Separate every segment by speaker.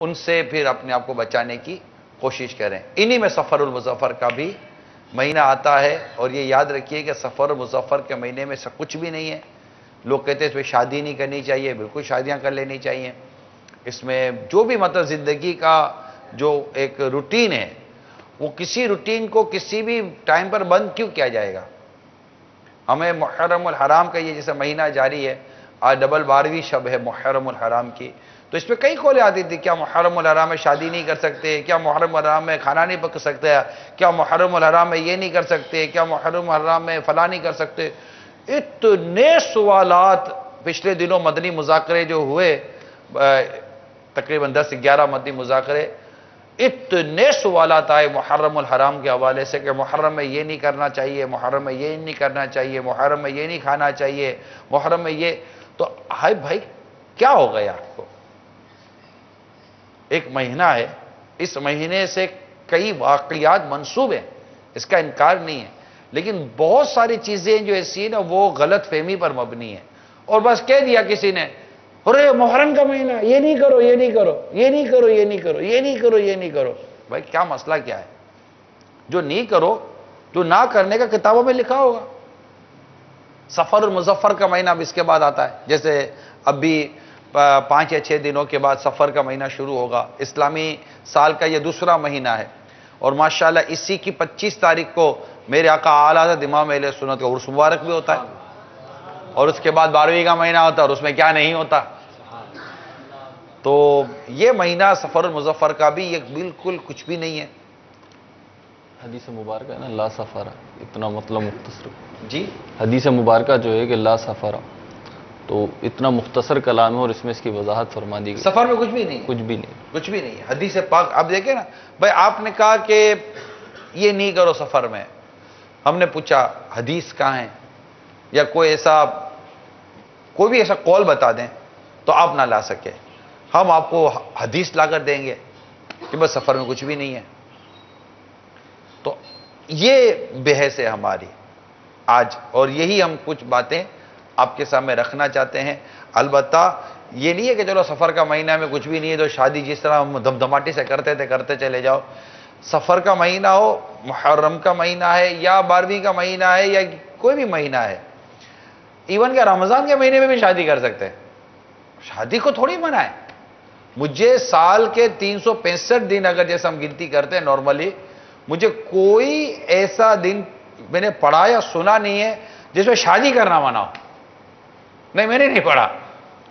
Speaker 1: ان سے پھر اپنے آپ کو بچانے کی کوشش کریں. انہی میں سفر المظفر کا بھی مہینہ آتا ہے. اور یہ یاد رکھیے کہ سفر المظفر کے مہینے میں سے کچھ بھی نہیں ہے. لوگ کہتے ہیں اس میں شادی نہیں کرنی چاہیے، بالکل شادیاں کر لینی چاہیے. اس میں جو بھی مطلب زندگی کا جو ایک روٹین ہے، وہ کسی روٹین کو کسی بھی ٹائم پر بند کیوں کیا جائے گا؟ ہمیں محرم الحرام کا یہ جیسے مہینہ جاری ہے، آج 12ویں شب ہے محرم الحرام کی، تو اس پہ کئی قولیں آتی تھی. کیا محرم الحرام میں شادی نہیں کر سکتے؟ کیا محرم الحرام میں کھانا نہیں پک سکتے؟ کیا محرم الحرام میں یہ نہیں کر سکتے؟ کیا محرم الحرام میں فلاں نہیں کر سکتے؟ اتنے سوالات پچھلے دنوں مدنی مذاکرے جو ہوئے، تقریباً 10-11 مدنی مذاکرے، اتنے سوالات آئے محرم الحرام کے حوالے سے کہ محرم میں یہ نہیں کرنا چاہیے، محرم میں یہ نہیں کرنا چاہیے، محرم میں یہ نہیں کھانا چاہیے، محرم میں یہ. تو ہائے بھائی کیا ہو گیا آپ کو؟ ایک مہینہ ہے، اس مہینے سے کئی واقعات منسوب ہیں، اس کا انکار نہیں ہے، لیکن بہت ساری چیزیں جو ایسی ہیں نا وہ غلط فہمی پر مبنی ہیں. اور بس کہہ دیا کسی نے، ارے محرم کا مہینہ یہ نہیں کرو، یہ نہیں کرو، یہ نہیں کرو، یہ نہیں کرو، یہ نہیں کرو، یہ نہیں کرو. بھائی کیا مسئلہ کیا ہے؟ جو نہیں کرو، جو نہ کرنے کا کتابوں میں لکھا ہوگا. سفر المظفر کا مہینہ اب اس کے بعد آتا ہے، جیسے اب بھی 5 یا 6 دنوں کے بعد سفر کا مہینہ شروع ہوگا. اسلامی سال کا یہ دوسرا مہینہ ہے، اور ماشاءاللہ اسی کی 25 تاریخ کو میرے آقا اعلیٰ حضرت امام اہل سنت کا عرس مبارک بھی ہوتا ہے. اور اس کے بعد 12ویں کا مہینہ ہوتا ہے، اور اس میں کیا نہیں ہوتا. تو یہ مہینہ سفر المظفر کا بھی یہ بالکل کچھ بھی نہیں ہے.
Speaker 2: حدیث مبارکہ ہے نا، لا سفر، اتنا مطلب مختصر.
Speaker 1: جی
Speaker 2: حدیث مبارکہ جو ہے کہ لا سفر، تو اتنا مختصر کلام ہے، اور اس میں اس کی وضاحت فرما دی گئی.
Speaker 1: سفر میں کچھ بھی نہیں،
Speaker 2: کچھ بھی نہیں،
Speaker 1: کچھ بھی نہیں. حدیث پاک اب دیکھیں نا بھائی، آپ نے کہا کہ یہ نہیں کرو سفر میں. ہم نے پوچھا حدیث کہاں ہے، یا کوئی بھی ایسا قول بتا دیں تو آپ نہ لا سکے. ہم آپ کو حدیث لا کر دیں گے کہ بس سفر میں کچھ بھی نہیں ہے. تو یہ بحث ہے ہماری آج، اور یہی ہم کچھ باتیں آپ کے سامنے رکھنا چاہتے ہیں. البتہ یہ نہیں ہے کہ چلو سفر کا مہینہ میں کچھ بھی نہیں ہے تو شادی جس طرح ہم دمدماٹی سے کرتے تھے کرتے چلے جاؤ. سفر کا مہینہ ہو، محرم کا مہینہ ہے، یا 12ویں کا مہینہ ہے، یا کوئی بھی مہینہ ہے، ایون کہ رمضان کے مہینے میں بھی شادی کر سکتے ہیں. شادی کو تھوڑی منع ہے. مجھے سال کے 365 دن اگر جیسے ہم گنتی کرتے ہیں نارملی، مجھے کوئی ایسا دن میں نے پڑھا یا سنا نہیں ہے جس میں شادی کرنا منع ہو. نہیں، میں نے نہیں پڑھا،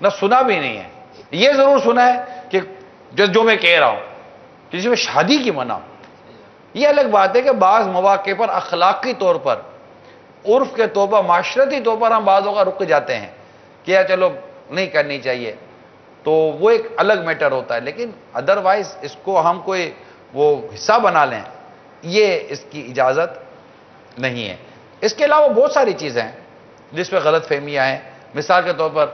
Speaker 1: نہ سنا بھی نہیں ہے. یہ ضرور سنا ہے کہ جو میں کہہ رہا ہوں کہ جس میں شادی کی منع ہو. یہ الگ بات ہے کہ بعض مواقع پر اخلاقی طور پر، عرف کے طور پر، معاشرتی طور پر ہم بعضوں کا رک جاتے ہیں کہ یا چلو نہیں کرنی چاہیے، تو وہ ایک الگ میٹر ہوتا ہے. لیکن ادروائز اس کو ہم کوئی وہ حصہ بنا لیں، یہ اس کی اجازت نہیں ہے. اس کے علاوہ بہت ساری چیزیں ہیں جس پہ غلط فہمیاں ہیں. مثال کے طور پر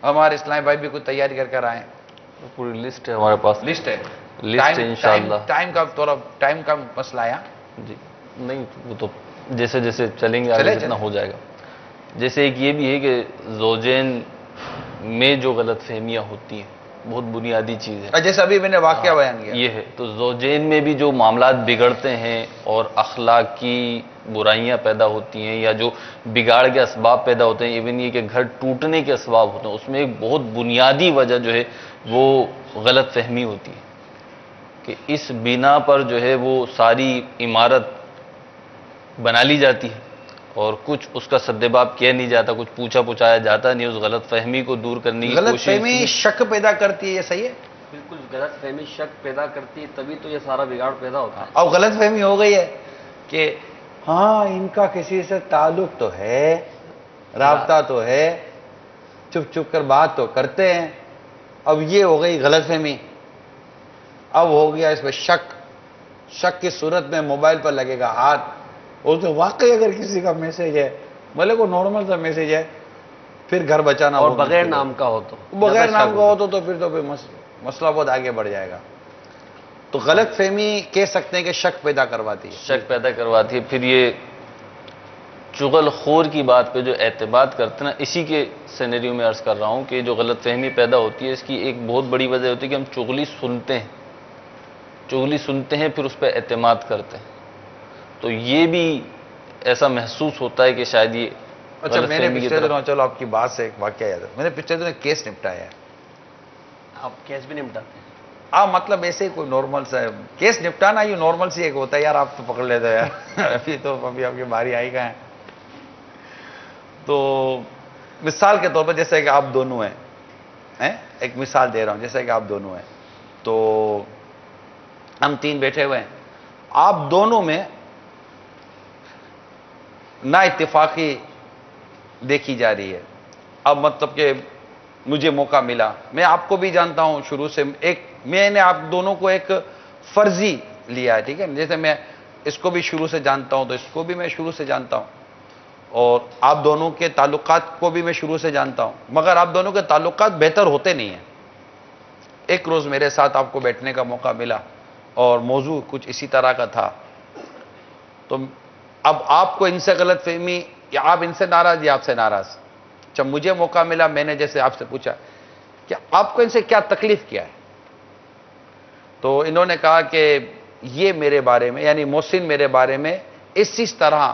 Speaker 1: ہمارے اسلامی بھائی بھی کچھ تیاری کر آئے ہیں.
Speaker 2: پوری لسٹ ہے ہمارے پاس.
Speaker 1: لسٹ ہے،
Speaker 2: لسٹ ہے انشاءاللہ.
Speaker 1: ٹائم کا مسئلہ ہے.
Speaker 2: جی نہیں، وہ تو جیسے جیسے چلیں گے آگے جتنا ہو جائے گا. جیسے ایک یہ بھی ہے کہ زوجین میں جو غلط فہمیاں ہوتی ہیں، بہت بنیادی چیز ہے.
Speaker 1: جیسے ابھی میں نے واقعہ بیان کیا،
Speaker 2: یہ ہے تو زوجین میں بھی جو معاملات بگڑتے ہیں اور اخلاق کی برائیاں پیدا ہوتی ہیں، یا جو بگاڑ کے اسباب پیدا ہوتے ہیں، ایون یہ کہ گھر ٹوٹنے کے اسباب ہوتے ہیں، اس میں ایک بہت بنیادی وجہ جو ہے وہ غلط فہمی ہوتی ہے کہ اس بنا پر جو ہے وہ ساری عمارت بنا لی جاتی ہے، اور کچھ اس کا سدباب کیا نہیں جاتا، کچھ پوچھا پچھایا جاتا نہیں. اس غلط فہمی کو دور کرنے کی
Speaker 1: غلط
Speaker 2: کوشش.
Speaker 1: فہمی شک پیدا کرتی ہے، یہ صحیح ہے.
Speaker 3: بالکل غلط فہمی شک پیدا کرتی ہے، تبھی تو یہ سارا بگاڑ پیدا ہوتا ہے.
Speaker 1: اب غلط فہمی ہو گئی ہے کہ ہاں ان کا کسی سے تعلق تو ہے، رابطہ تو ہے، چپ چپ کر بات تو کرتے ہیں. اب یہ ہو گئی غلط فہمی. اب ہو گیا اس میں شک کی صورت میں موبائل پر لگے گا ہاتھ، اور تو واقعی اگر کسی کا میسج ہے، بھلے کو نارمل سا میسج ہے، پھر گھر بچانا
Speaker 3: اور
Speaker 1: بہت
Speaker 3: بغیر
Speaker 1: مشکل ہے.
Speaker 3: نام کا ہو تو
Speaker 1: بغیر نام کا ہو تو پھر مسئلہ بہت آگے بڑھ جائے گا. تو غلط فہمی کہہ سکتے ہیں کہ شک پیدا کرواتی ہے.
Speaker 2: شک پیدا کرواتی ہے. پھر یہ چغل خور کی بات پہ جو اعتماد کرتے ہیں نا، اسی کے سینیریو میں عرض کر رہا ہوں کہ جو غلط فہمی پیدا ہوتی ہے اس کی ایک بہت بڑی وجہ ہوتی ہے کہ ہم چغلی سنتے ہیں پھر اس پہ اعتماد کرتے ہیں، تو یہ بھی ایسا محسوس ہوتا ہے کہ شاید یہ
Speaker 1: اچھا
Speaker 2: غلط
Speaker 1: میں نے
Speaker 2: فہمی کی
Speaker 1: پچھلے
Speaker 2: طرف-
Speaker 1: دنوں، چلو آپ کی بات سے ایک واقعہ یاد ہے، میں نے پچھلے دنوں ایک کیس نپٹایا ہے.
Speaker 3: آپ کیس بھی نمٹاتے ہیں؟
Speaker 1: مطلب ایسے ہی کوئی نارمل سا کیس نپٹانا یہ نارمل سی ایک ہوتا ہے یار، آپ تو پکڑ لیتے ہو یار. ابھی آپ کی باری آئی کہاں ہے. تو مثال کے طور پر جیسے کہ آپ دونوں ہیں، ایک مثال دے رہا ہوں، جیسے کہ آپ دونوں ہیں تو ہم تین بیٹھے ہوئے ہیں، آپ دونوں میں نا اتفاقی دیکھی جا رہی ہے. اب مطلب کہ مجھے موقع ملا، میں آپ کو بھی جانتا ہوں شروع سے، میں نے آپ دونوں کو ایک فرضی لیا ہے، ٹھیک ہے. جیسے میں اس کو بھی شروع سے جانتا ہوں تو اس کو بھی میں شروع سے جانتا ہوں، اور آپ دونوں کے تعلقات کو بھی میں شروع سے جانتا ہوں، مگر آپ دونوں کے تعلقات بہتر ہوتے نہیں ہیں. ایک روز میرے ساتھ آپ کو بیٹھنے کا موقع ملا اور موضوع کچھ اسی طرح کا تھا، تو اب آپ کو ان سے غلط فہمی، یا آپ ان سے ناراض یا آپ سے ناراض. جب مجھے موقع ملا میں نے جیسے آپ سے پوچھا کہ آپ کو ان سے کیا تکلیف کیا ہے، تو انہوں نے کہا کہ یہ میرے بارے میں، یعنی محسن میرے بارے میں اس طرح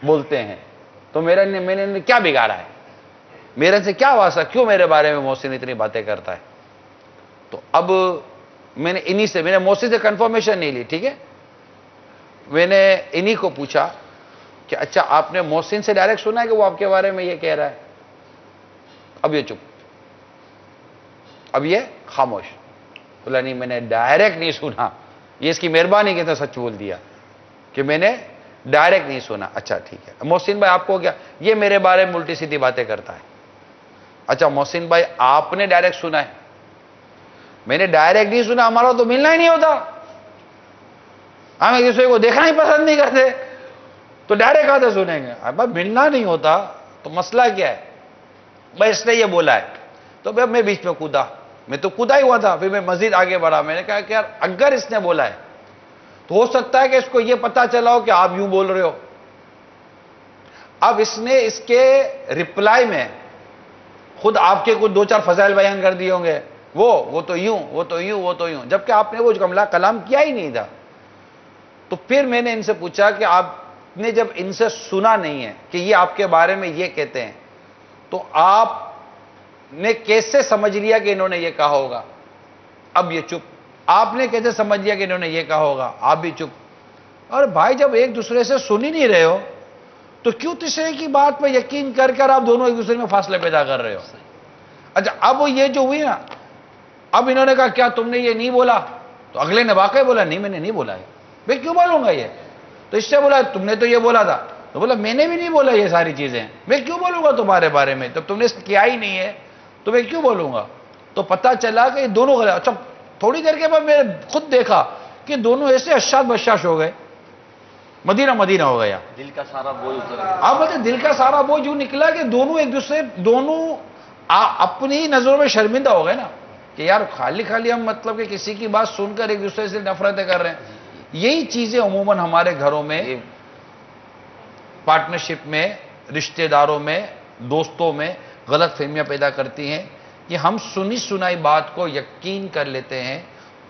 Speaker 1: بولتے ہیں، تو میں نے کیا بگاڑا ہے، میرے سے کیا واسطہ، کیوں میرے بارے میں محسن اتنی باتیں کرتا ہے. تو اب میں نے محسن سے کنفرمیشن نہیں لی، ٹھیک ہے. میں نے انہی کو پوچھا کہ اچھا آپ نے محسن سے ڈائریکٹ سنا ہے کہ وہ آپ کے بارے میں یہ کہہ رہا ہے. اب یہ چپ، اب یہ خاموش. بولا نہیں میں نے ڈائریکٹ نہیں سنا، یہ اس کی مہربانی کہ سچ بول دیا کہ میں نے ڈائریکٹ نہیں سنا. اچھا ٹھیک ہے محسن بھائی آپ کو کیا، یہ میرے بارے میں الٹی سیدھی باتیں کرتا ہے. اچھا محسن بھائی آپ نے ڈائریکٹ سنا ہے؟ میں نے ڈائریکٹ نہیں سنا، ہمارا تو ملنا ہی نہیں ہوتا، ہم ایک دوسرے کو دیکھنا ہی پسند نہیں کرتے، تو ڈائریکٹ کہاں سے سنیں گے. اب ملنا نہیں ہوتا تو مسئلہ کیا ہے بھائی، اس نے یہ بولا ہے. تو بھائی میں بیچ میں کودا، میں تو کودا ہی ہوا تھا. پھر میں مزید آگے بڑھا، میں نے کہا کہ یار اگر اس نے بولا ہے تو ہو سکتا ہے کہ اس کو یہ پتا چلا ہو کہ آپ یوں بول رہے ہو. اب اس نے اس کے رپلائی میں خود آپ کے کچھ دو چار فضائل بیان کر دیے ہوں گے، وہ تو یوں، وہ تو یوں، وہ تو یوں، جبکہ آپ نے وہ کلام کیا ہی نہیں تھا. تو پھر میں نے ان سے پوچھا کہ آپ نے جب ان سے سنا نہیں ہے کہ یہ آپ کے بارے میں یہ کہتے ہیں، تو آپ نے کیسے سمجھ لیا کہ انہوں نے یہ کہا ہوگا؟ اب یہ چپ. آپ نے کیسے سمجھ لیا کہ انہوں نے یہ کہا ہوگا؟ آپ بھی چپ. اور بھائی جب ایک دوسرے سے سن ہی نہیں رہے ہو تو کیوں تیسرے کی بات پہ یقین کر کر آپ دونوں ایک دوسرے میں فاصلے پیدا کر رہے ہو؟ اچھا اب یہ جو ہوئی نا، اب انہوں نے کہا کیا تم نے یہ نہیں بولا؟ تو اگلے نے واقعی بولا نہیں میں نے نہیں بولا ہے. میں کیوں بولوں گا یہ؟ تو اس سے بولا تم نے تو یہ بولا تھا. تو بولا میں نے بھی نہیں بولا یہ ساری چیزیں، میں کیوں بولوں گا تمہارے بارے میں، جب تم نے کیا ہی نہیں ہے تو میں کیوں بولوں گا؟ تو پتا چلا کہ یہ دونوں غلط. اچھا تھوڑی دیر کے بعد میں نے خود دیکھا کہ دونوں ایسے اشاش بشاش ہو گئے، مدینہ مدینہ ہو گیا.
Speaker 3: دل کا سارا بوجھ اتر گیا.
Speaker 1: آپ بولتے دل کا سارا بوجھ یوں نکلا کہ دونوں ایک دوسرے، دونوں اپنی نظروں میں شرمندہ ہو گئے نا کہ یار خالی ہم مطلب کہ کسی کی بات سن کر ایک دوسرے سے نفرتیں کر رہے ہیں. یہی چیزیں عموماً ہمارے گھروں میں، پارٹنرشپ میں، رشتہ داروں میں، دوستوں میں غلط فہمیاں پیدا کرتی ہیں کہ ہم سنی سنائی بات کو یقین کر لیتے ہیں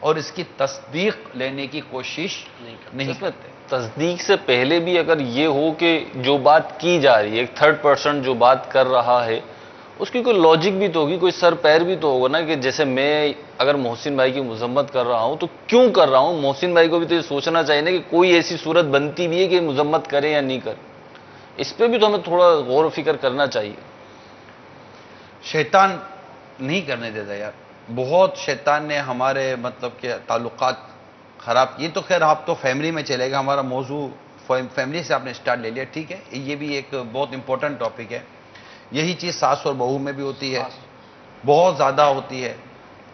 Speaker 1: اور اس کی تصدیق لینے کی کوشش نہیں کرتے.
Speaker 2: تصدیق سے پہلے بھی اگر یہ ہو کہ جو بات کی جا رہی ہے، ایک تھرڈ پرسن جو بات کر رہا ہے، اس کی کوئی لاجک بھی تو ہوگی، کوئی سر پیر بھی تو ہوگا نا. کہ جیسے میں اگر محسن بھائی کی مذمت کر رہا ہوں تو کیوں کر رہا ہوں، محسن بھائی کو بھی تو یہ سوچنا چاہیے نا کہ کوئی ایسی صورت بنتی بھی ہے کہ مذمت کرے یا نہیں کرے. اس پہ بھی تو ہمیں تھوڑا غور و فکر کرنا چاہیے.
Speaker 1: شیطان نہیں کرنے دیتا یار، بہت شیطان نے ہمارے مطلب کہ تعلقات خراب. یہ تو خیر آپ تو فیملی میں چلے گا، ہمارا موضوع فیملی سے آپ نے سٹارٹ لے لیا، ٹھیک ہے. یہ بھی ایک بہت امپورٹنٹ ٹاپک ہے. یہی چیز ساس اور بہو میں بھی ہوتی ہے، بہت زیادہ ہوتی ہے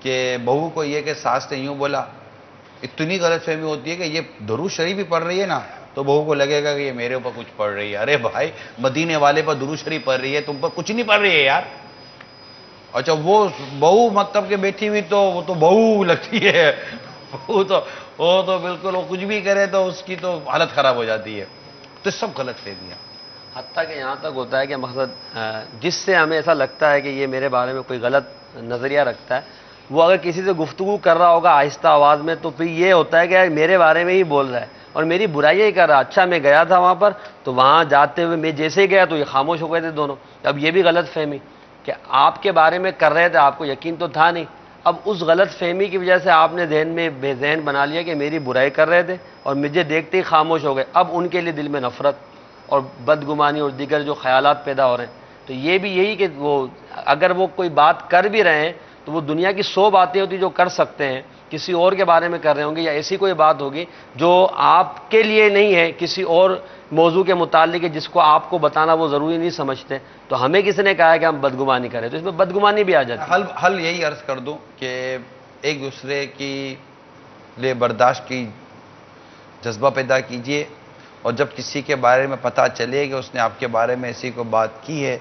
Speaker 1: کہ بہو کو یہ کہ ساس نے یوں بولا، اتنی غلط فہمی ہوتی ہے کہ یہ درود شریف بھی پڑھ رہی ہے نا تو بہو کو لگے گا کہ یہ میرے اوپر کچھ پڑھ رہی ہے. ارے بھائی مدینے والے پر درود شریف پڑھ رہی ہے، تم پر کچھ نہیں پڑھ رہی ہے یار. اچھا وہ بہو مطلب کہ بیٹھی ہوئی تو وہ تو بہو لگتی ہے، وہ تو بالکل وہ کچھ بھی کرے تو اس کی تو حالت خراب ہو جاتی ہے. تو سب غلط فہمیاں.
Speaker 3: حتیٰ کہ یہاں تک ہوتا ہے کہ مقصد جس سے ہمیں ایسا لگتا ہے کہ یہ میرے بارے میں کوئی غلط نظریہ رکھتا ہے، وہ اگر کسی سے گفتگو کر رہا ہوگا آہستہ آواز میں، تو پھر یہ ہوتا ہے کہ یار میرے بارے میں ہی بول رہا ہے اور میری برائیاں ہی کر رہا ہے۔ اچھا میں گیا تھا وہاں پر، تو وہاں جاتے ہوئے میں جیسے ہی گیا تو یہ خاموش ہو گئے تھے دونوں۔ اب یہ بھی غلط فہمی کہ آپ کے بارے میں کر رہے تھے، آپ کو یقین تو تھا نہیں، اب اس غلط فہمی کی وجہ سے آپ نے ذہن میں بے ذہن بنا لیا کہ میری برائی کر رہے تھے اور مجھے دیکھتے ہی خاموش ہو گئے۔ اب ان کے لیے دل میں نفرت اور بدگمانی اور دیگر جو خیالات پیدا ہو رہے ہیں۔ تو یہ بھی یہی کہ وہ اگر وہ کوئی بات کر بھی رہے ہیں تو وہ دنیا کی 100 باتیں ہوتی جو کر سکتے ہیں، کسی اور کے بارے میں کر رہے ہوں گے، یا ایسی کوئی بات ہوگی جو آپ کے لیے نہیں ہے، کسی اور موضوع کے متعلق ہے جس کو آپ کو بتانا وہ ضروری نہیں سمجھتے، تو ہمیں کس نے کہا ہے کہ ہم بدگمانی کریں؟ تو اس میں بدگمانی بھی آ جاتی ہے۔
Speaker 1: حل یہی عرض کر دوں کہ ایک دوسرے کی لیے برداشت کی جذبہ پیدا کیجئے، اور جب کسی کے بارے میں پتہ چلے کہ اس نے آپ کے بارے میں ایسی کوئی بات کی ہے،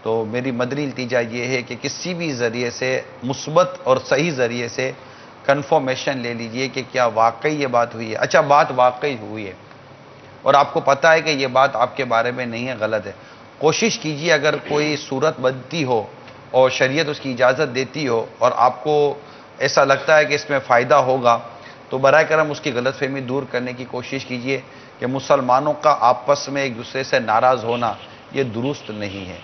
Speaker 1: تو میری مدنی التجا یہ ہے کہ کسی بھی ذریعے سے مثبت اور صحیح ذریعے سے کنفرمیشن لے لیجئے کہ کیا واقعی یہ بات ہوئی ہے۔ اچھا بات واقعی ہوئی ہے اور آپ کو پتہ ہے کہ یہ بات آپ کے بارے میں نہیں ہے، غلط ہے، کوشش کیجئے اگر کوئی صورت بنتی ہو اور شریعت اس کی اجازت دیتی ہو اور آپ کو ایسا لگتا ہے کہ اس میں فائدہ ہوگا، تو برائے کرم اس کی غلط فہمی دور کرنے کی کوشش کیجئے کہ مسلمانوں کا آپس میں ایک دوسرے سے ناراض ہونا یہ درست نہیں ہے،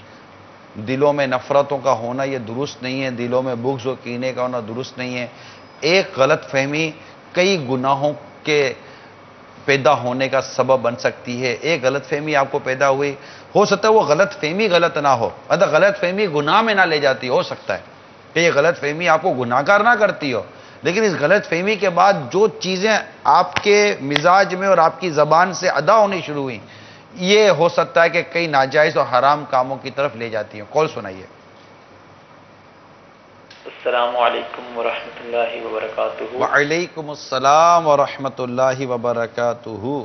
Speaker 1: دلوں میں نفرتوں کا ہونا یہ درست نہیں ہے، دلوں میں بغض و کینے کا ہونا درست نہیں ہے۔ ایک غلط فہمی کئی گناہوں کے پیدا ہونے کا سبب بن سکتی ہے۔ ایک غلط فہمی آپ کو پیدا ہوئی، ہو سکتا ہے وہ غلط فہمی غلط نہ ہو، مطلب غلط فہمی گناہ میں نہ لے جاتی، ہو سکتا ہے کہ یہ غلط فہمی آپ کو گناہ گار نہ کرتی ہو، لیکن اس غلط فہمی کے بعد جو چیزیں آپ کے مزاج میں اور آپ کی زبان سے ادا ہونی شروع ہوئیں، یہ ہو سکتا ہے کہ کئی ناجائز اور حرام کاموں کی طرف لے جاتی ہیں۔ کال سنائیے۔
Speaker 4: السلام علیکم ورحمۃ اللہ وبرکاتہ۔
Speaker 1: وعلیکم السلام ورحمۃ اللہ وبرکاتہ۔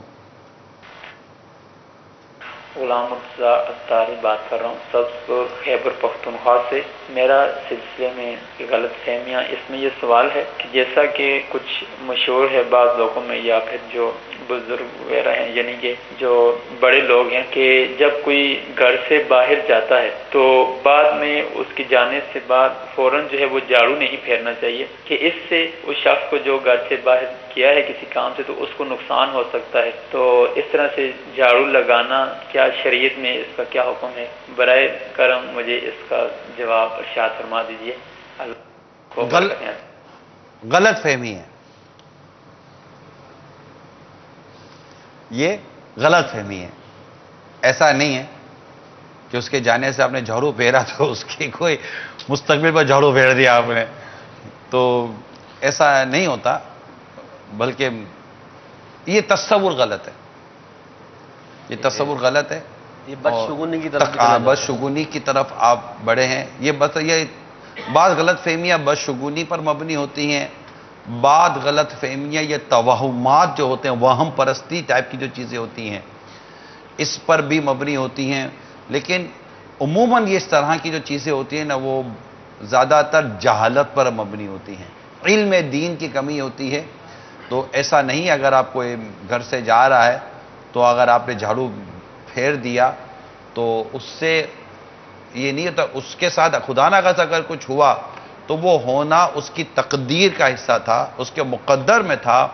Speaker 4: غلام مرتضیٰ اختاری بات کر رہا ہوں، سب خیبر پختونخوا سے۔ میرا سلسلے میں غلط فہمیاں، اس میں یہ سوال ہے کہ جیسا کہ کچھ مشہور ہے بعض لوگوں میں یا پھر جو بزرگ وغیرہ ہیں، یعنی کہ جو بڑے لوگ ہیں، کہ جب کوئی گھر سے باہر جاتا ہے تو بعد میں اس کی جانے سے بعد فوراً جو ہے وہ جھاڑو نہیں پھیرنا چاہیے، کہ اس سے اس شخص کو جو گھر سے باہر کیا ہے کسی کام سے تو اس کو نقصان ہو سکتا ہے۔ تو اس طرح سے جھاڑو لگانا کیا شریعت میں اس کا کیا حکم ہے؟ برائے کرم مجھے اس کا جواب ارشاد فرما دیجیے۔ اللہ کو
Speaker 1: غلط فہمی ہے، یہ غلط فہمی ہے۔ ایسا نہیں ہے کہ اس کے جانے سے آپ نے جھاڑو پھیرا تو اس کی کوئی مستقبل پر جھاڑو پھیر دیا آپ نے، تو ایسا نہیں ہوتا، بلکہ یہ تصور غلط ہے، یہ تصور غلط ہے،
Speaker 3: یہ بدشگونی کی طرف
Speaker 1: بدشگونی کی طرف آپ بڑھے ہیں۔ یہ بعض غلط فہمیاں بدشگونی پر مبنی ہوتی ہیں، بعض غلط فہمیاں یہ توہمات جو ہوتے ہیں، وہم پرستی ٹائپ کی جو چیزیں ہوتی ہیں، اس پر بھی مبنی ہوتی ہیں، لیکن عموماً یہ اس طرح کی جو چیزیں ہوتی ہیں نا، وہ زیادہ تر جہالت پر مبنی ہوتی ہیں، علم دین کی کمی ہوتی ہے۔ تو ایسا نہیں، اگر آپ کوئی گھر سے جا رہا ہے تو اگر آپ نے جھاڑو پھیر دیا تو اس سے یہ نہیں ہوتا، اس کے ساتھ خدا نہ خواستہ اگر کچھ ہوا تو وہ ہونا اس کی تقدیر کا حصہ تھا، اس کے مقدر میں تھا۔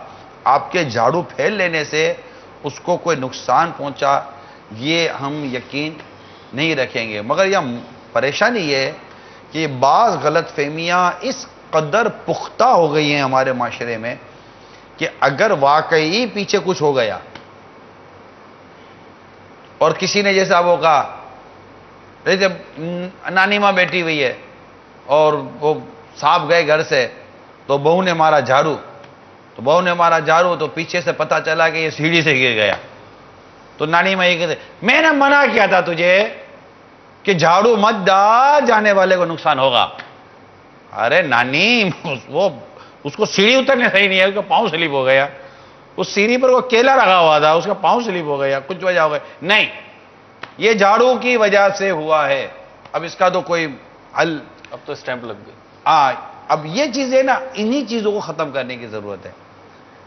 Speaker 1: آپ کے جھاڑو پھیر لینے سے اس کو کوئی نقصان پہنچا یہ ہم یقین نہیں رکھیں گے، مگر یہ پریشانی یہ ہے کہ بعض غلط فہمیاں اس قدر پختہ ہو گئی ہیں ہمارے معاشرے میں کہ اگر واقعی پیچھے کچھ ہو گیا اور کسی نے جیسا وہ کہا، جب نانی ماں بیٹھی ہوئی ہے اور وہ صاحب گئے گھر سے تو بہو نے مارا جھاڑو، تو پیچھے سے پتا چلا کہ یہ سیڑھی سے گر گیا، تو نانی ماں یہ کہتے میں نے منع کیا تھا تجھے کہ جھاڑو مت ڈال، جانے والے کو نقصان ہوگا۔ ارے نانی، اس کو سیڑھی اترنے صحیح نہیں ہے، اس کا پاؤں سلپ ہو گیا، اس سیڑھی پر وہ کیلا رکھا ہوا تھا، اس کا پاؤں سلپ ہو گیا، کچھ وجہ ہو گئی، نہیں یہ جھاڑو کی وجہ سے ہوا ہے۔ اب اس کا تو کوئی حل،
Speaker 2: اب تو اسٹیمپ لگ گئی۔
Speaker 1: اب یہ چیزیں نا، انہی چیزوں کو ختم کرنے کی ضرورت ہے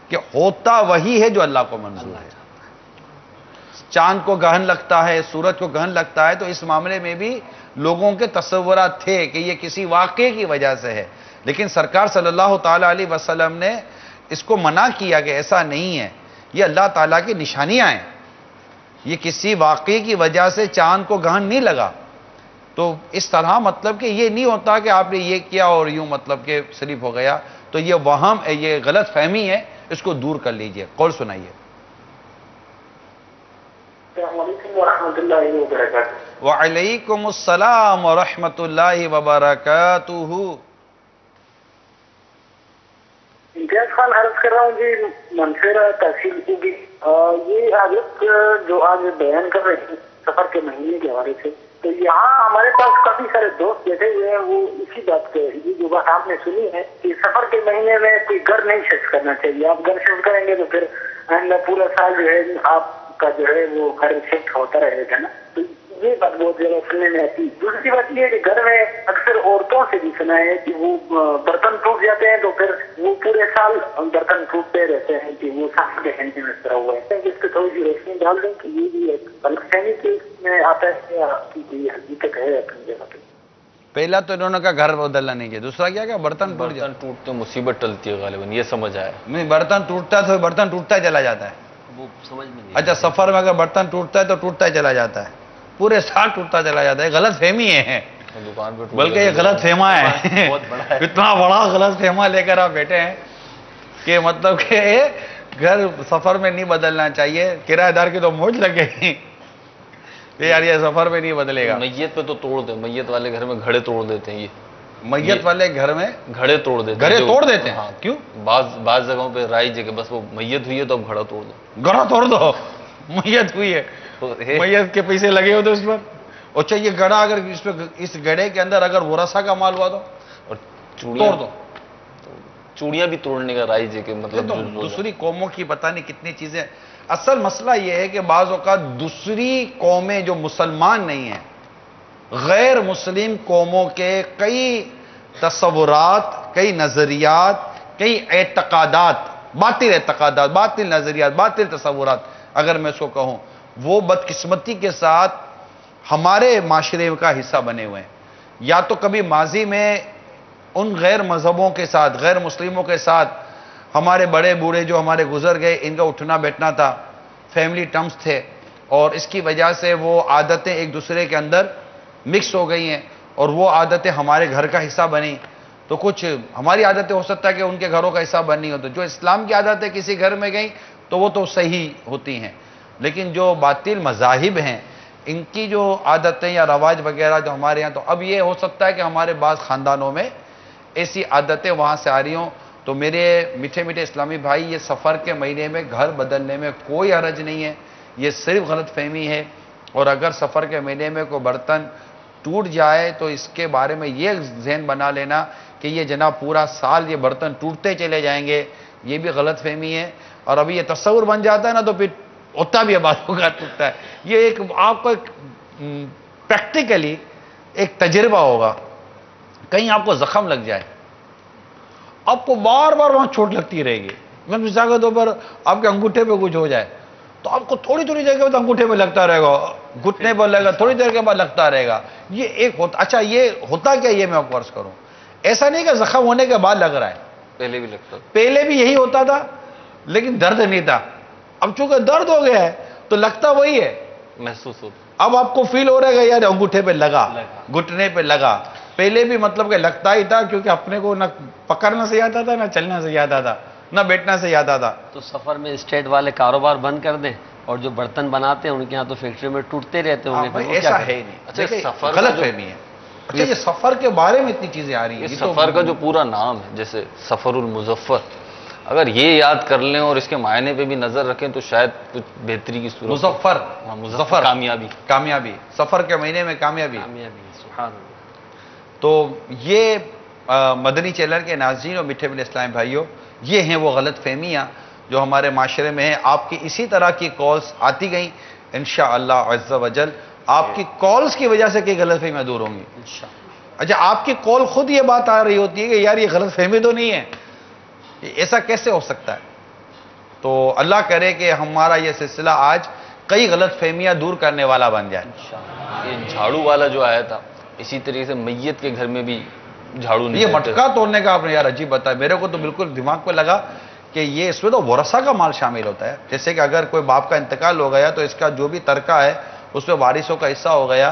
Speaker 1: کہ ہوتا وہی ہے جو اللہ کو منظور ہے۔ چاند کو گہن لگتا ہے، سورج کو گہن لگتا ہے، تو اس معاملے میں بھی لوگوں کے تصورات تھے کہ یہ کسی واقعے کی وجہ سے ہے، لیکن سرکار صلی اللہ تعالی علیہ وسلم نے اس کو منع کیا کہ ایسا نہیں ہے، یہ اللہ تعالیٰ کی نشانیاں ہیں، یہ کسی واقعے کی وجہ سے چاند کو گہن نہیں لگا۔ تو اس طرح مطلب کہ یہ نہیں ہوتا کہ آپ نے یہ کیا اور یوں مطلب کہ صرف ہو گیا، تو یہ وہم ہے، یہ غلط فہمی ہے، اس کو دور کر لیجئے۔ قول سنائیے۔
Speaker 5: السلام علیکم ورحمۃ اللہ وبرکاتہ۔
Speaker 1: وعلیکم السلام ورحمۃ اللہ وبرکاتہ۔
Speaker 5: امتیاز خان عرض کر رہا ہوں جی، منصورہ تحصیل کی یہ حضرت جو آج بیان کر رہے ہیں سفر کے مہینے کے حوالے سے، تو یہاں ہمارے پاس کافی سارے دوست بیٹھے ہوئے ہیں، وہ اسی بات پہ یہ جو بات آپ نے سنی ہے کہ سفر کے مہینے میں کوئی گھر نہیں شفٹ کرنا چاہیے، آپ گھر شفٹ کریں گے تو پھر آئندہ پورا سال جو ہے آپ کا جو ہے وہ گھر شفٹ ہوتا رہے گا نا، تو یہ بات بہت زیادہ سننے میں آتی ہے۔ دوسری بات یہ ہے کہ گھر میں اکثر عورتوں سے بھی سنا ہے کہ وہ برتن ٹوٹ جاتے ہیں تو پھر وہ پورے سال برتن ٹوٹتے رہتے ہیں کہ وہ سفر کے مہینے میں طرح ہوا ہے۔ اس پہ تھوڑی سی روشنی ڈال دیں کہ یہ بھی ایک غلط فہمی کے میں آتا ہے یا کوئی حقیقت ہے اپنی جگہ پہ۔
Speaker 1: پہلا تو انہوں نے کہا گھر بدلنا نہیں چاہیے، دوسرا کیا کہ برتن ٹوٹ جاتا
Speaker 2: برتن ٹوٹتے مصیبت ٹلتی ہے غالباً، یہ سمجھ آیا۔
Speaker 1: نہیں، برتن ٹوٹتا ہے تو برتن ٹوٹتا ہی چلا جاتا ہے۔
Speaker 3: وہ سمجھ میں نہیں
Speaker 1: اچھا، سفر میں اگر برتن ٹوٹتا ہے تو ٹوٹتا ہی چلا جاتا ہے، پورے سال ٹوٹتا چلا جاتا ہے، غلط فہمی ہے،
Speaker 2: دکان پہ
Speaker 1: بلکہ یہ غلط فہمہ ہے،
Speaker 3: بہت بڑا ہے۔
Speaker 1: اتنا بڑا غلط فہمہ لے کر آپ بیٹھے ہیں کہ مطلب کہ گھر سفر میں نہیں بدلنا چاہیے، کرایہ دار کی تو موج لگے گی کہ یار یہ سفر میں نہیں بدلے گا۔
Speaker 2: میت پہ تو توڑ دیں، میت والے گھر میں گھڑے توڑ دیتے ہیں، یہ
Speaker 1: میت والے گھر میں
Speaker 2: گھڑے توڑ دیتے ہیں،
Speaker 1: گھڑے
Speaker 2: جو-
Speaker 1: توڑ دیتے ہیں؟
Speaker 2: ہاں،
Speaker 1: کیوں؟
Speaker 2: بعض جگہوں پہ رائج ہے کہ بس وہ میت ہوئی ہے تو اب گھڑا توڑ دو۔
Speaker 1: گڑا توڑ دو، میت ہوئی ہے،
Speaker 2: تو ہے-
Speaker 1: میت کے پیسے لگے ہوتے اس پر، اچھا یہ گڑا اگر اس پہ اس گڑے کے اندر اگر ورثہ کا مال ہوا تو
Speaker 2: اور چوڑیاں
Speaker 1: توڑ دو۔
Speaker 2: چوڑیاں بھی توڑنے کا رائج ہے کہ مطلب
Speaker 1: تو
Speaker 2: جو-
Speaker 1: دوسری قوموں کی پتہ نہیں کتنی چیزیں، اصل مسئلہ یہ ہے کہ بعض اوقات دوسری قومیں جو مسلمان نہیں ہیں، غیر مسلم قوموں کے کئی تصورات، کئی نظریات، کئی اعتقادات، باطل نظریات، باطل تصورات اگر میں اس کو کہوں، وہ بدقسمتی کے ساتھ ہمارے معاشرے کا حصہ بنے ہوئے ہیں۔ یا تو کبھی ماضی میں ان غیر مذہبوں کے ساتھ، غیر مسلموں کے ساتھ ہمارے بڑے بوڑھے جو ہمارے گزر گئے، ان کا اٹھنا بیٹھنا تھا، فیملی ٹرمز تھے، اور اس کی وجہ سے وہ عادتیں ایک دوسرے کے اندر مکس ہو گئی ہیں، اور وہ عادتیں ہمارے گھر کا حصہ بنی، تو کچھ ہماری عادتیں ہو سکتا ہے کہ ان کے گھروں کا حصہ بننی ہو، تو جو اسلام کی عادتیں کسی گھر میں گئیں تو وہ تو صحیح ہوتی ہیں، لیکن جو باطل مذاہب ہیں ان کی جو عادتیں یا رواج وغیرہ جو ہمارے یہاں، تو اب یہ ہو سکتا ہے کہ ہمارے بعض خاندانوں میں ایسی عادتیں وہاں سے آ رہی ہوں۔ تو میرے میٹھے میٹھے اسلامی بھائی، یہ سفر کے مہینے میں گھر بدلنے میں کوئی حرج نہیں ہے، یہ صرف غلط فہمی ہے، اور اگر سفر کے مہینے میں کوئی برتن ٹوٹ جائے تو اس کے بارے میں یہ ذہن بنا لینا کہ یہ جناب پورا سال یہ برتن ٹوٹتے چلے جائیں گے، یہ بھی غلط فہمی ہے، اور ابھی یہ تصور بن جاتا ہے نا تو پھر ہوتا بھی ہے، باتوں کا ٹوٹتا ہے۔ یہ ایک آپ کو ایک پریکٹیکلی ایک تجربہ ہوگا، کہیں آپ کو زخم لگ جائے، آپ کو بار بار وہاں چوٹ لگتی رہے گی، مثال کے طور پر آپ کے انگوٹھے پہ کچھ ہو جائے تو آپ کو تھوڑی تھوڑی دیر کے بعد انگوٹھے پہ لگتا رہے گا، گھٹنے پر لگے گا، تھوڑی دیر کے بعد لگتا رہے گا، یہ ایک ہوتا۔ اچھا یہ ہوتا کیا، یہ میں آپ کو عرض کروں، ایسا نہیں کہ زخم ہونے کے بعد لگ رہا ہے،
Speaker 2: پہلے بھی لگتا تھا۔
Speaker 1: پہلے بھی یہی ہوتا تھا لیکن درد نہیں تھا، اب چونکہ درد ہو گیا ہے تو لگتا وہی ہے،
Speaker 2: محسوس ہوتا
Speaker 1: اب آپ کو فیل ہو رہا ہے کہ یار انگوٹھے پہ لگا، گھٹنے پہ لگا، پہلے بھی مطلب کہ لگتا ہی تھا، کیونکہ اپنے کو نہ پکڑنا سے آتا تھا، نہ چلنا سے آتا تھا، نہ بیٹھنا سے آتا تھا۔
Speaker 3: تو سفر میں اسٹیٹ والے کاروبار بند کر دیں، اور جو برتن بناتے ہیں ان کے یہاں تو فیکٹری میں ٹوٹتے رہتے ہوں گے،
Speaker 1: بھائی
Speaker 3: پھر وہ کیا
Speaker 1: ایسا
Speaker 3: کریں؟
Speaker 1: ہے ہی نہیں،
Speaker 2: اچھا،
Speaker 1: دیکھیں،
Speaker 2: سفر کا
Speaker 1: غلط
Speaker 2: جو-
Speaker 1: فہمی ہے۔ اچھا یہ سفر کے بارے میں اتنی چیزیں آ رہی ہیں،
Speaker 2: یہ
Speaker 1: یہ تو
Speaker 2: سفر کا جو پورا نام ہے، جیسے سفر المظفر، اگر یہ یاد کر لیں اور اس کے معنی پہ بھی نظر رکھیں تو شاید کچھ بہتری کی صورت ہو۔
Speaker 1: مظفر،
Speaker 2: ہاں، مظفر، کامیابی۔
Speaker 1: کامیابی، سفر کے مہینے میں کامیابی۔
Speaker 3: کامیابی، سبحان اللہ۔
Speaker 1: تو یہ مدنی چینل کے ناظرین اور میٹھے میٹھے اسلام بھائیوں، یہ ہیں وہ غلط فہمیاں جو ہمارے معاشرے میں ہیں۔ آپ کی اسی طرح کی کالز آتی گئیں، انشاءاللہ عز و جل آپ کی کالز کی وجہ سے کئی غلط فہمیاں دور ہوں گی۔ اچھا آپ کی کال خود یہ بات آ رہی ہوتی ہے کہ یار یہ غلط فہمی تو نہیں ہے، ایسا کیسے ہو سکتا ہے؟ تو اللہ کرے کہ ہمارا یہ سلسلہ آج کئی غلط فہمیاں دور کرنے والا بن جائے.
Speaker 2: یہ جھاڑو والا جو آیا تھا اسی طریقے سے میت کے گھر میں بھی جھاڑو نہیں
Speaker 1: یہ
Speaker 2: دیتے.
Speaker 1: مٹکا توڑنے کا آپ نے یار عجیب بتایا, میرے کو تو بالکل دماغ پہ لگا کہ یہ اس میں تو ورثہ کا مال شامل ہوتا ہے. جیسے کہ اگر کوئی باپ کا انتقال ہو گیا تو اس کا جو بھی ترکہ ہے اس میں وارثوں کا حصہ ہو گیا,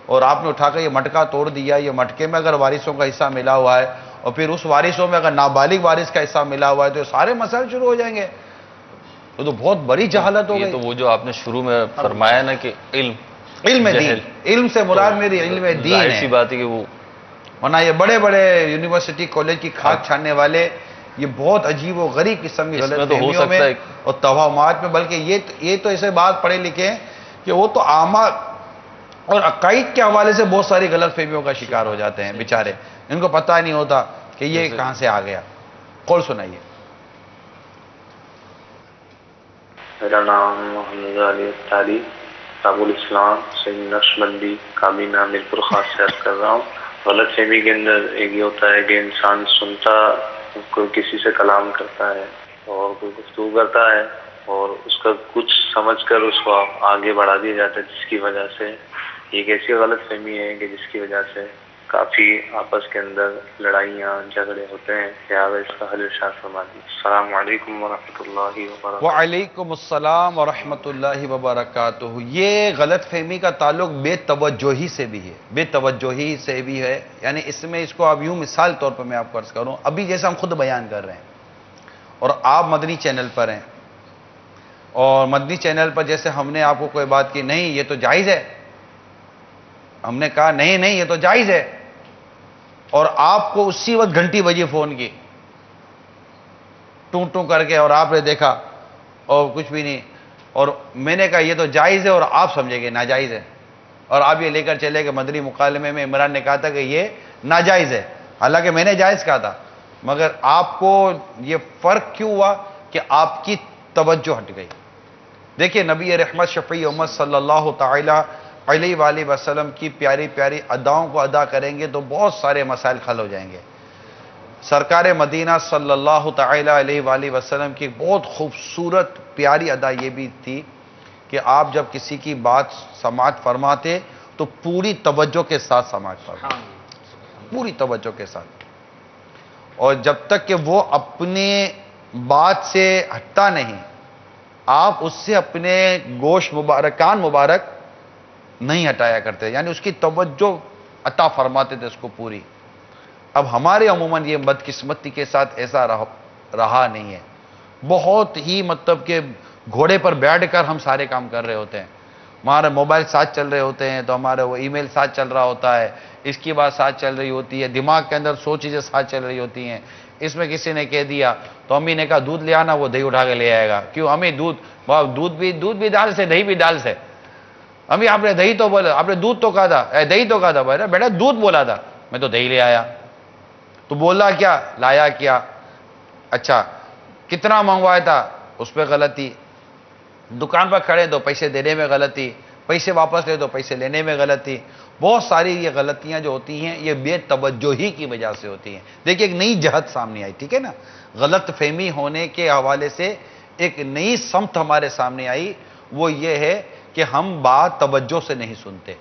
Speaker 1: اور آپ نے اٹھا کر یہ مٹکا توڑ دیا. یہ مٹکے میں اگر وارثوں کا حصہ ملا ہوا ہے اور پھر اس وارثوں میں اگر نابالغ وارث کا حصہ ملا ہوا ہے تو سارے مسائل شروع ہو جائیں گے. تو بہت بڑی جہالت ہو
Speaker 2: یہ
Speaker 1: گئی.
Speaker 2: تو وہ جو آپ نے شروع میں فرمایا نا کہ
Speaker 1: علم دین,
Speaker 2: جہل.
Speaker 1: علم سے مراد میری علم دین
Speaker 2: ظاہر
Speaker 1: ہے.
Speaker 2: سی بات ہے کہ وہ
Speaker 1: ورنہ یہ بڑے بڑے یونیورسٹی کالج کی کھاد چھاننے والے یہ بہت عجیب و غریب قسم کی
Speaker 2: اس میں
Speaker 1: غلط
Speaker 2: تو ہو
Speaker 1: فہمیوں میں
Speaker 2: سکتا ہے
Speaker 1: اور توہمات میں, بلکہ یہ تو ایسے بات پڑھے لکھے ہیں کہ وہ تو اعمال اور عقائد کے حوالے سے بہت ساری غلط فہمیوں کا شکار ہو جاتے ہیں بیچارے. ان کو پتہ نہیں ہوتا کہ یہ کہاں سے آ گیا. قول سنائیے.
Speaker 6: میرا نام محمد علی اطاری ابو الاسلام سید نقشبندی کابینہ میرپور خاص سے عرض کر رہا ہوں. غلط فہمی کے اندر ایک یہ ہوتا ہے کہ انسان سنتا کوئی کسی سے کلام کرتا ہے اور کوئی گفتگو کرتا ہے اور اس کا کچھ سمجھ کر اس کو آگے بڑھا دیا جاتا ہے, جس کی وجہ سے ایک ایسی غلط فہمی ہے کہ جس کی وجہ سے کافی آپس کے اندر لڑائیاں جھگڑے ہوتے ہیں. لہٰذا اس کا حل ارشاد فرما دیجیے. السلام علیکم ورحمۃ اللہ وبرکاتہ.
Speaker 1: وعلیکم السلام ورحمۃ اللہ وبرکاتہ. یہ غلط فہمی کا تعلق بے توجہی سے بھی ہے, بے توجہی سے بھی ہے. یعنی اس میں اس کو اب یوں مثال طور پر میں آپ کو عرض کروں, ابھی جیسے ہم خود بیان کر رہے ہیں اور آپ مدنی چینل پر ہیں, اور مدنی چینل پر جیسے ہم نے آپ کو کوئی بات کی نہیں یہ تو جائز ہے, ہم نے کہا نہیں نہیں یہ تو جائز ہے, اور آپ کو اسی وقت گھنٹی بجی فون کی ٹوں ٹوں کر کے, اور آپ نے دیکھا اور کچھ بھی نہیں, اور میں نے کہا یہ تو جائز ہے اور آپ سمجھے گے ناجائز ہے, اور آپ یہ لے کر چلے کہ مدنی مکالمے میں عمران نے کہا تھا کہ یہ ناجائز ہے, حالانکہ میں نے جائز کہا تھا. مگر آپ کو یہ فرق کیوں ہوا کہ آپ کی توجہ ہٹ گئی. دیکھیے نبی رحمت شفیع امت صلی اللہ تعالی علیہ وآلہ وسلم کی پیاری پیاری اداؤں کو ادا کریں گے تو بہت سارے مسائل حل ہو جائیں گے. سرکار مدینہ صلی اللہ تعالی علیہ وآلہ وسلم کی بہت خوبصورت پیاری ادا یہ بھی تھی کہ آپ جب کسی کی بات سماعت فرماتے تو پوری توجہ کے ساتھ سماعت فرماتے, پوری توجہ کے ساتھ, اور جب تک کہ وہ اپنے بات سے ہٹتا نہیں آپ اس سے اپنے گوش مبارک کان مبارک نہیں ہٹایا کرتے, یعنی اس کی توجہ عطا فرماتے تھے اس کو پوری. اب ہمارے عموماً یہ بدقسمتی کے ساتھ ایسا رہا نہیں ہے. بہت ہی مطلب کہ گھوڑے پر بیٹھ کر ہم سارے کام کر رہے ہوتے ہیں. ہمارے موبائل ساتھ چل رہے ہوتے ہیں تو ہمارے وہ ای میل ساتھ چل رہا ہوتا ہے, اس کی بات ساتھ چل رہی ہوتی ہے, دماغ کے اندر 100 چیزیں ساتھ چل رہی ہوتی ہیں. اس میں کسی نے کہہ دیا تو امی نے کہا دودھ لے آنا, وہ دہی اٹھا کے لے آئے گا. کیوں امی دودھ بھی دال سے, دہی بھی دال سے. امی آپ نے دہی تو بولا, آپ نے دودھ تو کہا تھا, دہی تو کہا تھا. بیٹا دودھ بولا تھا, میں تو دہی لے آیا. تو بولا کیا لایا کیا, اچھا کتنا منگوایا تھا اس پہ غلطی, دکان پر کھڑے تو پیسے دینے میں غلطی, پیسے واپس لے تو پیسے لینے میں غلطی. بہت ساری یہ غلطیاں جو ہوتی ہیں یہ بے توجہی کی وجہ سے ہوتی ہیں. دیکھیں ایک نئی جہت سامنے آئی, ٹھیک ہے نا, غلط فہمی ہونے کے حوالے سے ایک نئی سمت ہمارے سامنے آئی, وہ یہ ہے کہ ہم بات توجہ سے نہیں سنتے.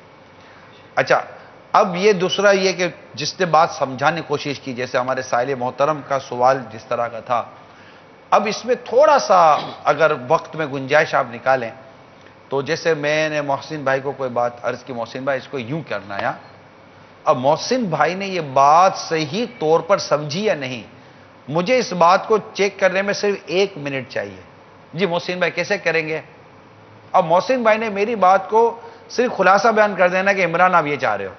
Speaker 1: اچھا اب یہ دوسرا یہ کہ جس نے بات سمجھانے کی کوشش کی, جیسے ہمارے سائل محترم کا سوال جس طرح کا تھا, اب اس میں تھوڑا سا اگر وقت میں گنجائش آپ نکالیں تو جیسے میں نے محسن بھائی کو کوئی بات عرض کی, محسن بھائی اس کو یوں کرنا ہے. اب محسن بھائی نے یہ بات صحیح طور پر سمجھی یا نہیں, مجھے اس بات کو چیک کرنے میں صرف 1 منٹ چاہیے. جی محسن بھائی کیسے کریں گے؟ اب محسن بھائی نے میری بات کو صرف خلاصہ بیان کر دینا کہ عمران آپ یہ چاہ رہے ہو,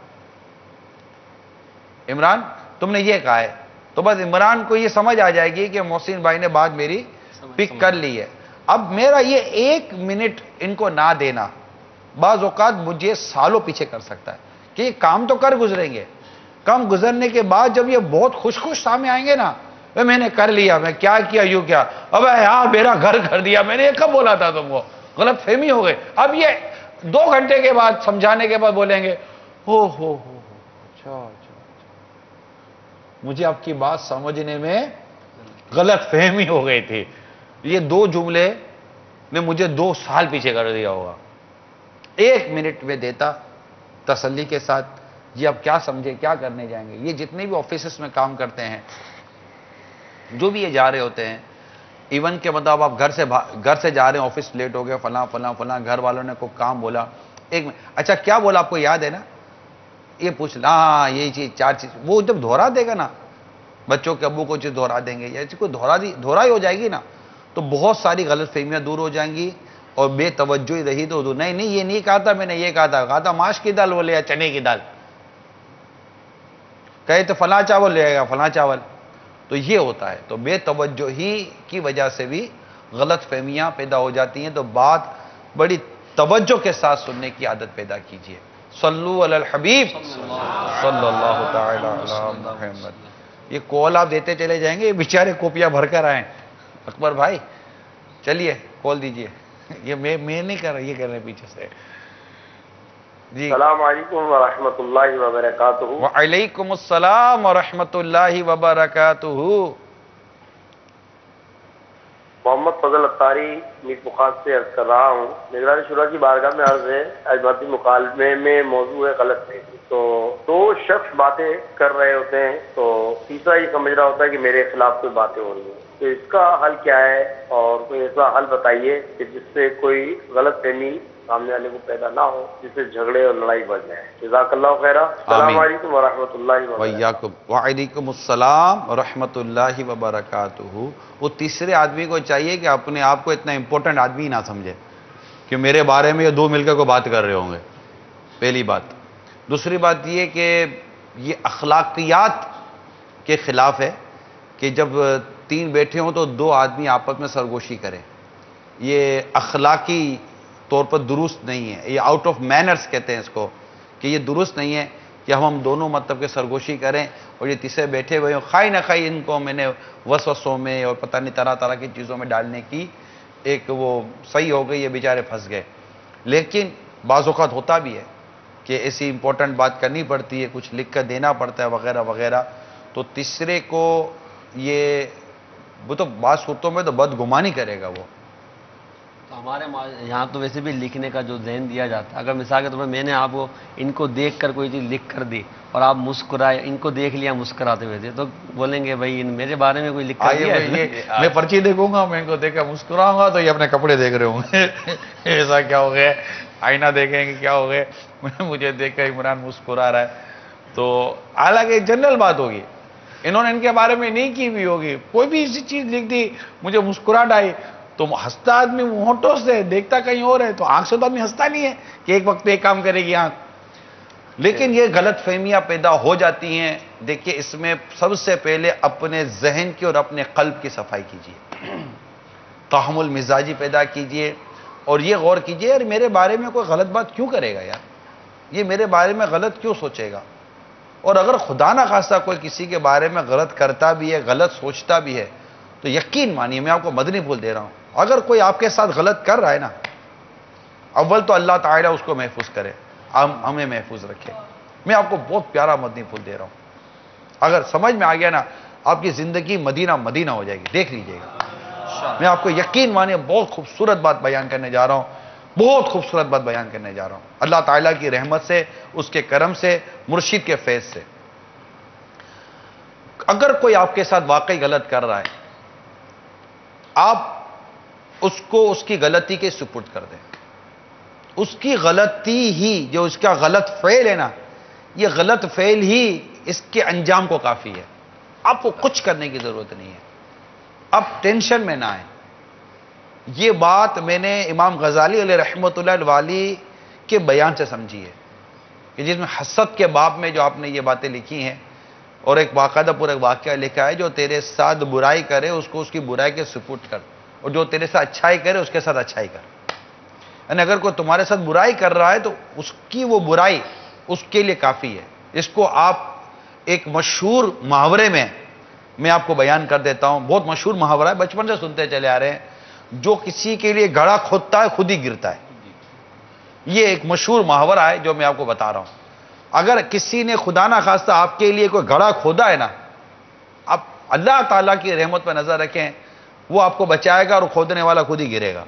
Speaker 1: عمران تم نے یہ کہا ہے, تو بس عمران کو یہ سمجھ آ جائے گی کہ محسن بھائی نے بات میری پک کر لی ہے. اب میرا یہ 1 منٹ ان کو نہ دینا بعض اوقات مجھے سالوں پیچھے کر سکتا ہے کہ یہ کام تو کر گزریں گے, کام گزرنے کے بعد جب یہ بہت خوش سامنے آئیں گے نا, میں نے کر لیا, میں کیا کیا یوں کیا, اب یار میرا گھر کر دیا, میں نے یہ کب بولا تھا تم کو, غلط فہمی ہو گئی. اب یہ 2 گھنٹے کے بعد سمجھانے کے بعد بولیں گے ہو اچھا مجھے آپ کی بات سمجھنے میں غلط فہمی ہو گئی تھی. یہ 2 جملے نے مجھے 2 سال پیچھے کر دیا ہوگا. 1 منٹ میں دیتا تسلی کے ساتھ، جی آپ کیا سمجھے، کیا کرنے جائیں گے. یہ جتنے بھی آفیسز میں کام کرتے ہیں، جو بھی یہ جا رہے ہوتے ہیں، ایون کہ مطلب آپ گھر سے جا رہے ہیں، آفس لیٹ ہو گیا، فلاں فلاں فلاں، گھر والوں نے کوئی کام بولا، اچھا کیا بولا آپ کو یاد ہے نا، یہ پوچھ لا، ہاں یہی چیز 4 چیز، وہ جب دہرا دے گا نا، بچوں کے ابو کو چیز دہرا دیں گے، یا کوئی دہرا ہی ہو جائے گی نا، تو بہت ساری غلط فہمیاں دور ہو جائیں گی. اور بے توجہ ہی رہی تو نہیں یہ نہیں کہا تھا میں نے، یہ کہا تھا ماش کی دال بولے یا چنے کی دال، کہے تو فلاں چاول لے آئے گا، فلاں چاول. تو یہ ہوتا ہے. تو بے توجہی کی وجہ سے بھی غلط فہمیاں پیدا ہو جاتی ہیں. تو بات بڑی توجہ کے ساتھ سننے کی عادت پیدا کیجئے. صلو علی الحبیب صلی اللہ تعالی علی محمد. یہ کال آپ دیتے چلے جائیں گے، یہ بیچارے کاپیاں بھر کر آئیں. اکبر بھائی چلیے کال دیجئے. یہ میں نہیں کر رہا، یہ کر رہے ہیں پیچھے سے. جی
Speaker 7: السلام علیکم ورحمۃ اللہ وبرکاتہ.
Speaker 1: وعلیکم السلام ورحمۃ اللہ وبرکاتہ.
Speaker 7: محمد فضل اتاری میر بخار سے عرض کر رہا ہوں. نگران شورا کی بارگاہ میں عرض ہے، اجماعتی مکالمے میں موضوع ہے غلط ہے. تو 2 شخص باتیں کر رہے ہوتے ہیں، تو تیسرا یہ سمجھ رہا ہوتا ہے کہ میرے خلاف کوئی باتیں ہو رہی ہیں. تو اس کا حل کیا ہے، اور کوئی ایسا حل بتائیے کہ جس سے کوئی غلط فہمی سامنے والے کو پیدا نہ ہو، جس سے جھگڑے اور لڑائی بڑھ جائے. جزاک اللہ خیرہ. السلام علیکم ورحمۃ اللہ وبرکاتہ.
Speaker 1: ویاکم. وعلیکم السلام ورحمۃ اللہ وبرکاتہ. وہ تیسرے آدمی کو چاہیے کہ اپنے آپ کو اتنا امپورٹنٹ آدمی نہ سمجھے کہ میرے بارے میں یہ 2 مل کر کوئی بات کر رہے ہوں گے. پہلی بات. دوسری بات یہ کہ یہ اخلاقیات کے خلاف ہے کہ جب 3 بیٹھے ہوں تو 2 آدمی آپس میں سرگوشی کریں. یہ اخلاقی طور پر درست نہیں ہے. یہ آؤٹ آف مینرز کہتے ہیں اس کو، کہ یہ درست نہیں ہے کہ ہم دونوں مطلب کہ سرگوشی کریں اور یہ تیسرے بیٹھے ہوئے ہوں. خواہ نہ خواہ ان کو میں نے وسوسوں میں اور پتہ نہیں طرح طرح کی چیزوں میں ڈالنے کی ایک وہ صحیح ہو گئی، یہ بیچارے پھنس گئے. لیکن بعض اوقات ہوتا بھی ہے کہ ایسی امپورٹنٹ بات کرنی پڑتی ہے، کچھ لکھ کر دینا پڑتا ہے وغیرہ وغیرہ. تو تیسرے کو یہ وہ تو بعض صورتوں میں تو بدگمانی کرے گا وہ.
Speaker 3: تو ہمارے یہاں تو ویسے بھی لکھنے کا جو ذہن دیا جاتا ہے، اگر مثال کے طور پر میں نے آپ کو ان کو دیکھ کر کوئی چیز لکھ کر دی اور آپ مسکرائے، ان کو دیکھ لیا مسکراتے ہوئے تھے، تو بولیں گے بھائی میرے بارے میں کوئی لکھ کر دیا ہے.
Speaker 1: میں پرچی دیکھوں گا، میں ان کو دیکھ کر مسکراؤں گا تو یہ اپنے کپڑے دیکھ رہے ہوں گے. ایسا کیا ہو گیا، آئینہ دیکھیں گے کیا ہو گئے، مجھے دیکھ کر عمران مسکرا رہا ہے. تو حالانکہ جنرل بات ہوگی، انہوں نے ان کے بارے میں نہیں کی بھی ہوگی. کوئی بھی ایسی چیز لکھ دی، مجھے مسکراہٹ آئی، تو ہنستا آدمی ہونٹوں سے، دیکھتا کہیں اور ہے. تو آنکھ سے تو آدمی ہنستا نہیں ہے کہ ایک وقت ایک کام کرے گی آنکھ. لیکن یہ غلط فہمیاں پیدا ہو جاتی ہیں. دیکھیے اس میں سب سے پہلے اپنے ذہن کی اور اپنے قلب کی صفائی کیجیے، تحمل مزاجی پیدا کیجیے، اور یہ غور کیجیے یار میرے بارے میں کوئی غلط بات کیوں کرے گا، یار یہ میرے بارے میں غلط کیوں سوچے گا. اور اگر خدا نہ خواستہ کوئی کسی کے بارے میں غلط کرتا بھی ہے، غلط سوچتا بھی ہے، تو یقین مانیے میں آپ کو مدنی پھول دے رہا ہوں، اگر کوئی آپ کے ساتھ غلط کر رہا ہے نا، اول تو اللہ تعالیٰ اس کو محفوظ کرے، ہمیں محفوظ رکھے. میں آپ کو بہت پیارا مدنی پھول دے رہا ہوں، اگر سمجھ میں آ گیا نا آپ کی زندگی مدینہ مدینہ ہو جائے گی. دیکھ لیجئے گا. میں آپ کو یقین مانیے بہت خوبصورت بات بیان کرنے جا رہا ہوں، بہت خوبصورت بات بیان کرنے جا رہا ہوں، اللہ تعالیٰ کی رحمت سے، اس کے کرم سے، مرشد کے فیض سے. اگر کوئی آپ کے ساتھ واقعی غلط کر رہا ہے، آپ اس کو اس کی غلطی کے سپرد کر دیں. اس کی غلطی ہی، جو اس کا غلط فعل ہے نا، یہ غلط فعل ہی اس کے انجام کو کافی ہے. آپ کو کچھ کرنے کی ضرورت نہیں ہے. اب ٹینشن میں نہ آئیں. یہ بات میں نے امام غزالی علیہ رحمۃ اللہ علیہ کے بیان سے سمجھی ہے، کہ جس میں حسد کے باب میں جو آپ نے یہ باتیں لکھی ہیں، اور ایک باقاعدہ پورا واقعہ لکھا ہے، جو تیرے ساتھ برائی کرے اس کو اس کی برائی کے سپرد کر، اور جو تیرے ساتھ اچھائی کرے اس کے ساتھ اچھائی کر. یعنی اگر کوئی تمہارے ساتھ برائی کر رہا ہے تو اس کی وہ برائی اس کے لیے کافی ہے. اس کو آپ ایک مشہور محاورے میں آپ کو بیان کر دیتا ہوں. بہت مشہور محاورہ ہے، بچپن سے سنتے چلے آ رہے ہیں، جو کسی کے لیے گڑھا کھودتا ہے خود ہی گرتا ہے. یہ ایک مشہور محاورہ ہے جو میں آپ کو بتا رہا ہوں. اگر کسی نے خدا نہ خواستہ آپ کے لیے کوئی گڑھا کھودا ہے نا، آپ اللہ تعالیٰ کی رحمت پہ نظر رکھیں، وہ آپ کو بچائے گا اور کھودنے والا خود ہی گرے گا.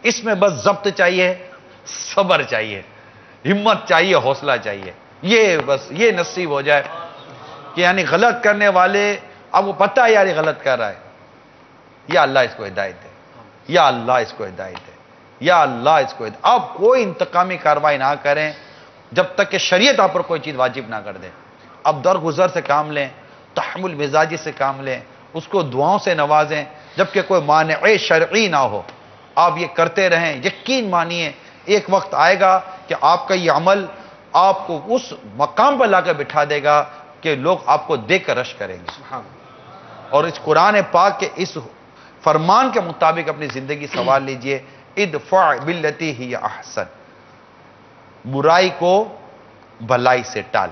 Speaker 1: اس میں بس ضبط چاہیے، صبر چاہیے، ہمت چاہیے، حوصلہ چاہیے، یہ بس یہ نصیب ہو جائے کہ یعنی غلط کرنے والے اب وہ پتہ ہے یار یہ غلط کر رہا ہے، یا اللہ اس کو ہدایت دے، یا اللہ اس کو ہدایت دے، یا اللہ اس کو ہدایت۔ آپ کوئی انتقامی کارروائی نہ کریں جب تک کہ شریعت آپ پر کوئی چیز واجب نہ کر دے۔ اب درگزر سے کام لیں، تحمل مزاجی سے کام لیں، اس کو دعاؤں سے نوازیں جبکہ کوئی مانع شرعی نہ ہو، آپ یہ کرتے رہیں۔ یقین مانیے ایک وقت آئے گا کہ آپ کا یہ عمل آپ کو اس مقام پر لا کر بٹھا دے گا کہ لوگ آپ کو دیکھ کر رشک کریں گے۔ اور اس قرآن پاک کے اس فرمان کے مطابق اپنی زندگی سنوار لیجئے، ادفع باللتی ہی احسن، برائی کو بھلائی سے ٹال،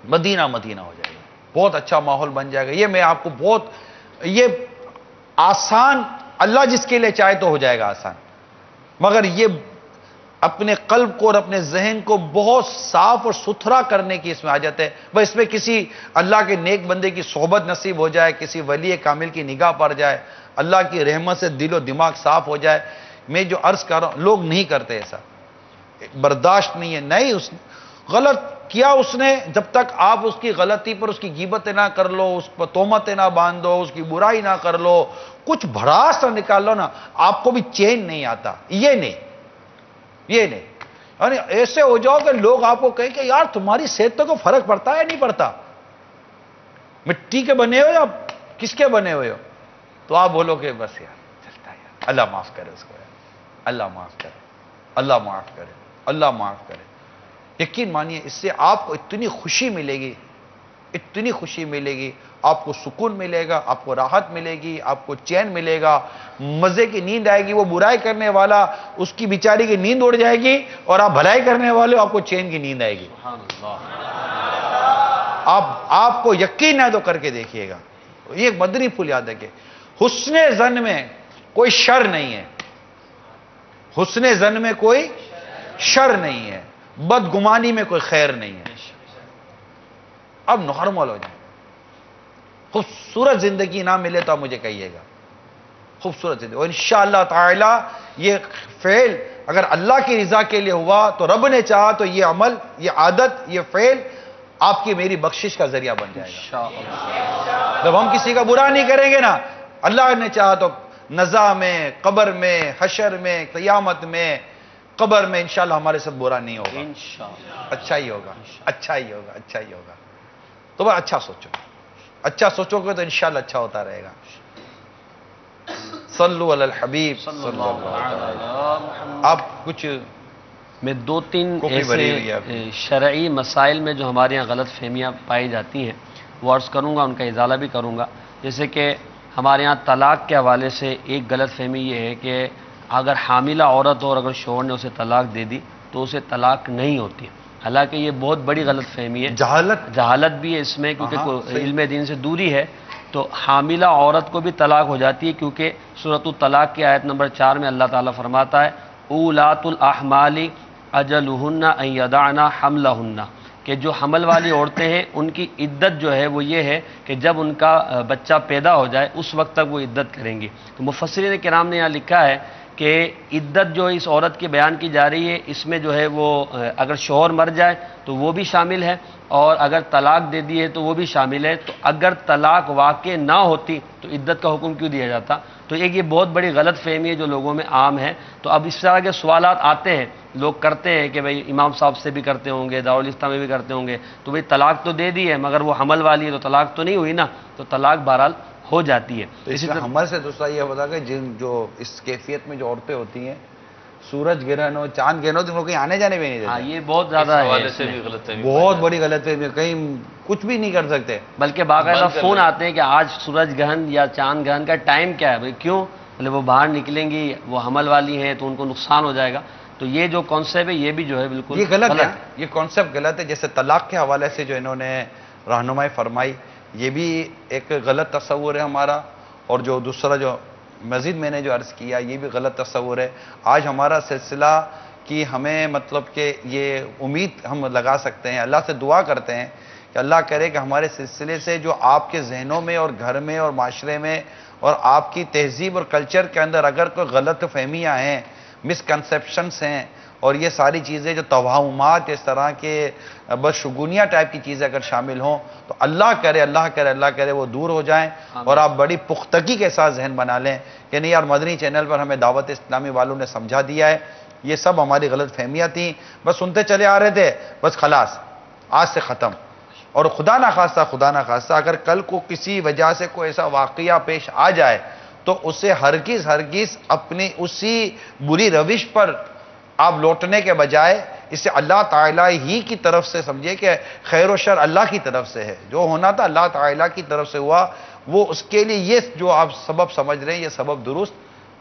Speaker 1: مدینہ مدینہ ہو جائے گا، بہت اچھا ماحول بن جائے گا۔ یہ میں آپ کو یہ آسان، اللہ جس کے لیے چاہے تو ہو جائے گا آسان، مگر یہ اپنے قلب کو اور اپنے ذہن کو بہت صاف اور ستھرا کرنے کی اس میں حاجت ہے۔ بس اس میں کسی اللہ کے نیک بندے کی صحبت نصیب ہو جائے، کسی ولی کامل کی نگاہ پڑ جائے، اللہ کی رحمت سے دل و دماغ صاف ہو جائے۔ میں جو عرض کر رہا ہوں لوگ نہیں کرتے ایسا، برداشت نہیں ہے، نہیں اس غلط کیا اس نے، جب تک آپ اس کی غلطی پر اس کی غیبتیں نہ کر لو، اس پر تہمتیں نہ باندھو، اس کی برائی نہ کر لو، کچھ بھڑاس نہ نکال لو نا، آپ کو بھی چین نہیں آتا۔ یہ نہیں یعنی ایسے ہو جاؤ کہ لوگ آپ کو کہیں کہ یار تمہاری صحت کو فرق پڑتا ہے یا نہیں پڑتا، مٹی کے بنے ہو یا کس کے بنے ہوئے ہو، تو آپ بولو کہ بس یار چلتا ہے یار، اللہ معاف کرے اس کو یار، اللہ معاف کرے، اللہ معاف کرے، اللہ معاف کرے۔ یقین مانیے اس سے آپ کو اتنی خوشی ملے گی، اتنی خوشی ملے گی، آپ کو سکون ملے گا، آپ کو راحت ملے گی، آپ کو چین ملے گا، مزے کی نیند آئے گی۔ وہ برائی کرنے والا اس کی بیچاری کی نیند اڑ جائے گی، اور آپ بھلائی کرنے والے آپ کو چین کی نیند آئے گی۔ آپ کو یقین ہے تو کر کے دیکھیے گا۔ یہ ایک مدنی پھول یاد ہے کہ حسن ظن میں کوئی شر نہیں ہے، حسن ظن میں کوئی شر نہیں ہے، بدگمانی میں کوئی خیر نہیں ہے۔ اب نارمل ہو جائے، خوبصورت زندگی نہ ملے تو آپ مجھے کہیے گا، خوبصورت زندگی، اور انشاءاللہ تعالی یہ فعل اگر اللہ کی رضا کے لیے ہوا تو رب نے چاہا تو یہ عمل، یہ عادت، یہ فعل آپ کی میری بخشش کا ذریعہ بن جائے گا۔ جب ہم کسی کا برا نہیں کریں گے نا، اللہ نے چاہا تو نزا میں، قبر میں، حشر میں، قیامت میں، قبر میں انشاءاللہ ہمارے ساتھ برا نہیں ہوگا، اچھا ہی ہوگا، اچھا ہی ہوگا، اچھا ہی ہوگا۔ تو بس اچھا سوچو، اچھا سوچو گے تو انشاءاللہ اچھا ہوتا رہے گا۔ صلو علی الحبیب صلی اللہ علیہ وسلم۔ آپ کچھ
Speaker 3: میں دو تین ایسے شرعی مسائل میں جو ہمارے یہاں غلط فہمیاں پائی جاتی ہیں وہ عرض کروں گا، ان کا ازالہ بھی کروں گا۔ جیسے کہ ہمارے یہاں طلاق کے حوالے سے ایک غلط فہمی یہ ہے کہ اگر حاملہ عورت ہو اور اگر شوہر نے اسے طلاق دے دی تو اسے طلاق نہیں ہوتی، حالانکہ یہ بہت بڑی غلط فہمی ہے، جہالت بھی ہے اس میں، کیونکہ علم دین سے دوری ہے۔ تو حاملہ عورت کو بھی طلاق ہو جاتی ہے، کیونکہ سورۃ الطلاق کی آیت نمبر 4 میں اللہ تعالیٰ فرماتا ہے اولات الاحمال اجلہن ان یضعن حملہن، کہ جو حمل والی عورتیں ہیں ان کی عدت جو ہے وہ یہ ہے کہ جب ان کا بچہ پیدا ہو جائے اس وقت تک وہ عدت کریں گی۔ تو مفسرین کرام نے یہاں لکھا ہے کہ عدت جو اس عورت کی بیان کی جا رہی ہے اس میں جو ہے وہ اگر شوہر مر جائے تو وہ بھی شامل ہے، اور اگر طلاق دے دی ہے تو وہ بھی شامل ہے۔ تو اگر طلاق واقع نہ ہوتی تو عدت کا حکم کیوں دیا جاتا؟ تو ایک یہ بہت بڑی غلط فہمی ہے جو لوگوں میں عام ہے۔ تو اب اس طرح کے سوالات آتے ہیں، لوگ کرتے ہیں کہ بھئی امام صاحب سے بھی کرتے ہوں گے، دارالاسلام میں بھی کرتے ہوں گے، تو بھئی طلاق تو دے دی ہے مگر وہ حمل والی ہے تو طلاق تو نہیں ہوئی نا، تو طلاق بہرحال ہو جاتی ہے۔
Speaker 1: تو اسی طرح حمل سے دوسرا یہ بتا کہ جو اس کیفیت میں جو عورتیں ہوتی ہیں، سورج گرہن ہو، چاند گرہن ہو، تو ان کو کہیں آنے جانے بھی نہیں دیتے۔
Speaker 3: ہاں یہ بہت زیادہ ہے،
Speaker 1: بہت بڑی غلط ہے، کہیں کچھ بھی نہیں کر سکتے،
Speaker 3: بلکہ باقاعدہ فون آتے ہیں کہ آج سورج گرہن یا چاند گرہن کا ٹائم کیا ہے، بھئی کیوں؟ بولے وہ باہر نکلیں گی، وہ حمل والی ہیں تو ان کو نقصان ہو جائے گا۔ تو یہ جو کانسیپٹ ہے یہ بھی جو ہے بالکل
Speaker 1: یہ غلط ہے، یہ کانسیپٹ غلط ہے۔ جیسے طلاق کے حوالے سے جو انہوں نے رہنمائی فرمائی، یہ بھی ایک غلط تصور ہے ہمارا، اور جو دوسرا جو مزید میں نے جو عرض کیا یہ بھی غلط تصور ہے۔ آج ہمارا سلسلہ کہ ہمیں مطلب کہ یہ امید ہم لگا سکتے ہیں، اللہ سے دعا کرتے ہیں کہ کہ اللہ کرے کہ ہمارے سلسلے سے جو آپ کے ذہنوں میں اور گھر میں اور معاشرے میں اور آپ کی تہذیب اور کلچر کے اندر اگر کوئی غلط فہمیاں ہیں، مسکنسیپشنس ہیں، اور یہ ساری چیزیں جو توہمات، اس طرح کے بدشگونیاں ٹائپ کی چیزیں اگر شامل ہوں تو اللہ کرے وہ دور ہو جائیں، اور آپ بڑی پختگی کے ساتھ ذہن بنا لیں کہ نہیں یار، مدنی چینل پر ہمیں دعوت اسلامی والوں نے سمجھا دیا ہے، یہ سب ہماری غلط فہمیاں تھیں، بس سنتے چلے آ رہے تھے، بس خلاص آج سے ختم۔ اور خدا نہ خواستہ اگر کل کو کسی وجہ سے کوئی ایسا واقعہ پیش آ جائے تو اسے ہرگز اپنی اسی بری روش پر آپ لوٹنے کے بجائے اسے اللہ تعالیٰ ہی کی طرف سے سمجھے کہ خیر و شر اللہ کی طرف سے ہے، جو ہونا تھا اللہ تعالیٰ کی طرف سے ہوا، وہ اس کے لیے یہ جو آپ سبب سمجھ رہے ہیں یہ سبب درست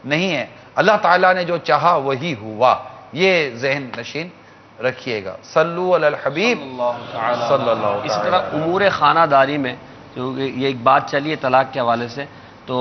Speaker 1: نہیں ہے، اللہ تعالیٰ نے جو چاہا وہی ہوا، یہ ذہن نشین رکھیے گا۔ صلو علی الحبیب صلی اللہ علیہ
Speaker 3: اسی طرح امور خانہ داری میں جو یہ ایک بات چلی ہے طلاق کے حوالے سے، تو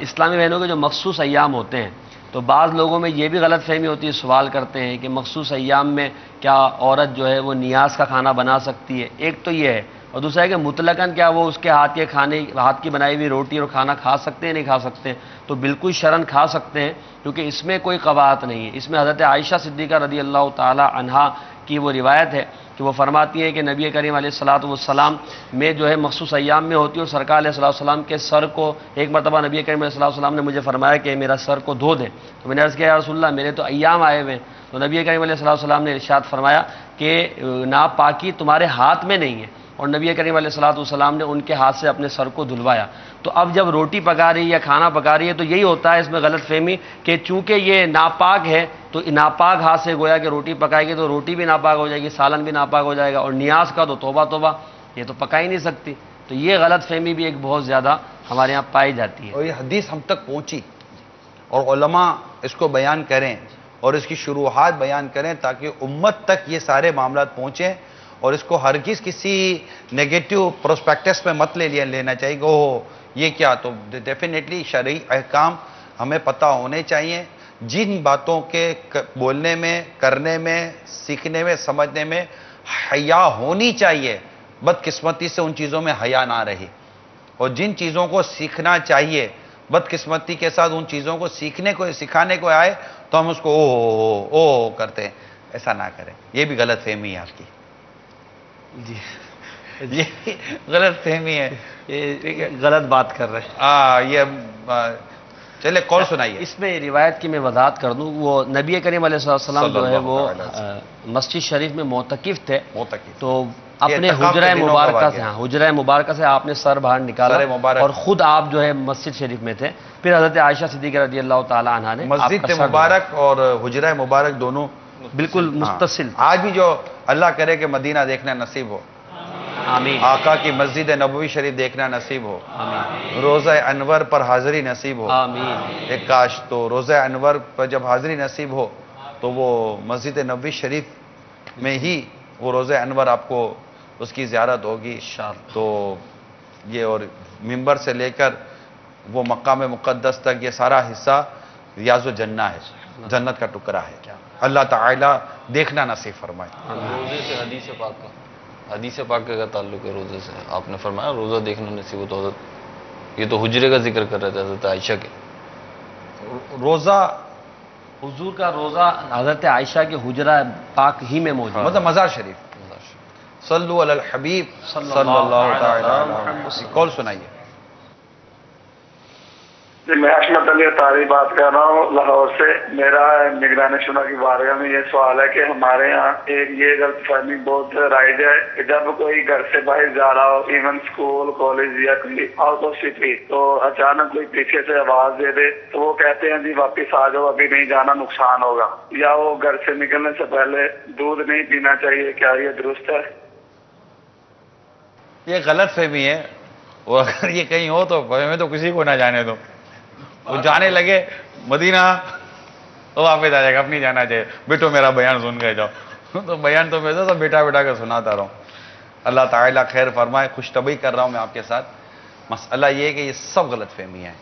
Speaker 3: اسلامی بہنوں کے جو مخصوص ایام ہوتے ہیں تو بعض لوگوں میں یہ بھی غلط فہمی ہوتی ہے، سوال کرتے ہیں کہ مخصوص ایام میں کیا عورت جو ہے وہ نیاز کا کھانا بنا سکتی ہے؟ ایک تو یہ ہے، اور دوسرا ہے کہ مطلقاً کیا وہ اس کے ہاتھ کی بنائی ہوئی روٹی اور کھانا کھا سکتے ہیں نہیں کھا سکتے ہیں؟ تو بالکل شرعاً کھا سکتے ہیں، کیونکہ اس میں کوئی قباحت نہیں ہے۔ اس میں حضرت عائشہ صدیقہ رضی اللہ تعالی عنہا کی وہ روایت ہے کہ وہ فرماتی ہیں کہ نبی کریم علیہ الصلوۃ والسلام میں جو ہے مخصوص ایام میں ہوتی ہے، اور سرکار علیہ الصلوۃ والسلام کے سر کو ایک مرتبہ نبی کریم علیہ الصلوۃ والسلام نے مجھے فرمایا کہ میرا سر کو دھو دیں، تو میں نے عرض کیا یا رسول اللہ میرے تو ایام آئے ہوئے ہیں، تو نبی کریم علیہ الصلوۃ والسلام نے ارشاد فرمایا کہ ناپاکی تمہارے ہاتھ میں نہیں ہے، اور نبی کریم علیہ الصلوۃ والسلام نے ان کے ہاتھ سے اپنے سر کو دھلوایا۔ تو اب جب روٹی پکا رہی ہے یا کھانا پکا رہی ہے تو یہی ہوتا ہے اس میں غلط فہمی کہ چونکہ یہ ناپاک ہے تو ناپاک ہاتھ سے گویا کہ روٹی پکائے گی تو روٹی بھی ناپاک ہو جائے گی، سالن بھی ناپاک ہو جائے گا، اور نیاز کا تو توبہ توبہ، یہ تو پکا ہی نہیں سکتی۔ تو یہ غلط فہمی بھی ایک بہت زیادہ ہمارے یہاں پائی جاتی ہے،
Speaker 1: اور یہ حدیث ہم تک پہنچی اور علماء اس کو بیان کریں اور اس کی شروحات بیان کریں تاکہ امت تک یہ سارے معاملات پہنچیں، اور اس کو ہرگز کسی نیگیٹو پروسپیکٹس میں مت لینا چاہیے کہ اوہ یہ کیا، تو ڈیفینیٹلی شرعی احکام ہمیں پتہ ہونے چاہیے، جن باتوں کے بولنے میں، کرنے میں، سیکھنے میں، سمجھنے میں حیا ہونی چاہیے، بدقسمتی سے ان چیزوں میں حیا نہ رہی، اور جن چیزوں کو سیکھنا چاہیے بدقسمتی کے ساتھ ان چیزوں کو سکھانے کو آئے تو ہم اس کو او کرتے ہیں، ایسا نہ کریں، یہ بھی غلط فہمی ہے آپ کی،
Speaker 3: جی
Speaker 1: یہ غلط فہمی ہے،
Speaker 3: یہ غلط بات کر رہے ہیں۔
Speaker 1: یہ چلے کال سنائیے۔
Speaker 3: اس میں روایت کی میں وضاحت کر دوں، وہ نبی کریم علیہ السلام جو ہے وہ مسجد شریف میں معتکف تھے، تو اپنے حجرہ مبارکہ سے حجرہ مبارکہ سے آپ نے سر باہر نکالا اور خود آپ جو ہے مسجد شریف میں تھے، پھر حضرت عائشہ صدیقہ رضی اللہ تعالی عنہا نے
Speaker 1: مسجد مبارک اور حجرہ مبارک دونوں
Speaker 3: بالکل متصل،
Speaker 1: آج بھی جو اللہ کرے کہ مدینہ دیکھنا نصیب ہو،
Speaker 3: آمین،
Speaker 1: آقا کی مسجد نبوی شریف دیکھنا نصیب ہو،
Speaker 3: آمین،
Speaker 1: روزہ انور پر حاضری نصیب ہو،
Speaker 3: آمین،
Speaker 1: ایک کاش تو روزہ انور پر جب حاضری نصیب ہو تو وہ مسجد نبوی شریف میں ہی وہ روزہ انور آپ کو اس کی زیارت ہوگی، تو یہ اور ممبر سے لے کر وہ مقام مقدس تک یہ سارا حصہ ریاض الجنہ ہے، جنت کا ٹکڑا ہے، اللہ تعالیٰ دیکھنا نصیب فرمائے۔
Speaker 2: روزے سے حدیث پاک کا تعلق ہے، روزے سے آپ نے فرمایا روزہ دیکھنا نصیب ہو، تو حضرت یہ تو حجرے کا ذکر کر رہے تھے حضرت عائشہ کے،
Speaker 1: روزہ
Speaker 3: حضور کا روزہ حضرت عائشہ کے حجرہ پاک ہی میں موجود،
Speaker 1: مطلب مزار شریف۔ صلو علی الحبیب صلی اللہ تعالی علیہ وسلم۔ کال سنائیے۔
Speaker 5: میں حشمت علی اطاری بات کر رہا ہوں لاہور سے۔ میرا نگران شورا کی بارگاہ میں یہ سوال ہے کہ ہمارے یہاں ایک یہ غلط فہمی بہت رائج ہے کہ جب کوئی گھر سے باہر جا رہا ہو، ایون اسکول، کالج یا کوئی آؤٹ آف سٹی، تو اچانک کوئی پیچھے سے آواز دے دے تو وہ کہتے ہیں جی واپس آ جاؤ، ابھی نہیں جانا، نقصان ہوگا، یا وہ گھر سے نکلنے سے پہلے دودھ نہیں پینا چاہیے، کیا یہ درست ہے؟
Speaker 1: یہ غلط فہمی ہے، اور اگر یہ کہیں ہو تو میں تو کسی کو نہ جانے دو، وہ جانے لگے مدینہ تو واپس آ جائے گا، اب نہیں جانا چاہیے، بیٹو میرا بیان سن کے جاؤ، تو بیان تو میں تو بیٹا کے سناتا رہا ہوں۔ اللہ تعالیٰ خیر فرمائے، خوش طبعی کر رہا ہوں میں آپ کے ساتھ۔ مسئلہ یہ ہے کہ یہ سب غلط فہمیاں ہیں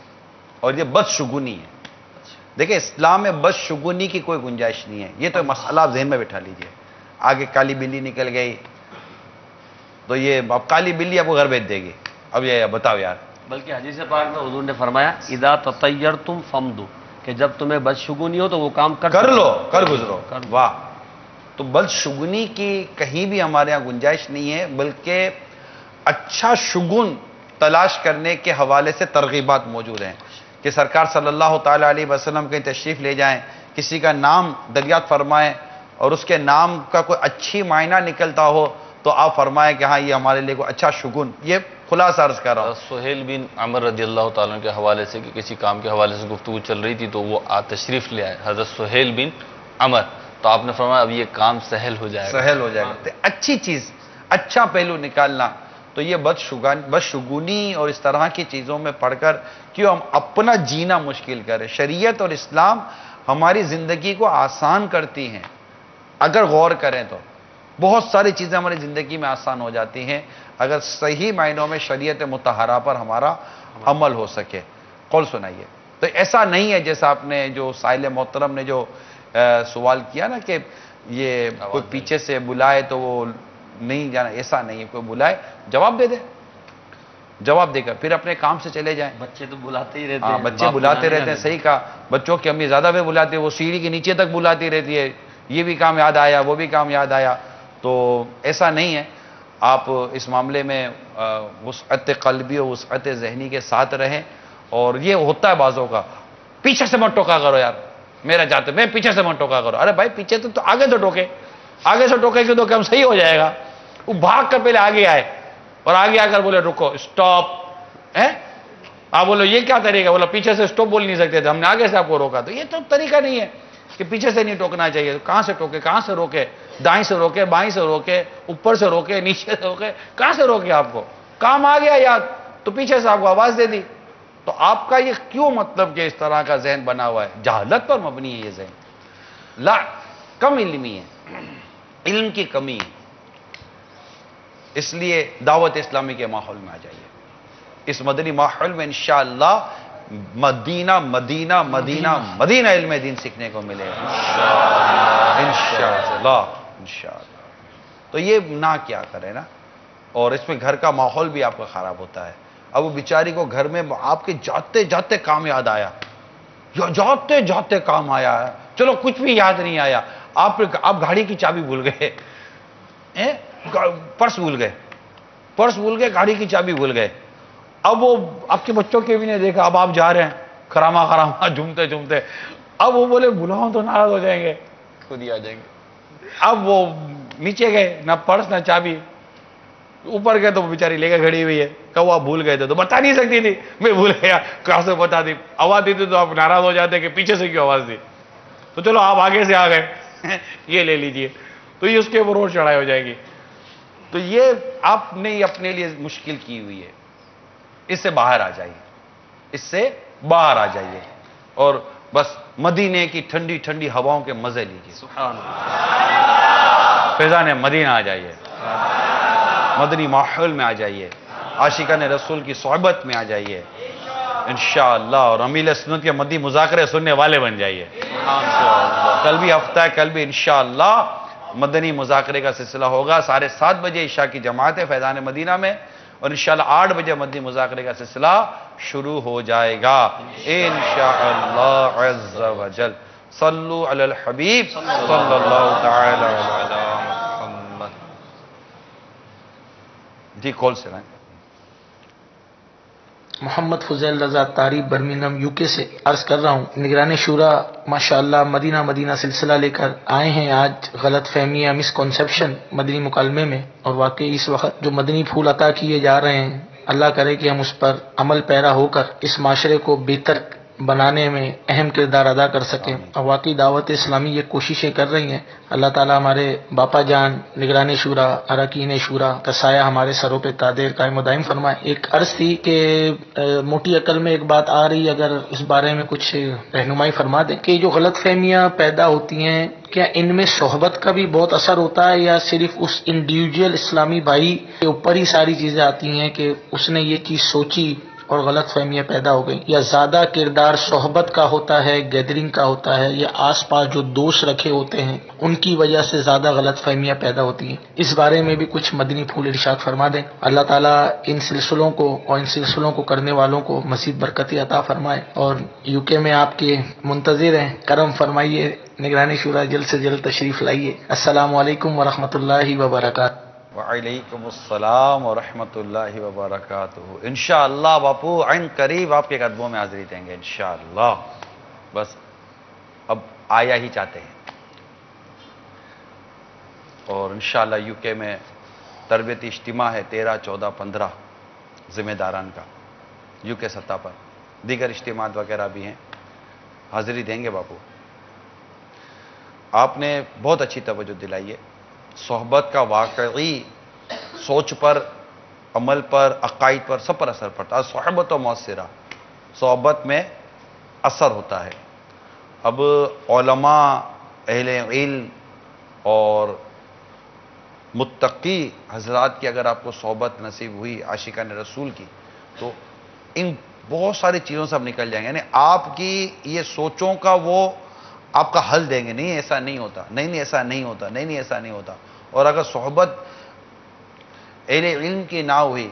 Speaker 1: اور یہ بدشگونی ہے۔ دیکھیں اسلام میں بدشگونی کی کوئی گنجائش نہیں ہے، یہ تو مسئلہ آپ ذہن میں بٹھا لیجئے۔ آگے کالی بلی نکل گئی، تو یہ اب کالی بلی آپ کو گھر بھیج دے گی. اب یہ بتاؤ یار.
Speaker 3: بلکہ حدیث پاک میں حضور نے فرمایا اذا تطیرتم فمدو، کہ جب تمہیں بدشگونی ہو تو وہ کام
Speaker 1: کر لو، کر گزرو. واہ. تو بدشگونی کی کہیں بھی ہمارے یہاں گنجائش نہیں ہے، بلکہ اچھا شگون تلاش کرنے کے حوالے سے ترغیبات موجود ہیں کہ سرکار صلی اللہ تعالیٰ علیہ وسلم کہیں تشریف لے جائیں، کسی کا نام دریافت فرمائیں اور اس کے نام کا کوئی اچھی معنی نکلتا ہو تو آپ فرمائیں کہ ہاں یہ ہمارے لیے کوئی اچھا شگون. یہ خلاصہ عرض کر رہا ہوں.
Speaker 2: سہیل بن عمر رضی اللہ تعالیٰ عنہ کے حوالے سے کہ کسی کام کے حوالے سے گفتگو چل رہی تھی تو وہ تشریف لے آئے حضرت سہیل بن عمر، تو آپ نے فرمایا اب یہ کام سہل ہو جائے گا.
Speaker 1: سہل ہو جائے گا. تو اچھی چیز، اچھا پہلو نکالنا. تو یہ بدشگونی اور اس طرح کی چیزوں میں پڑھ کر کیوں ہم اپنا جینا مشکل کریں. شریعت اور اسلام ہماری زندگی کو آسان کرتی ہیں اگر غور کریں تو. بہت ساری چیزیں ہماری زندگی میں آسان ہو جاتی ہیں اگر صحیح معنوں میں شریعت مطہرہ پر ہمارا عمل ہو سکے. قول سنائیے. تو ایسا نہیں ہے جیسا آپ نے جو سائل محترم نے جو سوال کیا نا کہ یہ کوئی پیچھے سے بلائے تو وہ نہیں جانا، ایسا نہیں ہے. کوئی بلائے جواب دے دے، جواب دے کر پھر اپنے کام سے چلے جائیں.
Speaker 3: بچے تو بلاتے ہی رہتے
Speaker 1: ہاں
Speaker 3: ہیں،
Speaker 1: بچے بلاتے رہتے ہیں. صحیح کہا. بچوں کی امی زیادہ بھی بلاتی ہے، وہ سیڑھی کے نیچے تک بلاتی رہتی ہے، یہ بھی کام یاد آیا وہ بھی کام یاد آیا. تو ایسا نہیں ہے. آپ اس معاملے میں وسعت قلبی اور وسعت ذہنی کے ساتھ رہیں. اور یہ ہوتا ہے بعضوں کا پیچھے سے مت ٹوکا کرو یار، میرا چاہتے میں پیچھے سے مت ٹوکا کرو. ارے بھائی پیچھے تو آگے سے ٹوکے، آگے سے ٹوکے کہ تو کم صحیح ہو جائے گا. وہ بھاگ کر پہلے آگے آئے اور آگے آ کر بولے رکو اسٹاپ. آپ بولو یہ کیا طریقہ؟ بولا پیچھے سے اسٹاپ بول نہیں سکتے تھے، ہم نے آگے سے آپ کو روکا. تو یہ تو طریقہ نہیں ہے کہ پیچھے سے نہیں ٹوکنا چاہیے. تو کہاں سے ٹوکے، کہاں سے روکے؟ دائیں سے روکے، بائیں سے روکے، اوپر سے روکے، نیچے سے روکے، کہاں سے روکے؟ آپ کو کام آ گیا یاد تو پیچھے سے آپ کو آواز دے دی. تو آپ کا یہ کیوں مطلب کہ اس طرح کا ذہن بنا ہوا ہے؟ جہالت پر مبنی ہے یہ ذہن. لا، کم علمی ہے، علم کی کمی ہے. اس لیے دعوت اسلامی کے ماحول میں آ جائیے. اس مدنی ماحول میں انشاءاللہ مدینہ مدینہ مدینہ مدینہ علم دین سیکھنے کو ملے گا انشاءاللہ. انشاءاللہ. تو یہ نہ کیا کرے نا. اور اس میں گھر کا ماحول بھی آپ کا خراب ہوتا ہے. اب وہ بیچاری کو گھر میں آپ کے جاتے جاتے کام یاد آیا، جاتے جاتے کام آیا ہے، چلو کچھ بھی یاد نہیں آیا. آپ گاڑی کی چابی بھول گئے، پرس بھول گئے، گاڑی کی چابی بھول گئے. اب وہ آپ کے بچوں کے بھی نے دیکھا، اب آپ جا رہے ہیں خراما جھومتے جھومتے. اب وہ بولے بلاؤں تو ناراض ہو جائیں گے،
Speaker 2: خود ہی آ جائیں گے.
Speaker 1: اب وہ نیچے گئے، نہ پرس نہ چابی. اوپر گئے تو وہ بیچاری لے کے کھڑی ہوئی ہے. کہو آپ بھول گئے تھے تو بتا نہیں سکتی تھی میں بھول گیا. کہاں سے بتا دی؟ آواز دی تھی تو آپ ناراض ہو جاتے کہ پیچھے سے کیوں آواز دی. تو چلو آپ آگے سے آ گئے، یہ لے لیجئے. تو یہ اس کے اوپر اور چڑھائی ہو جائے گی. تو یہ آپ نے اپنے لیے مشکل کی ہوئی ہے. اس سے باہر آ جائیے، اس سے باہر آ جائیے اور بس مدینے کی ٹھنڈی ٹھنڈی ہواؤں کے مزے لیجیے.
Speaker 3: سبحان اللہ.
Speaker 1: فیضان مدینہ آ جائیے، مدنی ماحول میں آ جائیے، عاشقان رسول کی صحبت میں آ جائیے انشاءاللہ. اور امیل سنت کے مدنی مذاکرے سننے والے بن جائیے. کل بھی ہفتہ ہے، کل بھی انشاءاللہ مدنی مذاکرے کا سلسلہ ہوگا. 7:30 بجے عشاء کی جماعت ہے فیضان مدینہ میں، اور انشاءاللہ 8 بجے مدنی مذاکرے کا سلسلہ شروع ہو جائے گا انشاءاللہ عز و جل. صلو علی الحبیب صلی اللہ تعالی علی محمد. جی کال سے رہیں.
Speaker 8: محمد فضیل رضا طاری برمنگھم UK سے عرض کر رہا ہوں. نگران شورا ماشاءاللہ مدینہ مدینہ سلسلہ لے کر آئے ہیں. آج غلط فہمیاں مسکنسیپشن مدنی مکالمے میں، اور واقعی اس وقت جو مدنی پھول عطا کیے جا رہے ہیں اللہ کرے کہ ہم اس پر عمل پیرا ہو کر اس معاشرے کو بہتر بنانے میں اہم کردار ادا کر سکیں. اور واقعی دعوت اسلامی یہ کوششیں کر رہی ہیں. اللہ تعالیٰ ہمارے باپا جان نگران شورا اراکین شورا کا سایہ ہمارے سروں پہ تادیر قائم و دائم فرمائے. ایک عرض تھی کہ موٹی عقل میں ایک بات آ رہی، اگر اس بارے میں کچھ رہنمائی فرما دیں کہ جو غلط فہمیاں پیدا ہوتی ہیں کیا ان میں صحبت کا بھی بہت اثر ہوتا ہے، یا صرف اس انڈیویجول اسلامی بھائی کے اوپر ہی ساری چیزیں آتی ہیں کہ اس نے یہ چیز سوچی اور غلط فہمیاں پیدا ہو گئی، یا زیادہ کردار صحبت کا ہوتا ہے، گیدرنگ کا ہوتا ہے، یا آس پاس جو دوست رکھے ہوتے ہیں ان کی وجہ سے زیادہ غلط فہمیاں پیدا ہوتی ہیں؟ اس بارے میں بھی کچھ مدنی پھول ارشاد فرما دیں۔ اللہ تعالیٰ ان سلسلوں کو اور ان سلسلوں کو کرنے والوں کو مزید برکتی عطا فرمائے، اور یو کے میں آپ کے منتظر ہیں، کرم فرمائیے، نگرانی شورا جلد سے جلد تشریف لائیے۔ السلام علیکم ورحمۃ اللہ وبرکاتہ۔
Speaker 1: وعلیکم السلام ورحمۃ اللہ وبرکاتہ۔ انشاءاللہ باپو عین قریب آپ کے قدموں میں حاضری دیں گے انشاءاللہ، بس اب آیا ہی چاہتے ہیں۔ اور انشاءاللہ یو کے میں تربیتی اجتماع ہے 13، 14، 15 ذمہ داران کا یو کے سطح پر، دیگر اجتماعات وغیرہ بھی ہیں، حاضری دیں گے باپو۔ آپ نے بہت اچھی توجہ دلائی ہے، صحبت کا واقعی سوچ پر، عمل پر، عقائد پر، سب پر اثر پڑتا ہے۔ صحبت و مؤثرہ، صحبت میں اثر ہوتا ہے۔ اب علماء، اہل علم اور متقی حضرات کی اگر آپ کو صحبت نصیب ہوئی، عاشقان رسول کی، تو ان بہت ساری چیزوں سے آپ نکل جائیں گے، یعنی آپ کی یہ سوچوں کا وہ آپ کا حل دیں گے، نہیں ایسا نہیں ہوتا، نہیں ایسا نہیں ہوتا، نہیں ایسا نہیں ہوتا۔ اور اگر صحبت اہل علم کی نہ ہوئی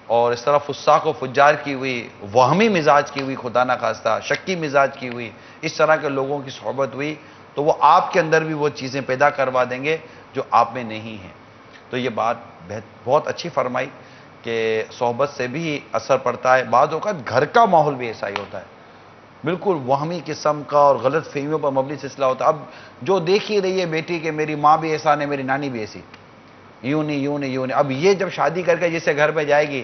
Speaker 1: اور اس طرح فساق و فجار کی ہوئی، وہمی مزاج کی ہوئی، خدا نہ خواستہ شکی مزاج کی ہوئی، اس طرح کے لوگوں کی صحبت ہوئی، تو وہ آپ کے اندر بھی وہ چیزیں پیدا کروا دیں گے جو آپ میں نہیں ہیں۔ تو یہ بات بہت اچھی فرمائی کہ صحبت سے بھی اثر پڑتا ہے۔ بعض اوقات گھر کا ماحول بھی ایسا ہی ہوتا ہے، بالکل وہمی قسم کا اور غلط فہمیوں پر مبنی سلسلہ ہوتا ہے۔ اب جو دیکھ ہی رہی ہے بیٹی کہ میری ماں بھی ایسا نہیں، میری نانی بھی ایسی، یوں نہیں یوں نہیں یوں نہیں، اب یہ جب شادی کر کے جسے گھر پہ جائے گی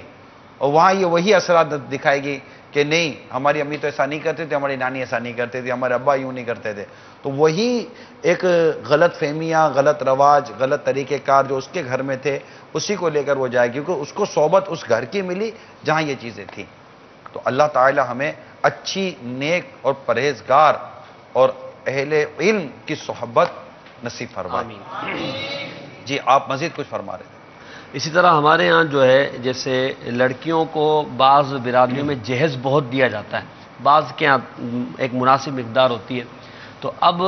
Speaker 1: اور وہاں یہ وہی اثرات دکھائے گی کہ نہیں ہماری امی تو ایسا نہیں کرتے تھے، ہماری نانی ایسا نہیں کرتے تھے، ہمارے ابا یوں نہیں کرتے تھے، تو وہی ایک غلط فہمیاں، غلط رواج، غلط طریقہ کار جو اس کے گھر میں تھے اسی کو لے کر وہ جائے گی، کیونکہ اس کو صحبت اس گھر کی ملی جہاں یہ چیزیں تھیں۔ تو اللہ تعالی ہمیں اچھی، نیک اور پرہیزگار اور اہل علم کی صحبت نصیب فرمائے۔ جی آپ مزید کچھ فرما رہے تھے۔
Speaker 3: اسی طرح ہمارے ہاں جو ہے جیسے لڑکیوں کو بعض برادریوں میں جہیز بہت دیا جاتا ہے، بعض کے یہاں ایک مناسب مقدار ہوتی ہے، تو اب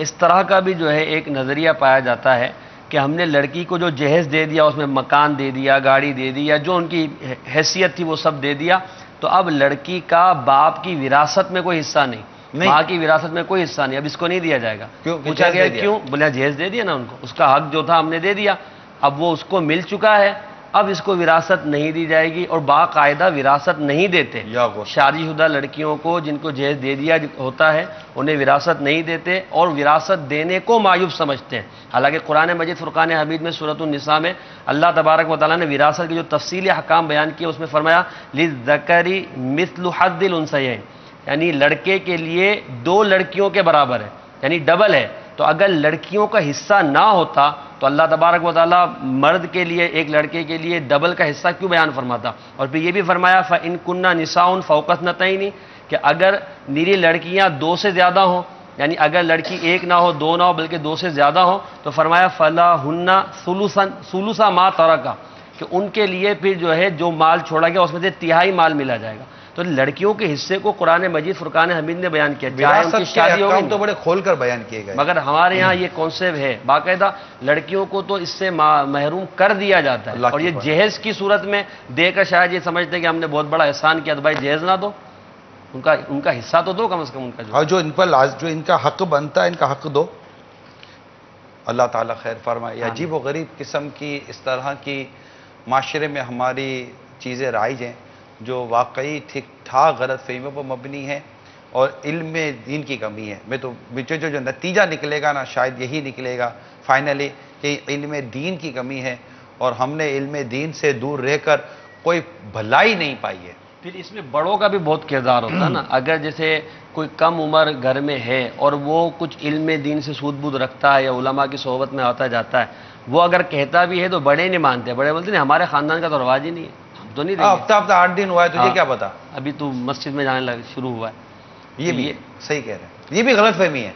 Speaker 3: اس طرح کا بھی جو ہے ایک نظریہ پایا جاتا ہے کہ ہم نے لڑکی کو جو جہیز دے دیا، اس میں مکان دے دیا، گاڑی دے دی، یا جو ان کی حیثیت تھی وہ سب دے دیا، تو اب لڑکی کا باپ کی وراثت میں کوئی حصہ نہیں، ماں کی وراثت میں کوئی حصہ نہیں، اب اس کو نہیں دیا جائے گا۔ پوچھا گیا کیوں؟ بولے جہیز دے دیا نا ان کو، اس کا حق جو تھا ہم نے دے دیا، اب وہ اس کو مل چکا ہے، اب اس کو وراثت نہیں دی جائے گی، اور باقاعدہ وراثت نہیں دیتے۔ شادی شدہ لڑکیوں کو جن کو جہیز دے دیا ہوتا ہے انہیں وراثت نہیں دیتے، اور وراثت دینے کو معیوب سمجھتے ہیں۔ حالانکہ قرآن مجید فرقان حمید میں سورۃ النساء میں اللہ تبارک و تعالیٰ نے وراثت کے جو تفصیلی احکام بیان کیے اس میں فرمایا للذکر مثل حظ الانثیین، یعنی لڑکے کے لیے 2 لڑکیوں کے برابر ہے، یعنی ڈبل ہے۔ تو اگر لڑکیوں کا حصہ نہ ہوتا تو اللہ تبارک و تعالیٰ مرد کے لیے، ایک لڑکے کے لیے ڈبل کا حصہ کیوں بیان فرماتا؟ اور پھر یہ بھی فرمایا فَإِن كُنَّ نِسَاءٌ فَوْقَ اثْنَتَيْنِ، کہ اگر میری لڑکیاں 2 سے زیادہ ہوں، یعنی اگر لڑکی 1 نہ ہو، 2 نہ ہو، بلکہ 2 سے زیادہ ہو، تو فرمایا فَلَهُنَّ ثُلُثَ مَا تَرَكَ، کہ ان کے لیے پھر جو ہے جو مال چھوڑا گیا اس میں سے 1/3 مال ملا جائے گا۔ تو لڑکیوں کے حصے کو قرآن مجید فرقان حمید نے بیان کیا، چاہے ان کی شادی ہوگی
Speaker 1: تو بڑے کھول کر بیان کیے گئے،
Speaker 3: مگر ہمارے یہاں یہ کانسیپٹ ہے باقاعدہ لڑکیوں کو تو اس سے محروم کر دیا جاتا ہے، اور یہ جہیز کی صورت میں دے کر شاید یہ سمجھتے کہ ہم نے بہت بڑا احسان کیا، تو بھائی جہیز نہ دو، ان کا حصہ تو دو کم از کم، ان کا
Speaker 1: جو ان پر جو ان کا حق بنتا ہے ان کا حق دو۔ اللہ تعالیٰ خیر فرمائے۔ عجیب و غریب قسم کی اس طرح کی معاشرے میں ہماری چیزیں رائج ہیں جو واقعی ٹھیک ٹھاک غلط فہمیوں پر مبنی ہے، اور علم میں دین کی کمی ہے۔ میں تو جو نتیجہ نکلے گا نا شاید یہی نکلے گا فائنلی کہ علم دین کی کمی ہے، اور ہم نے علم دین سے دور رہ کر کوئی بھلائی نہیں پائی ہے۔
Speaker 3: پھر اس میں بڑوں کا بھی بہت کردار ہوتا ہے نا، اگر جیسے کوئی کم عمر گھر میں ہے اور وہ کچھ علم دین سے سود بود رکھتا ہے یا علماء کی صحبت میں آتا جاتا ہے، وہ اگر کہتا بھی ہے تو بڑے نہیں مانتے، بڑے بولتے ہیں ہمارے خاندان کا تو رواج ہی نہیں ہے، ہم تو نہیں رہے۔
Speaker 1: ہفتہ 8 دن ہوا ہے، تجھے کیا پتا،
Speaker 3: ابھی تو مسجد میں جانے شروع ہوا ہے۔
Speaker 1: یہ بھی صحیح کہہ رہے ہیں، یہ بھی غلط فہمی ہے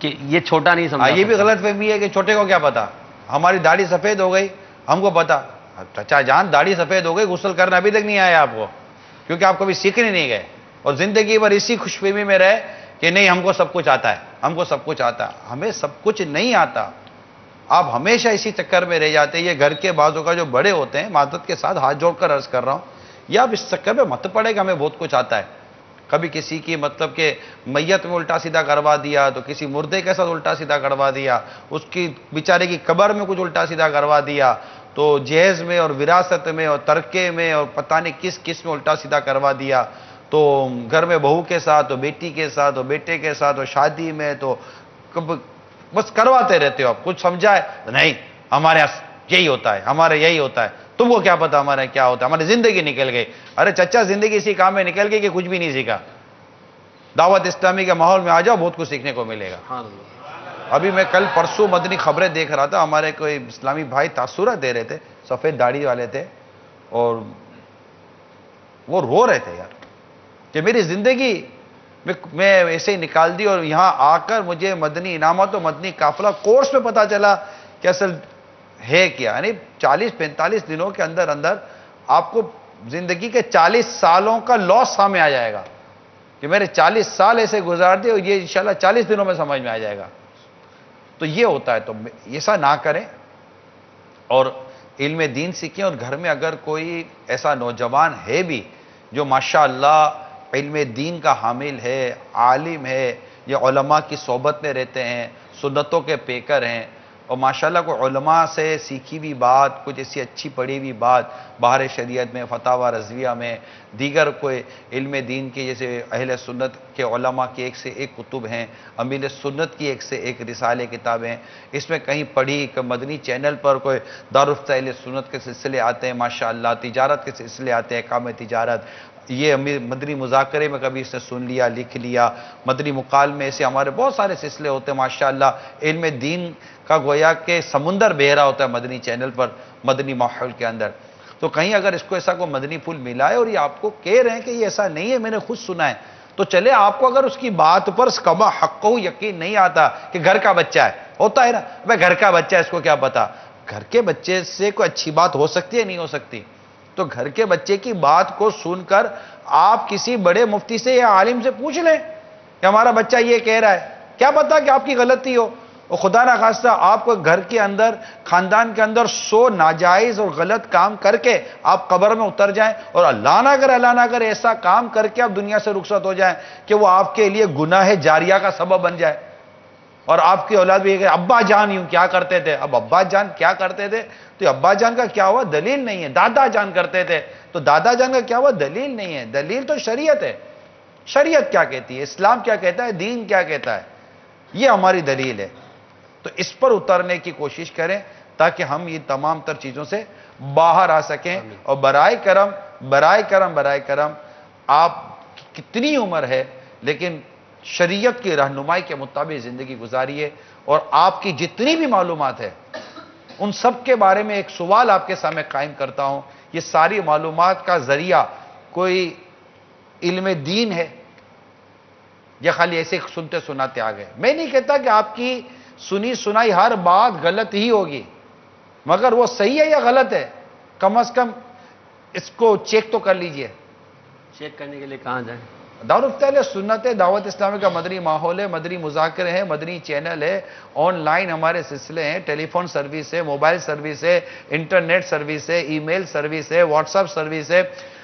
Speaker 3: کہ یہ چھوٹا نہیں سمجھا،
Speaker 1: یہ بھی غلط فہمی ہے کہ چھوٹے کو کیا پتا، ہماری داڑھی سفید ہو گئی ہم کو پتا، چچا جان داڑھی سفید ہو گئی غسل کرنا ابھی تک نہیں آیا آپ کو، کیونکہ آپ کبھی سیکھنے نہیں گئے اور زندگی بھر اسی خوش فہمی میں رہے کہ نہیں ہم کو سب کچھ آتا ہے، ہم کو سب کچھ آتا ہے. ہمیں سب کچھ نہیں آتا. آپ ہمیشہ اسی چکر میں رہ جاتے ہیں. یہ گھر کے بازوں کا جو بڑے ہوتے ہیں، معذرت کے ساتھ ہاتھ جوڑ کر عرض کر رہا ہوں، یا آپ اس چکر میں مت پڑے کہ ہمیں بہت کچھ آتا ہے. کبھی کسی کی مطلب کہ میت میں الٹا سیدھا کروا دیا تو کسی مردے کے ساتھ الٹا سیدھا کروا دیا، اس کی بیچارے کی قبر میں کچھ الٹا سیدھا کروا دیا، تو جہیز میں اور وراثت میں اور ترکے میں اور پتہ نہیں کس میں الٹا سیدھا کروا دیا. تو گھر میں بہو کے ساتھ، تو بیٹی کے ساتھ، تو بیٹے کے ساتھ، تو شادی میں، تو بس کرواتے رہتے ہو. آپ کچھ سمجھائے نہیں ہمارے یہاں یہی ہوتا ہے، ہمارے یہی ہوتا ہے. تم کو کیا پتا ہمارے کیا ہوتا ہے، ہماری زندگی نکل گئی. ارے چچا زندگی اسی کام میں نکل گئی کہ کچھ بھی نہیں سیکھا. دعوت اسلامی کے ماحول میں آ جاؤ، بہت کچھ سیکھنے کو ملے گا. ابھی میں کل پرسوں مدنی خبریں دیکھ رہا تھا، ہمارے کوئی اسلامی بھائی تاثرات دے رہے تھے، سفید داڑھی والے تھے، اور وہ رو رہے تھے یار کہ میری زندگی میں ایسے ہی نکال دی، اور یہاں آ کر مجھے مدنی انعامات و مدنی قافلہ کورس میں پتا چلا کہ اصل ہے کیا. یعنی 40-45 دنوں کے اندر اندر آپ کو زندگی کے 40 سالوں کا لاس سامنے آ جائے گا کہ میرے 40 سال ایسے گزار دیے، اور یہ انشاءاللہ 40 دنوں میں سمجھ میں آ جائے گا. تو یہ ہوتا ہے. تو ایسا نہ کریں اور علم دین سیکھیں. اور گھر میں اگر کوئی ایسا نوجوان ہے بھی جو ماشاءاللہ علم دین کا حامل ہے، عالم ہے، یا علماء کی صحبت میں رہتے ہیں، سنتوں کے پیکر ہیں، اور ماشاءاللہ کوئی علماء سے سیکھی بھی بات، کچھ ایسی اچھی پڑھی بھی بات بہار شریعت میں، فتاوی رضویہ میں، دیگر کوئی علم دین کے جیسے اہل سنت کے علماء کی ایک سے ایک کتب ہیں، امیل سنت کی ایک سے ایک رسالے کتابیں، اس میں کہیں پڑھی کہ مدنی چینل پر کوئی دارالفتہ اہل سنت کے سلسلے آتے ہیں، ماشاءاللہ تجارت کے سلسلے آتے ہیں، کام تجارت. یہ مدنی مذاکرے میں کبھی اس نے سن لیا، لکھ لیا، مدنی مکالمے ایسے ہمارے بہت سارے سلسلے ہوتے ہیں ماشاءاللہ. علم دین کا گویا کہ سمندر بہہ رہا ہوتا ہے مدنی چینل پر، مدنی ماحول کے اندر. تو کہیں اگر اس کو ایسا کوئی مدنی پھول ملا ہے اور یہ آپ کو کہہ رہے ہیں کہ یہ ایسا نہیں ہے، میں نے خود سنا ہے، تو چلے آپ کو اگر اس کی بات پر کما حق کو یقین نہیں آتا کہ گھر کا بچہ ہے، ہوتا ہے نا بھائی گھر کا بچہ ہے، اس کو کیا پتا. گھر کے بچے سے کوئی اچھی بات ہو سکتی ہے، نہیں ہو سکتی. تو گھر کے بچے کی بات کو سن کر آپ کسی بڑے مفتی سے یا عالم سے پوچھ لیں کہ ہمارا بچہ یہ کہہ رہا ہے، کیا پتا کہ آپ کی غلطی ہو. اور خدا نہ خواستہ آپ کو گھر کے اندر، خاندان کے اندر 100 ناجائز اور غلط کام کر کے آپ قبر میں اتر جائیں، اور اللہ نہ کرے ایسا کام کر کے آپ دنیا سے رخصت ہو جائیں کہ وہ آپ کے لیے گناہ جاریہ کا سبب بن جائے. اور آپ کی اولاد بھی یہ کہ ابا جان یوں کیا کرتے تھے. اب ابا جان کیا کرتے تھے تو ابا جان کا کیا ہوا دلیل نہیں ہے. دادا جان کرتے تھے تو دادا جان کا کیا ہوا دلیل نہیں ہے. دلیل تو شریعت ہے. شریعت کیا کہتی ہے، اسلام کیا کہتا ہے، دین کیا کہتا ہے، یہ ہماری دلیل ہے. تو اس پر اترنے کی کوشش کریں تاکہ ہم یہ تمام تر چیزوں سے باہر آ سکیں. اور برائے کرم آپ کتنی عمر ہے لیکن شریعت کی رہنمائی کے مطابق زندگی گزاریے. اور آپ کی جتنی بھی معلومات ہے ان سب کے بارے میں ایک سوال آپ کے سامنے قائم کرتا ہوں. یہ ساری معلومات کا ذریعہ کوئی علم دین ہے یا خالی ایسے سنتے سناتے آ گئے؟ میں نہیں کہتا کہ آپ کی سنی سنائی ہر بات غلط ہی ہوگی، مگر وہ صحیح ہے یا غلط ہے کم از کم اس کو چیک تو کر لیجئے.
Speaker 3: چیک کرنے کے لیے کہاں جائیں؟
Speaker 1: دارالفتہ اہل سنت ہے، دعوت اسلامی کا مدنی ماحول ہے، مدنی مذاکرے ہیں، مدنی چینل ہے، آن لائن ہمارے سلسلے ہیں، ٹیلی فون سروس ہے، موبائل سروس ہے، انٹرنیٹ سروس ہے، ای میل سروس ہے، واٹس ایپ سروس ہے،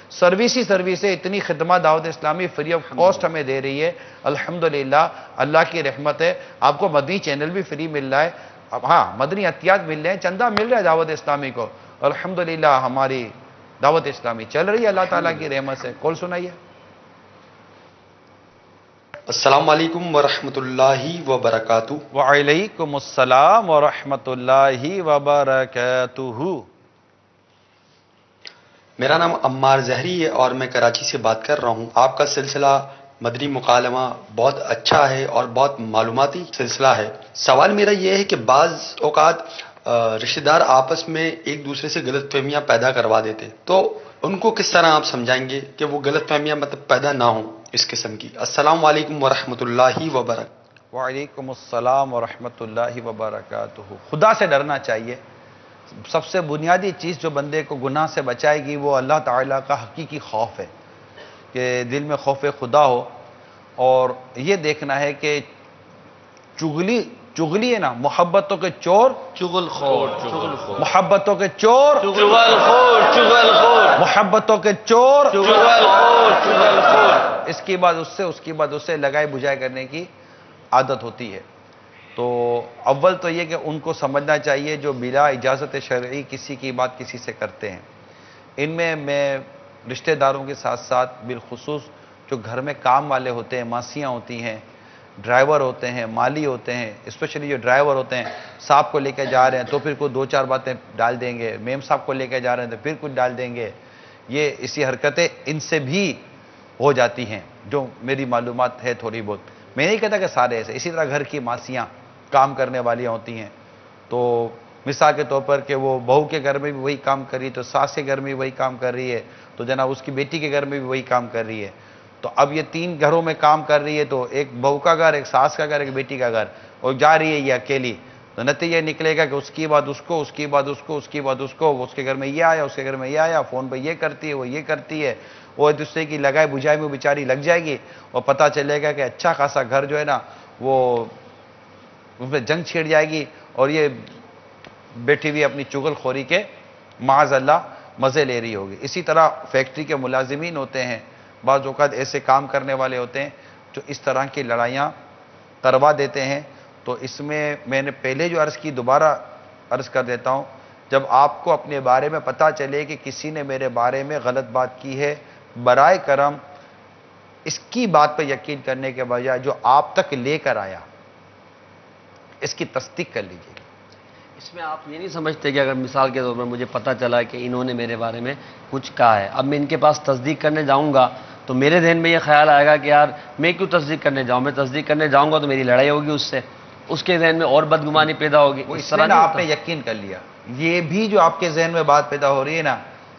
Speaker 1: سروس ہے. اتنی خدمات دعوت اسلامی فری آف کاسٹ ہمیں دے رہی ہے. الحمدللہ اللہ کی رحمت ہے. آپ کو مدنی چینل بھی فری مل رہا ہے. اب ہاں مدنی عطیات مل رہے ہیں، چندہ مل رہا ہے دعوت اسلامی کو. الحمدللہ ہماری دعوت اسلامی چل رہی ہے اللہ تعالیٰ کی رحمت سے. کال سنائیے.
Speaker 9: السلام علیکم ورحمۃ اللہ وبرکاتہ.
Speaker 1: وعلیکم السلام ورحمۃ اللہ وبرکاتہ.
Speaker 9: میرا نام عمار زہری ہے اور میں کراچی سے بات کر رہا ہوں. آپ کا سلسلہ مدنی مکالمہ بہت اچھا ہے اور بہت معلوماتی سلسلہ ہے. سوال میرا یہ ہے کہ بعض اوقات رشتہ دار آپس میں ایک دوسرے سے غلط فہمیاں پیدا کروا دیتے، تو ان کو کس طرح آپ سمجھائیں گے کہ وہ غلط فہمیاں مطلب پیدا نہ ہوں اس قسم کی؟ السلام علیکم ورحمۃ اللہ وبرکاتہ.
Speaker 1: وعلیکم السلام ورحمۃ اللہ وبرکاتہ. خدا سے ڈرنا چاہیے. سب سے بنیادی چیز جو بندے کو گناہ سے بچائے گی وہ اللہ تعالیٰ کا حقیقی خوف ہے. کہ دل میں خوف خدا ہو، اور یہ دیکھنا ہے کہ چغلی ہے نا، محبتوں کے چور
Speaker 2: چغل خور،
Speaker 1: محبتوں کے چور
Speaker 2: چغل خور، چغل خور،
Speaker 1: محبتوں کے چور
Speaker 2: چغل خور، چغل خور،
Speaker 1: اس کی بعد اس سے لگائے بجھائے کرنے کی عادت ہوتی ہے۔ تو اول تو یہ کہ ان کو سمجھنا چاہیے جو بلا اجازت شرعی کسی کی بات کسی سے کرتے ہیں، ان میں رشتہ داروں کے ساتھ ساتھ بالخصوص جو گھر میں کام والے ہوتے ہیں، ماسیاں ہوتی ہیں، ڈرائیور ہوتے ہیں، مالی ہوتے ہیں، اسپیشلی جو ڈرائیور ہوتے ہیں، صاحب کو لے کے جا رہے ہیں تو پھر کوئی دو چار باتیں ڈال دیں گے، میم صاحب کو لے کے جا رہے ہیں تو پھر کچھ ڈال دیں گے، یہ اسی حرکتیں ان سے بھی ہو جاتی ہیں، جو میری معلومات ہے تھوڑی بہت، میں نہیں کہتا کہ سارے ایسے، اسی طرح گھر کی ماسیاں کام کرنے والی ہوتی ہیں، تو مثال کے طور پر کہ وہ بہو کے گھر میں بھی وہی کام کر رہی ہے تو ساس کے گھر میں بھی وہی کام کر رہی ہے، تو جناب اس کی بیٹی کے گھر میں بھی وہی کام کر رہی ہے، تو اب یہ تین گھروں میں کام کر رہی ہے، تو ایک بہو کا گھر، ایک ساس کا گھر، ایک بیٹی کا گھر، اور جا رہی ہے یہ اکیلی، تو نتیجہ یہ نکلے گا کہ اس کی بعد اس کو، اس کی بعد اس کو، اس کی بعد اس کو، اس کے گھر میں یہ آیا، اس کے گھر میں یہ آیا، فون پہ یہ کرتی ہے، وہ یہ کرتی ہے، وہ ایک دوسرے کی لگائے بجھائی میں بیچاری لگ جائے گی، اور پتہ چلے گا کہ اچھا خاصا گھر جو ہے نا وہ اس میں جنگ چھڑ جائے گی، اور یہ بیٹھی ہوئی اپنی چغل خوری کے معاذ اللہ مزے لے رہی ہوگی۔ اسی طرح فیکٹری کے ملازمین ہوتے ہیں، بعض اوقات ایسے کام کرنے والے ہوتے ہیں جو اس طرح کی لڑائیاں کروا دیتے ہیں، تو اس میں نے پہلے جو عرض کی دوبارہ عرض کر دیتا ہوں، جب آپ کو اپنے بارے میں پتہ چلے کہ کسی نے میرے بارے میں غلط بات کی ہے، برائے کرم اس کی بات پہ یقین کرنے کے بجائے جو آپ تک لے کر آیا اس کی تصدیق کر لیجیے۔
Speaker 3: اس میں آپ یہ نہیں سمجھتے کہ اگر مثال کے طور پر مجھے پتہ چلا کہ انہوں نے میرے بارے میں کچھ کہا ہے، اب میں ان کے پاس تصدیق کرنے جاؤں گا تو میرے ذہن میں یہ خیال آئے گا کہ یار میں کیوں تصدیق کرنے جاؤں، میں تصدیق کرنے جاؤں گا تو میری لڑائی ہوگی اس سے، اس کے ذہن میں اور بدگمانی پیدا ہوگی۔
Speaker 1: وہ
Speaker 3: اس
Speaker 1: اس
Speaker 3: طرح
Speaker 1: طرح
Speaker 3: نہیں
Speaker 1: آپ نے
Speaker 3: ہوتا؟
Speaker 1: یقین کر لیا، یہ بھی جو آپ کے ذہن میں بات پیدا ہو رہی ہے نا،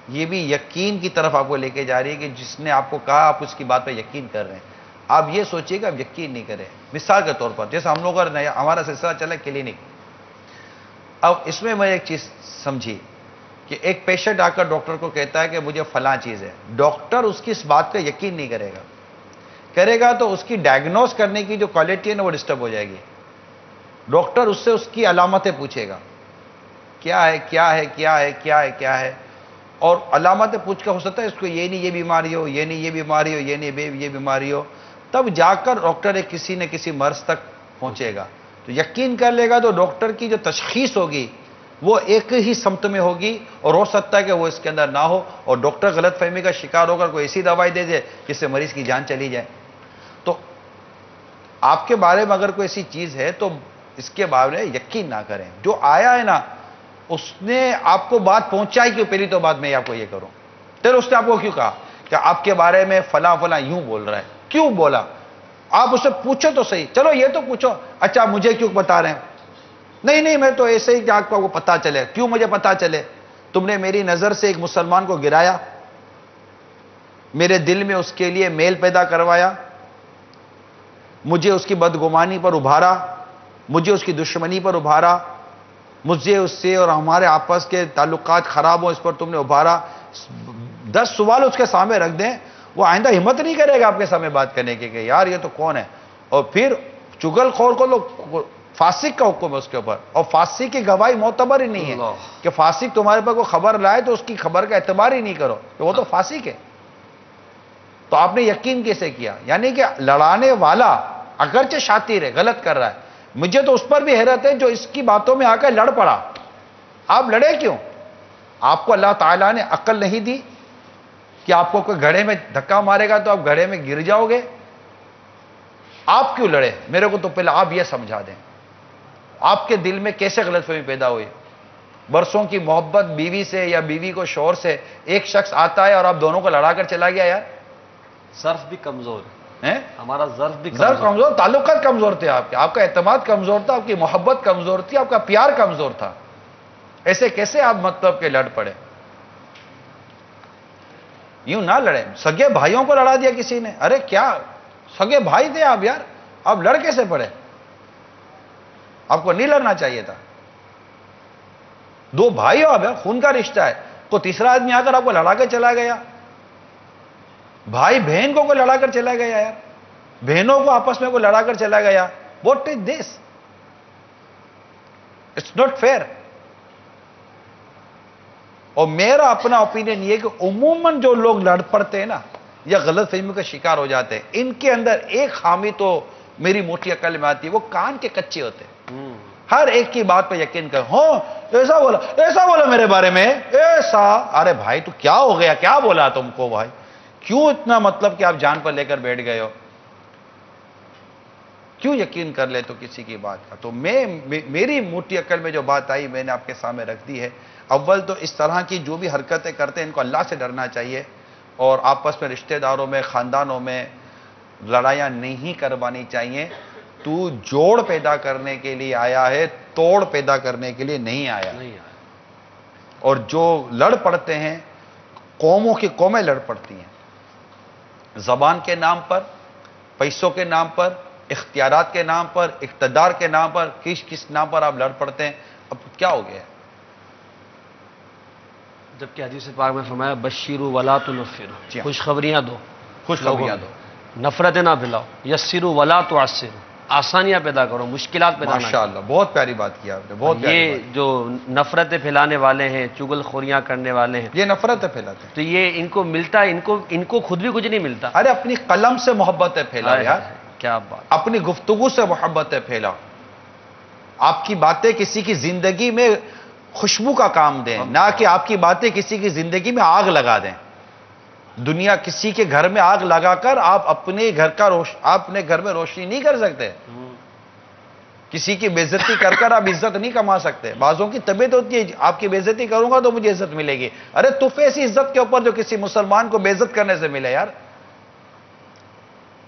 Speaker 1: یہ بھی یقین کی طرف آپ کو لے کے جا رہی ہے کہ جس نے آپ کو کہا آپ اس کی بات پہ یقین کر رہے ہیں۔ آپ یہ سوچیے کہ آپ یقین نہیں کریں۔ مثال کے طور پر جیسے ہم لوگ کا ہمارا سلسلہ چلا کلینک، اب اس میں ایک چیز سمجھی کہ ایک پیشنٹ آ کر ڈاکٹر کو کہتا ہے کہ مجھے فلاں چیز ہے، ڈاکٹر اس کی اس بات پہ یقین نہیں کرے گا تو اس کی ڈائگنوز کرنے کی جو کوالٹی ہے نا وہ ڈسٹرب ہو جائے گی۔ ڈاکٹر اس سے اس کی علامتیں پوچھے گا، کیا ہے کیا ہے کیا ہے کیا ہے کیا ہے، اور علامتیں پوچھ کر ہو سکتا ہے اس کو یہ نہیں یہ بیماری ہو، یہ نہیں یہ بیماری ہو، یہ نہیں یہ بیماری ہو، تب جا کر ڈاکٹر ایک کسی نہ کسی مرض تک پہنچے گا، تو یقین کر لے گا تو ڈاکٹر کی جو تشخیص ہوگی وہ ایک ہی سمت میں ہوگی، اور ہو سکتا ہے کہ وہ اس کے اندر نہ ہو، اور ڈاکٹر غلط فہمی کا شکار ہو کر کوئی ایسی دوائی دے دے جس سے مریض کی جان چلی جائے۔ تو آپ کے بارے میں اگر کوئی ایسی چیز ہے تو اس کے بارے میں یقین نہ کریں، جو آیا ہے نا اس نے آپ کو بات پہنچائی کیوں، پہلی تو بات میں آپ کو یہ کروں، پھر اس نے آپ کو کیوں کہا کہ آپ کے بارے میں فلاں فلاں یوں بول رہا ہے، کیوں بولا، آپ اسے پوچھو تو صحیح، چلو یہ تو پوچھو، اچھا مجھے کیوں بتا رہے ہیں، نہیں میں تو ایسے ہی کہ آپ کو پتا چلے، کیوں مجھے پتا چلے، تم نے میری نظر سے ایک مسلمان کو گرایا، میرے دل میں اس کے لیے میل پیدا کروایا، مجھے اس کی بدگمانی پر ابھارا، مجھے اس کی دشمنی پر ابھارا، مجھے اس سے اور ہمارے آپس کے تعلقات خراب ہوں اس پر تم نے ابھارا، 10 سوال اس کے سامنے رکھ دیں، وہ آئندہ ہمت نہیں کرے گا آپ کے سامنے بات کرنے کے کہ یار یہ تو کون ہے، اور پھر چغل خور کو لوگ فاسق کا حکم ہے اس کے اوپر، اور فاسق کی گواہی معتبر ہی نہیں ہے کہ فاسق تمہارے پر کوئی خبر لائے تو اس کی خبر کا اعتبار ہی نہیں کرو کہ وہ تو فاسق ہے۔ تو آپ نے یقین کیسے کیا، یعنی کہ لڑانے والا اگرچہ شاطر ہے غلط کر رہا ہے، مجھے تو اس پر بھی حیرت ہے جو اس کی باتوں میں آ کر لڑ پڑا، آپ لڑے کیوں، آپ کو اللہ تعالیٰ نے عقل نہیں دی کہ آپ کو کوئی گھڑے میں دھکا مارے گا تو آپ گھڑے میں گر جاؤ گے، آپ کیوں لڑے، میرے کو تو پہلے آپ یہ سمجھا دیں، آپ کے دل میں کیسے غلط فہمی پیدا ہوئی، برسوں کی محبت بیوی سے یا بیوی کو شوہر سے ایک شخص آتا ہے اور آپ دونوں کو لڑا کر چلا گیا، یار
Speaker 3: ظرف بھی کمزور
Speaker 1: ہے،
Speaker 3: ہمارا ظرف بھی
Speaker 1: کمزور، تعلقات کمزور تھے آپ کا اعتماد کمزور تھا، آپ کی محبت کمزور تھی، آپ کا پیار کمزور تھا، ایسے کیسے آپ مطلب کہ لڑ پڑے، یوں نہ لڑے، سگے بھائیوں کو لڑا دیا کسی نے، ارے کیا سگے بھائی تھے آپ یار، آپ لڑ کیسے پڑے، آپ کو نہیں لڑنا چاہیے تھا، 2 بھائی ہو آپ یار، خون کا رشتہ ہے، کوئی تیسرا آدمی آ کر آپ کو لڑا کے چلا گیا، بھائی بہن کو کوئی لڑا کر چلا گیا یار, بہنوں کو آپس میں کوئی لڑا کر چلا گیا. What is this? It's not fair. اور میرا اپنا اوپینین یہ کہ عموماً جو لوگ لڑ پڑتے ہیں نا یا غلط فہمی کا شکار ہو جاتے ہیں, ان کے اندر ایک خامی تو میری موٹی عقل میں آتی ہے, وہ کان کے کچے ہوتے ہیں. ہر ایک کی بات پہ یقین کر, ہاں ایسا بولا میرے بارے میں, ایسا. ارے بھائی تو کیا ہو گیا, کیا بولا تم کو بھائی, کیوں اتنا مطلب کہ آپ جان پر لے کر بیٹھ گئے ہو, کیوں یقین کر لے تو کسی کی بات کا. تو میری موٹی عقل میں جو بات آئی میں نے آپ کے سامنے رکھ دی ہے. اول تو اس طرح کی جو بھی حرکتیں کرتے ہیں ان کو اللہ سے ڈرنا چاہیے, اور آپس میں رشتہ داروں میں خاندانوں میں لڑائیاں نہیں کروانی چاہیے. تو جوڑ پیدا کرنے کے لیے آیا ہے, توڑ پیدا کرنے کے لیے نہیں آیا. اور جو لڑ پڑتے ہیں, قوموں کی قومیں لڑ پڑتی ہیں زبان کے نام پر, پیسوں کے نام پر, اختیارات کے نام پر, اقتدار کے نام پر, کس نام پر آپ لڑ پڑتے ہیں. اب کیا ہو گیا؟
Speaker 3: جبکہ حدیث پاک میں فرمایا بشیرو ولا تنفروا, خوشخبریاں دو,
Speaker 1: خوشخبریاں دو,
Speaker 3: نفرتیں نہ پھیلاؤ. یسروا ولا تعسروا, آسانیاں پیدا کرو, مشکلات پیدا نہ کرو.
Speaker 1: ماشاءاللہ بہت پیاری بات کی آپ نے, بہت پیاری
Speaker 3: یہ
Speaker 1: بات.
Speaker 3: جو نفرتیں پھیلانے والے ہیں, چگل خوریاں کرنے والے ہیں,
Speaker 1: یہ نفرتیں پھیلاتے ہیں.
Speaker 3: تو یہ ان کو ملتا ہے, ان کو خود بھی کچھ نہیں ملتا.
Speaker 1: ارے اپنی قلم سے محبتیں پھیلاؤ یار,
Speaker 3: کیا بات.
Speaker 1: اپنی گفتگو سے محبتیں پھیلاؤ. آپ کی باتیں کسی کی زندگی میں خوشبو کا کام دیں, نہ کہ آپ کی باتیں کسی کی زندگی میں آگ لگا دیں. دنیا کسی کے گھر میں آگ لگا کر آپ اپنے گھر میں روشنی نہیں کر سکتے. کسی کی بے عزتی کر کر آپ عزت نہیں کما سکتے. بعضوں کی طبیعت ہوتی ہے, آپ کی بے عزتی کروں گا تو مجھے عزت ملے گی. ارے تحفے ایسی عزت کے اوپر جو کسی مسلمان کو بے عزت کرنے سے ملے یار,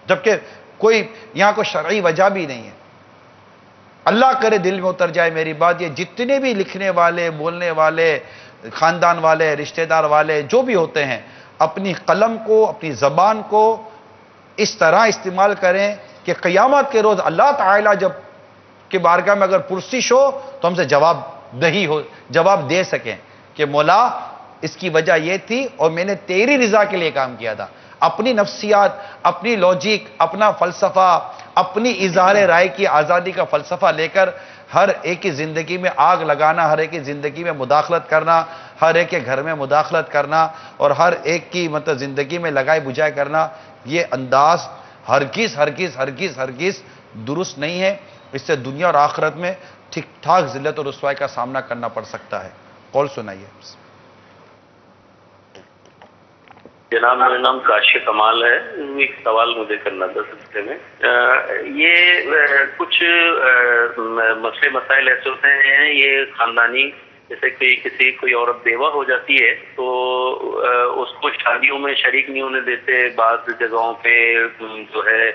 Speaker 1: جبکہ کوئی یہاں کو شرعی وجہ بھی نہیں ہے. اللہ کرے دل میں اتر جائے میری بات, یہ جتنے بھی لکھنے والے, بولنے والے, خاندان والے, رشتہ دار والے جو بھی ہوتے ہیں, اپنی قلم کو, اپنی زبان کو اس طرح استعمال کریں کہ قیامت کے روز اللہ تعالیٰ جب کہ بارگاہ میں اگر پرسش ہو تو ہم سے جواب دے سکیں کہ مولا اس کی وجہ یہ تھی اور میں نے تیری رضا کے لیے کام کیا تھا. اپنی نفسیات, اپنی لاجک, اپنا فلسفہ, اپنی اظہار رائے کی آزادی کا فلسفہ لے کر ہر ایک کی زندگی میں آگ لگانا, ہر ایک کی زندگی میں مداخلت کرنا, ہر ایک کے گھر میں مداخلت کرنا, اور ہر ایک کی زندگی میں لگائے بجھائے کرنا, یہ انداز ہرگز درست نہیں ہے. اس سے دنیا اور آخرت میں ٹھیک ٹھاک ذلت اور رسوائی کا سامنا کرنا پڑ سکتا ہے. قول سنائیے.
Speaker 6: جناب میرا نام کاشف کمال ہے. ایک سوال مجھے کرنا تھا سلسلے میں. یہ کچھ مسئلے مسائل ایسے ہوتے ہیں, یہ خاندانی, جیسے کہ کوئی عورت بیوہ ہو جاتی ہے تو اس کو شادیوں میں شریک نہیں ہونے دیتے. بعض جگہوں پہ جو ہے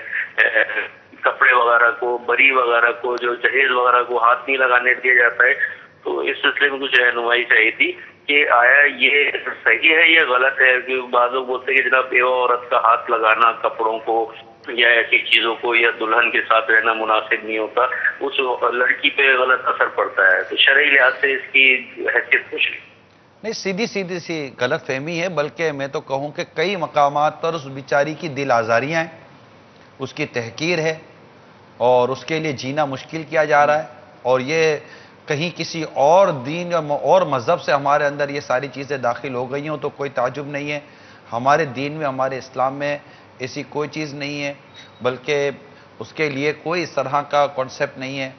Speaker 6: کپڑے وغیرہ کو, بری وغیرہ کو, جو جہیز وغیرہ کو ہاتھ نہیں لگانے دیا جاتا ہے. تو اس سلسلے میں کچھ رہنمائی چاہیے تھی کہ آیا یہ صحیح ہے یا غلط ہے. کہ بعض لوگ بولتے ہیں کہ جناب بیوہ عورت کا ہاتھ لگانا کپڑوں کو یا ایسی چیزوں کو یا دلہن کے ساتھ رہنا مناسب نہیں ہوتا, اس لڑکی پہ غلط اثر پڑتا ہے. تو شرعی لحاظ سے اس کی حیثیت کچھ
Speaker 1: نہیں, سیدھی سی غلط فہمی ہے. بلکہ میں تو کہوں کہ کئی مقامات پر اس بیچاری کی دل آزاریاں ہیں, اس کی تحقیر ہے, اور اس کے لیے جینا مشکل کیا جا رہا ہے. اور یہ کہیں کسی اور دین اور مذہب سے ہمارے اندر یہ ساری چیزیں داخل ہو گئی ہوں تو کوئی تعجب نہیں ہے. ہمارے دین میں, ہمارے اسلام میں ایسی کوئی چیز نہیں ہے, بلکہ اس کے لیے کوئی اس طرح کا کانسیپٹ نہیں ہے.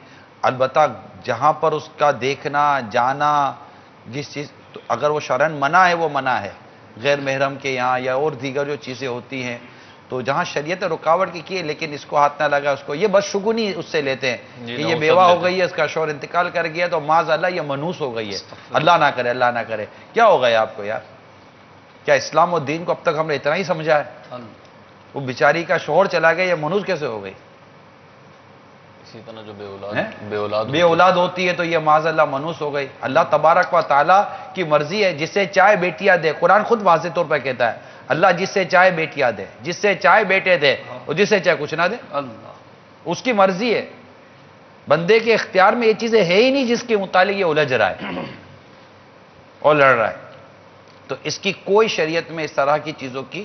Speaker 1: البتہ جہاں پر اس کا دیکھنا, جانا, جس چیز, تو اگر وہ شرعاً منع ہے وہ منع ہے. غیر محرم کے یہاں یا اور دیگر جو چیزیں ہوتی ہیں تو جہاں شریعت رکاوٹ کی ہے, لیکن اس کو ہاتھ نہ لگا, اس کو یہ بدشگونی اس سے لیتے ہیں کہ یہ بیوہ ہو گئی ہے, اس کا شوہر انتقال کر گیا تو معاذ اللہ یہ منوس ہو گئی ہے. اللہ نہ کرے, اللہ نہ کرے. کیا ہو گیا آپ کو یار؟ کیا اسلام و دین کو اب تک ہم نے اتنا ہی سمجھا ہے؟ وہ بیچاری کا شوہر چلا گیا, یہ منوس کیسے ہو گئی؟
Speaker 2: اسی طرح جو بے
Speaker 1: اولاد ہوتی ہے تو یہ معاذ اللہ منوس ہو گئی. اللہ تبارک و تعالیٰ کی مرضی ہے, جسے چاہے بیٹیاں دے. قرآن خود واضح طور پہ کہتا ہے اللہ جس سے چاہے بیٹیاں دے, جس سے چاہے بیٹے دے, اور جس سے چاہے کچھ نہ دے. اس کی مرضی ہے. بندے کے اختیار میں یہ چیزیں ہے ہی نہیں جس کے متعلق یہ الجھ رہا ہے اور لڑ رہا ہے. تو اس کی کوئی شریعت میں اس طرح کی چیزوں کی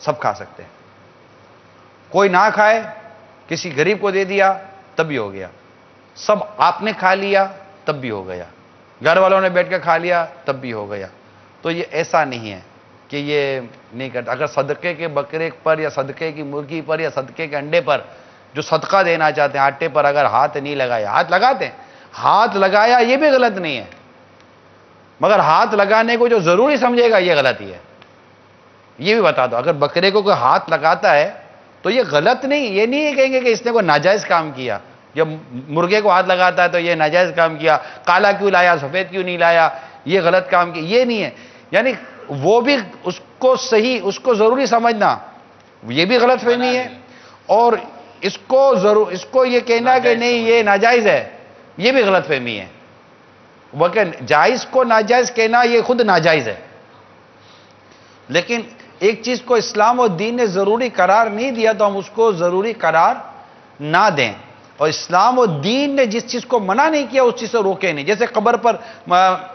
Speaker 1: سب کھا سکتے ہیں. کوئی نہ کھائے, کسی غریب کو دے دیا تب بھی ہو گیا, سب آپ نے کھا لیا تب بھی ہو گیا, گھر والوں نے بیٹھ کے کھا لیا تب بھی ہو گیا. تو یہ ایسا نہیں ہے کہ یہ نہیں کرتا. اگر صدقے کے بکرے پر یا صدقے کی مرغی پر یا صدقے کے انڈے پر جو صدقہ دینا چاہتے ہیں, آٹے پر اگر ہاتھ نہیں لگایا, ہاتھ لگاتے ہیں, ہاتھ لگایا یہ بھی غلط نہیں ہے, مگر ہاتھ لگانے کو جو ضروری سمجھے گا یہ غلطی ہے. یہ بھی بتا دو, اگر بکرے کو کوئی ہاتھ لگاتا ہے تو یہ غلط نہیں, یہ نہیں کہیں گے کہ اس نے کوئی ناجائز کام کیا. جب مرغے کو ہاتھ لگاتا ہے تو یہ ناجائز کام کیا, کالا کیوں لایا, سفید کیوں نہیں لایا, یہ غلط کام کیا, یہ نہیں ہے. یعنی وہ بھی اس کو صحیح, اس کو ضروری سمجھنا یہ بھی غلط فہمی ہے, اور اس کو یہ کہنا کہ نہیں یہ ناجائز ہے یہ بھی غلط فہمی ہے. بلکہ جائز کو ناجائز کہنا یہ خود ناجائز ہے. لیکن ایک چیز کو اسلام اور دین نے ضروری قرار نہیں دیا تو ہم اس کو ضروری قرار نہ دیں, اور اسلام اور دین نے جس چیز کو منع نہیں کیا اس چیز سے روکے نہیں. جیسے قبر پر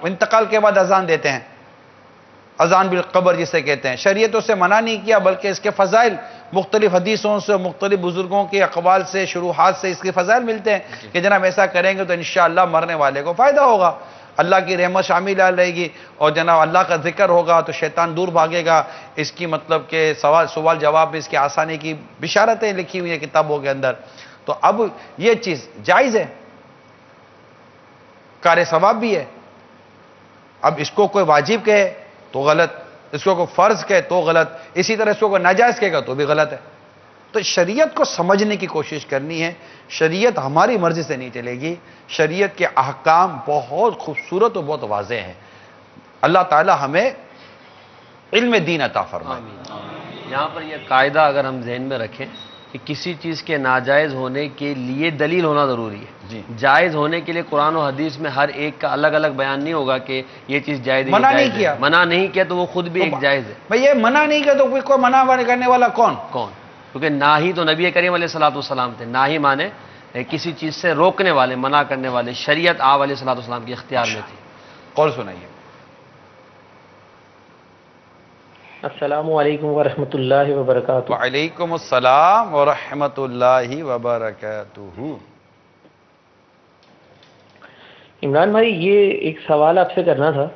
Speaker 1: انتقال کے بعد اذان دیتے ہیں, اذان بالقبر جسے کہتے ہیں, شریعتوں سے منع نہیں کیا بلکہ اس کے فضائل مختلف حدیثوں سے, مختلف بزرگوں کے اقوال سے, شروحات سے اس کے فضائل ملتے ہیں کہ جناب ایسا کریں گے تو انشاءاللہ مرنے والے کو فائدہ ہوگا, اللہ کی رحمت شامل رہے گی, اور جناب اللہ کا ذکر ہوگا تو شیطان دور بھاگے گا. اس کی مطلب کہ سوال جواب میں اس کی آسانی کی بشارتیں لکھی ہوئی ہیں کتابوں کے اندر. تو اب یہ چیز جائز ہے, کار ثواب بھی ہے. اب اس کو کوئی واجب کہے تو غلط, اس کو کوئی فرض کہے تو غلط, اسی طرح اس کو کوئی ناجائز کہے گا تو بھی غلط ہے. تو شریعت کو سمجھنے کی کوشش کرنی ہے. شریعت ہماری مرضی سے نہیں چلے گی, شریعت کے احکام بہت خوبصورت اور بہت واضح ہیں. اللہ تعالی ہمیں علم دین عطا فرمائے.
Speaker 3: یہاں پر یہ قاعدہ اگر ہم ذہن میں رکھیں کہ کسی چیز کے ناجائز ہونے کے لیے دلیل ہونا ضروری ہے.
Speaker 1: جی.
Speaker 3: جائز ہونے کے لیے قرآن و حدیث میں ہر ایک کا الگ الگ بیان نہیں ہوگا کہ یہ چیز جائز ہے,
Speaker 1: منع نہیں کیا,
Speaker 3: منع نہیں کیا تو وہ خود بھی ایک جائز ہے.
Speaker 1: بھئی یہ منع نہیں کیا تو کوئی منع کرنے والا کون؟
Speaker 3: کیونکہ نہ ہی تو نبی کریم علیہ الصلوۃ والسلام تھے, نہ ہی مانے کسی چیز سے روکنے والے, منع کرنے والے. شریعت آپ علیہ الصلوۃ والسلام کے اختیار میں تھی.
Speaker 1: قول سنائیے.
Speaker 10: السلام علیکم ورحمۃ اللہ وبرکاتہ.
Speaker 1: وعلیکم السلام ورحمۃ اللہ وبرکاتہ.
Speaker 10: عمران بھائی, یہ ایک سوال آپ سے کرنا تھا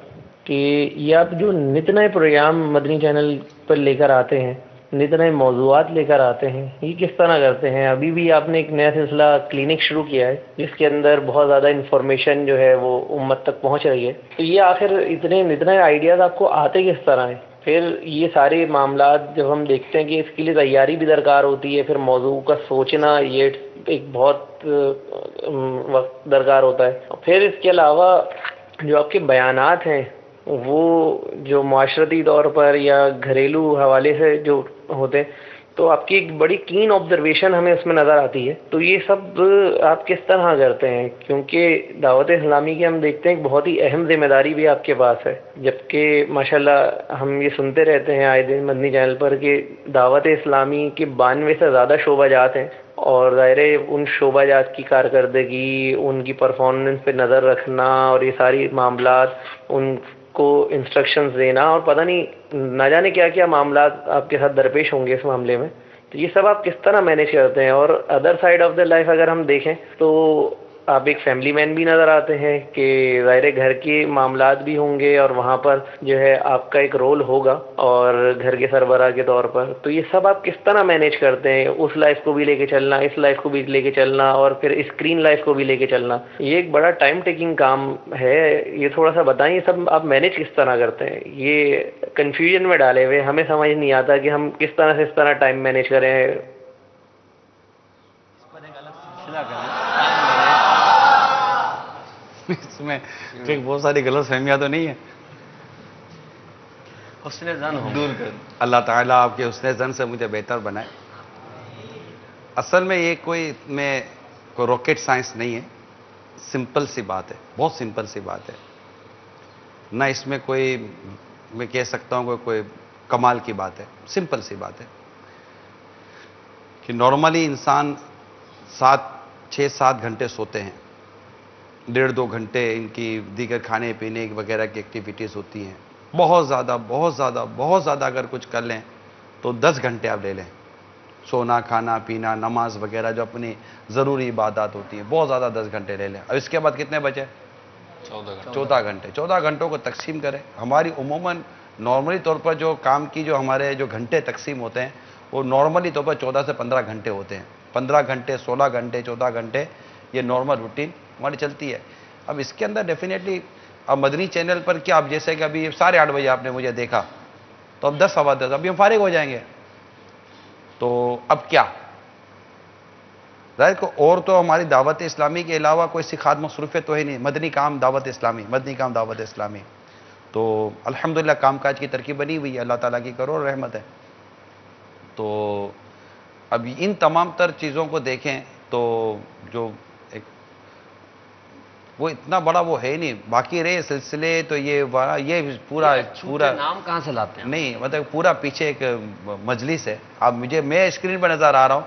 Speaker 10: کہ یہ آپ جو نت نئے پروگرام مدنی چینل پر لے کر آتے ہیں, نت نئے موضوعات لے کر آتے ہیں, یہ کس طرح کرتے ہیں؟ ابھی بھی آپ نے ایک نیا سلسلہ کلینک شروع کیا ہے جس کے اندر بہت زیادہ انفارمیشن جو ہے وہ امت تک پہنچ رہی ہے. تو یہ آخر اتنے نت نئے آئیڈیاز آپ کو آتے کس طرح ہیں؟ پھر یہ سارے معاملات جب ہم دیکھتے ہیں کہ اس کے لیے تیاری بھی درکار ہوتی ہے, پھر موضوع کا سوچنا یہ ایک بہت وقت درکار ہوتا ہے. پھر اس کے علاوہ جو آپ کے بیانات ہیں وہ جو معاشرتی طور پر یا گھریلو حوالے سے جو ہوتے ہیں, تو آپ کی ایک بڑی کین آبزرویشن ہمیں اس میں نظر آتی ہے. تو یہ سب آپ کس طرح کرتے ہیں؟ کیونکہ دعوت اسلامی کی ہم دیکھتے ہیں کہ بہت ہی اہم ذمہ داری بھی آپ کے پاس ہے, جبکہ ماشاءاللہ ہم یہ سنتے رہتے ہیں آئے دن مدنی چینل پر کہ دعوت اسلامی کے 92 سے زیادہ شعبہ جات ہیں, اور ظاہر ہے ان شعبہ جات کی کارکردگی, ان کی پرفارمنس پہ نظر رکھنا اور یہ ساری معاملات, ان کو انسٹرکشنز دینا, اور پتہ نہیں نہ جانے کیا کیا معاملات آپ کے ساتھ درپیش ہوں گے اس معاملے میں. تو یہ سب آپ کس طرح مینیج کرتے ہیں؟ اور other side of the life اگر ہم دیکھیں تو آپ ایک فیملی مین بھی نظر آتے ہیں کہ ظاہر گھر کے معاملات بھی ہوں گے اور وہاں پر جو ہے آپ کا ایک رول ہوگا اور گھر کے سربراہ کے طور پر. تو یہ سب آپ کس طرح مینیج کرتے ہیں؟ اس لائف کو بھی لے کے چلنا, اس لائف کو بھی لے کے چلنا, اور پھر اسکرین لائف کو بھی لے کے چلنا, یہ ایک بڑا ٹائم ٹیکنگ کام ہے. یہ تھوڑا سا بتائیں یہ سب آپ مینیج کس طرح کرتے ہیں؟ یہ کنفیوژن میں ڈالے ہوئے, ہمیں سمجھ نہیں آتا کہ ہم کس طرح سے اس طرح ٹائم مینیج کریں.
Speaker 1: اس میں بہت ساری غلط فہمیاں تو نہیں ہیں,
Speaker 3: حسن ظن
Speaker 1: دور کر. اللہ تعالیٰ آپ کے حسن ظن سے مجھے بہتر بنائے. اصل میں یہ کوئی راکٹ سائنس نہیں ہے, سمپل سی بات ہے, بہت سمپل سی بات ہے. نہ اس میں کوئی میں کہہ سکتا ہوں کوئی کمال کی بات ہے, سمپل سی بات ہے کہ نارملی انسان 6-7 گھنٹے سوتے ہیں, 1.5-2 گھنٹے ان کی دیگر کھانے پینے وغیرہ کی ایکٹیویٹیز ہوتی ہیں. بہت زیادہ اگر کچھ کر لیں تو 10 گھنٹے آپ لے لیں. سونا, کھانا پینا, نماز وغیرہ جو اپنی ضروری عبادات ہوتی ہیں, بہت زیادہ 10 گھنٹے لے لیں. اب اس کے بعد کتنے بچے؟ 14 گھنٹے. 14 گھنٹوں کو تقسیم کریں. ہماری عموماً نارملی طور پر جو کام کی جو ہمارے جو گھنٹے تقسیم ہوتے ہیں وہ نارملی طور پر 14 سے 15 گھنٹے ہوتے ہیں. 15 گھنٹے, 16 گھنٹے, 14 گھنٹے, یہ نارمل روٹین ہماری چلتی ہے. اب اس کے اندر ڈیفینیٹلی اب مدنی چینل پر کیا, اب جیسے کہ ابھی 8:30 بجے آپ نے مجھے دیکھا, تو اب 10 سوا 10 ابھی ہم فارغ ہو جائیں گے. تو اب کیا ظاہر کو اور تو ہماری دعوت اسلامی کے علاوہ کوئی سکھات مصروفیت تو ہے نہیں. مدنی کام دعوت اسلامی, مدنی کام دعوت اسلامی. تو الحمدللہ کام کاج کی ترکیب بنی ہوئی ہے, اللہ تعالیٰ کی کروڑ رحمت ہے. تو اب ان تمام تر چیزوں کو دیکھیں تو جو ایک وہ اتنا بڑا وہ ہے نہیں. باقی رہے سلسلے تو یہ پورا
Speaker 3: نام کہاں سے لاتے ہیں؟
Speaker 1: نہیں, مطلب پورا پیچھے ایک مجلس ہے. اب میں اسکرین پہ نظر آ رہا ہوں,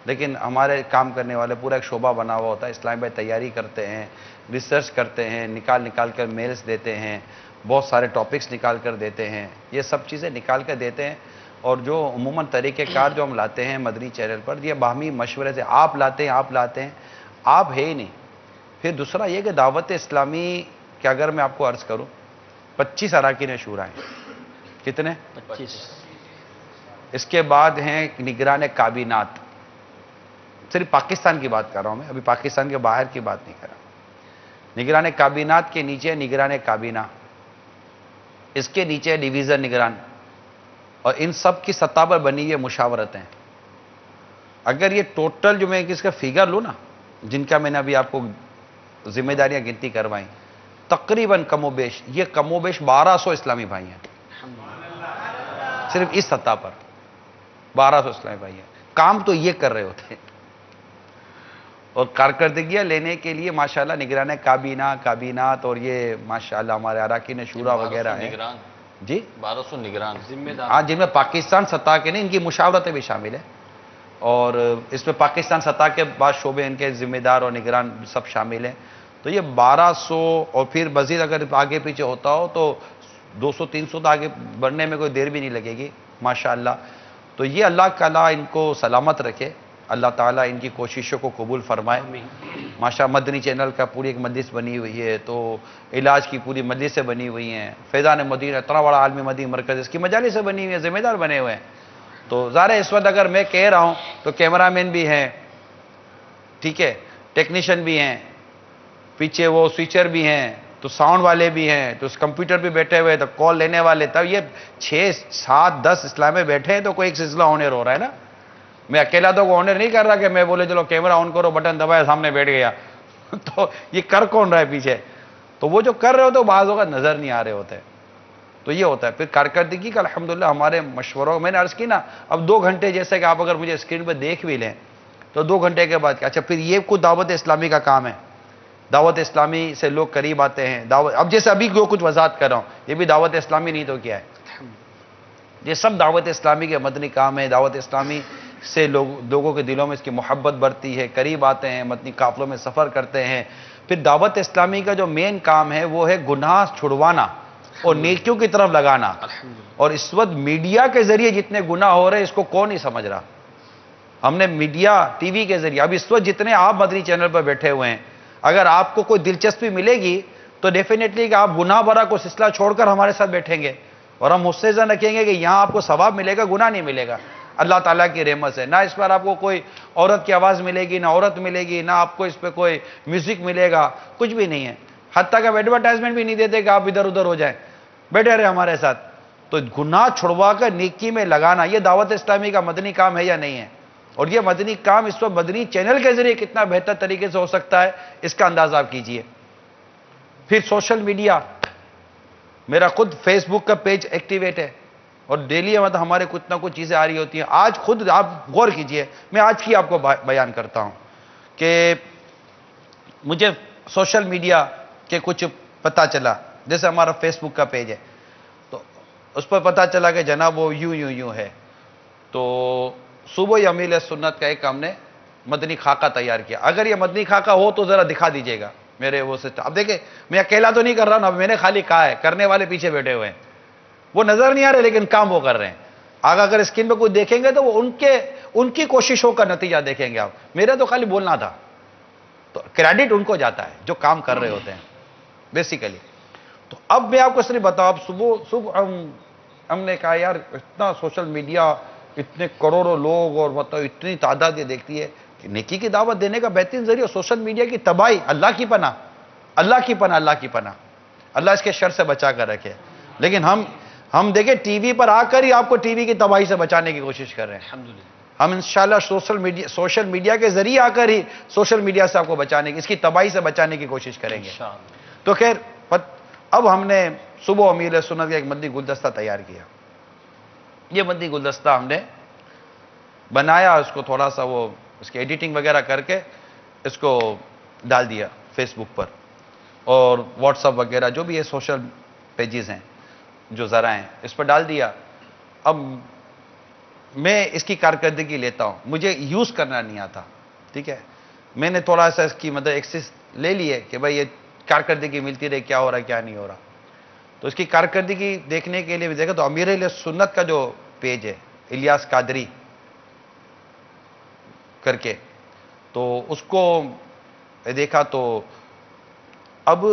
Speaker 1: لیکن ہمارے کام کرنے والے پورا ایک شعبہ بنا ہوا ہوتا ہے. اسلام بھائی تیاری کرتے ہیں, ریسرچ کرتے ہیں, نکال کر میلز دیتے ہیں, بہت سارے ٹاپکس نکال کر دیتے ہیں, یہ سب چیزیں نکال کر دیتے ہیں. اور جو عموماً طریقہ کار جو ہم لاتے ہیں مدنی چینل پر, یہ باہمی مشورے سے آپ لاتے ہیں, آپ ہے ہی نہیں. پھر دوسرا یہ کہ دعوت اسلامی کہ اگر میں آپ کو عرض کروں 25 اراکین شورا ہیں. کتنے؟
Speaker 3: 25.
Speaker 1: اس کے بعد ہیں نگران کابینات. صرف پاکستان کی بات کر رہا ہوں میں, ابھی پاکستان کے باہر کی بات نہیں کر رہا. نگران کابینات کے نیچے نگران کابینہ, اس کے نیچے ڈویژن نگران, اور ان سب کی سطح پر بنی یہ مشاورتیں. اگر یہ ٹوٹل جو میں اس کا فگر لوں نا, جن کا میں نے ابھی آپ کو ذمہ داریاں گنتی کروائیں, تقریباً کم و بیش 1200 اسلامی بھائی ہیں. صرف اس سطح پر 1200 اسلامی بھائی ہیں. کام تو یہ کر رہے ہوتے ہیں, اور کارکردگیاں لینے کے لیے ماشاءاللہ نگران کابینہ, کابینات, اور یہ ماشاءاللہ ہمارے اراکین شورا وغیرہ ہیں. جی
Speaker 2: 1200 نگران ذمہ دار,
Speaker 1: ہاں, جن میں پاکستان سطح کے نہیں, ان کی مشاورتیں بھی شامل ہیں. اور اس میں پاکستان سطح کے بعض شعبے ان کے ذمہ دار اور نگران سب شامل ہیں. تو یہ 1200, اور پھر مزید اگر آگے پیچھے ہوتا ہو تو 200-300 تو آگے بڑھنے میں کوئی دیر بھی نہیں لگے گی ماشاءاللہ. تو یہ اللہ تعالیٰ ان کو سلامت رکھے, اللہ تعالیٰ ان کی کوششوں کو قبول فرمائے. ماشاء مدنی چینل کا پوری ایک مجلس بنی ہوئی ہے, تو علاج کی پوری مجلسیں بنی ہوئی ہیں. فیضان مدینہ اتنا بڑا عالمی مدنی مرکز, اس کی مجالسیں بنی ہوئی ہیں, ذمہ دار بنے ہوئے ہیں. تو ظاہر ہے اس وقت اگر میں کہہ رہا ہوں تو کیمرہ مین بھی ہیں, ٹھیک ہے, ٹیکنیشین بھی ہیں, پیچھے وہ سوئچر بھی ہیں, تو ساؤنڈ والے بھی ہیں, تو اس کمپیوٹر بھی بیٹھے ہوئے, تو کال لینے والے, تب یہ 6, 7, 10 اسلام میں بیٹھے ہیں, تو کوئی ایک سلسلہ آنر ہو رہا ہے نا. میں اکیلا تو آنر نہیں کر رہا کہ میں بولے چلو کیمرہ آن کرو, بٹن دبایا, سامنے بیٹھ گیا. تو یہ کر کون رہا ہے پیچھے؟ تو وہ جو کر رہے ہوتے بعض اوقات نظر نہیں آ رہے ہوتے. تو یہ ہوتا ہے. پھر کارکردگی کا الحمدللہ ہمارے مشوروں, میں نے عرض کی نا, اب 2 گھنٹے جیسے کہ آپ اگر مجھے اسکرین پہ دیکھ بھی لیں تو 2 گھنٹے کے بعد, اچھا پھر یہ کچھ دعوت اسلامی کا کام ہے. دعوت اسلامی سے لوگ قریب آتے ہیں. اب جیسے ابھی جو کچھ وضاحت کر رہا ہوں, یہ بھی دعوت اسلامی نہیں تو کیا ہے؟ یہ سب دعوت اسلامی کے مدنی کام ہے. دعوت اسلامی سے لوگوں کے دلوں میں اس کی محبت بڑھتی ہے, قریب آتے ہیں, مدنی قافلوں میں سفر کرتے ہیں. پھر دعوت اسلامی کا جو مین کام ہے وہ ہے گناہ چھڑوانا اور نیکیوں کی طرف لگانا. اور اس وقت میڈیا کے ذریعے جتنے گناہ ہو رہے ہیں اس کو کون نہیں سمجھ رہا. ہم نے میڈیا, ٹی وی کے ذریعے, اب اس وقت جتنے آپ مدنی چینل پر بیٹھے ہوئے ہیں, اگر آپ کو کوئی دلچسپی ملے گی تو ڈیفینیٹلی کہ آپ گناہ برا کو سلسلہ چھوڑ کر ہمارے ساتھ بیٹھیں گے, اور ہم مستحضر رکھیں گے کہ یہاں آپ کو ثواب ملے گا, گناہ نہیں ملے گا. اللہ تعالیٰ کی رحمت سے نہ اس پر آپ کو کوئی عورت کی آواز ملے گی, نہ عورت ملے گی, نہ آپ کو اس پہ کوئی میوزک ملے گا, کچھ بھی نہیں ہے. حتیٰ کہ ایڈورٹائزمنٹ بھی نہیں دیتے کہ آپ ادھر ادھر ہو جائیں, بیٹھے رہے ہمارے ساتھ. تو گناہ چھڑوا کر نیکی میں لگانا, یہ دعوت اسلامی کا مدنی کام ہے یا نہیں ہے؟ اور یہ مدنی کام اس وقت مدنی چینل کے ذریعے کتنا بہتر طریقے سے ہو سکتا ہے, اس کا اندازہ آپ کیجئے. پھر سوشل میڈیا, میرا خود فیس بک کا پیج ایکٹیویٹ ہے, اور ڈیلی مطلب ہمارے کچھ نہ کچھ چیزیں آ رہی ہوتی ہیں. آج خود آپ غور کیجئے, میں آج کی آپ کو بیان کرتا ہوں کہ مجھے سوشل میڈیا کے کچھ پتہ چلا. جیسے ہمارا فیس بک کا پیج ہے, تو اس پر پتہ چلا کہ جناب وہ یوں ہے. تو صوبہ امیل سنت کا ایک ہم نے مدنی خاکہ تیار کیا. اگر یہ مدنی خاکہ ہو تو ذرا دکھا دیجئے گا میرے وہ سے. اب دیکھیں میں اکیلا تو نہیں کر رہا نا, میں نے خالی کہا ہے, کرنے والے پیچھے بیٹھے ہوئے ہیں, وہ نظر نہیں آ رہے لیکن کام وہ کر رہے ہیں. آگے اگر اسکرین پہ کوئی دیکھیں گے تو وہ ان کی کوششوں کا نتیجہ دیکھیں گے آپ. میرا تو خالی بولنا تھا, تو کریڈٹ ان کو جاتا ہے جو کام کر رہے ہوتے ہیں بیسیکلی. تو اب میں آپ کو صرف بتاؤں, اب صبح ہم نے کہا یار اتنا سوشل میڈیا, اتنے کروڑوں لوگ اور مطلب اتنی تعداد یہ دیکھتی ہے کہ نیکی کی دعوت دینے کا بہترین ذریعہ سوشل میڈیا کی تباہی. اللہ کی پناہ, اللہ کی پناہ, اللہ کی پناہ, اللہ اس کے شر سے بچا کر رکھے. لیکن ہم دیکھیں ٹی وی پر آ کر ہی آپ کو ٹی وی کی تباہی سے بچانے کی کوشش کر رہے ہیں. ہم انشاءاللہ سوشل میڈیا کے ذریعے آ کر ہی سوشل میڈیا سے آپ کو بچانے کی, اس کی تباہی سے بچانے کی کوشش کریں گے. تو خیر اب ہم نے صبح امیر سنت کا ایک مدنی گلدستہ تیار کیا. یہ مدنی گلدستہ ہم نے بنایا, اس کو تھوڑا سا وہ اس کی ایڈیٹنگ وغیرہ کر کے اس کو ڈال دیا فیس بک پر اور واٹس ایپ وغیرہ جو بھی یہ سوشل پیجز ہیں جو ذرائع ہیں اس پر ڈال دیا. اب میں اس کی کارکردگی لیتا ہوں, مجھے یوز کرنا نہیں آتا, ٹھیک ہے. میں نے تھوڑا سا اس کی مطلب ایکسس لے لی ہے کہ بھائی یہ کارکردگی ملتی رہے, کیا ہو رہا ہے کیا نہیں ہو رہا. تو اس کی کارکردگی دیکھنے کے لیے بھی دیکھا تو امیر اہل سنت کا جو پیج ہے الیاس قادری کر کے, تو اس کو دیکھا تو اب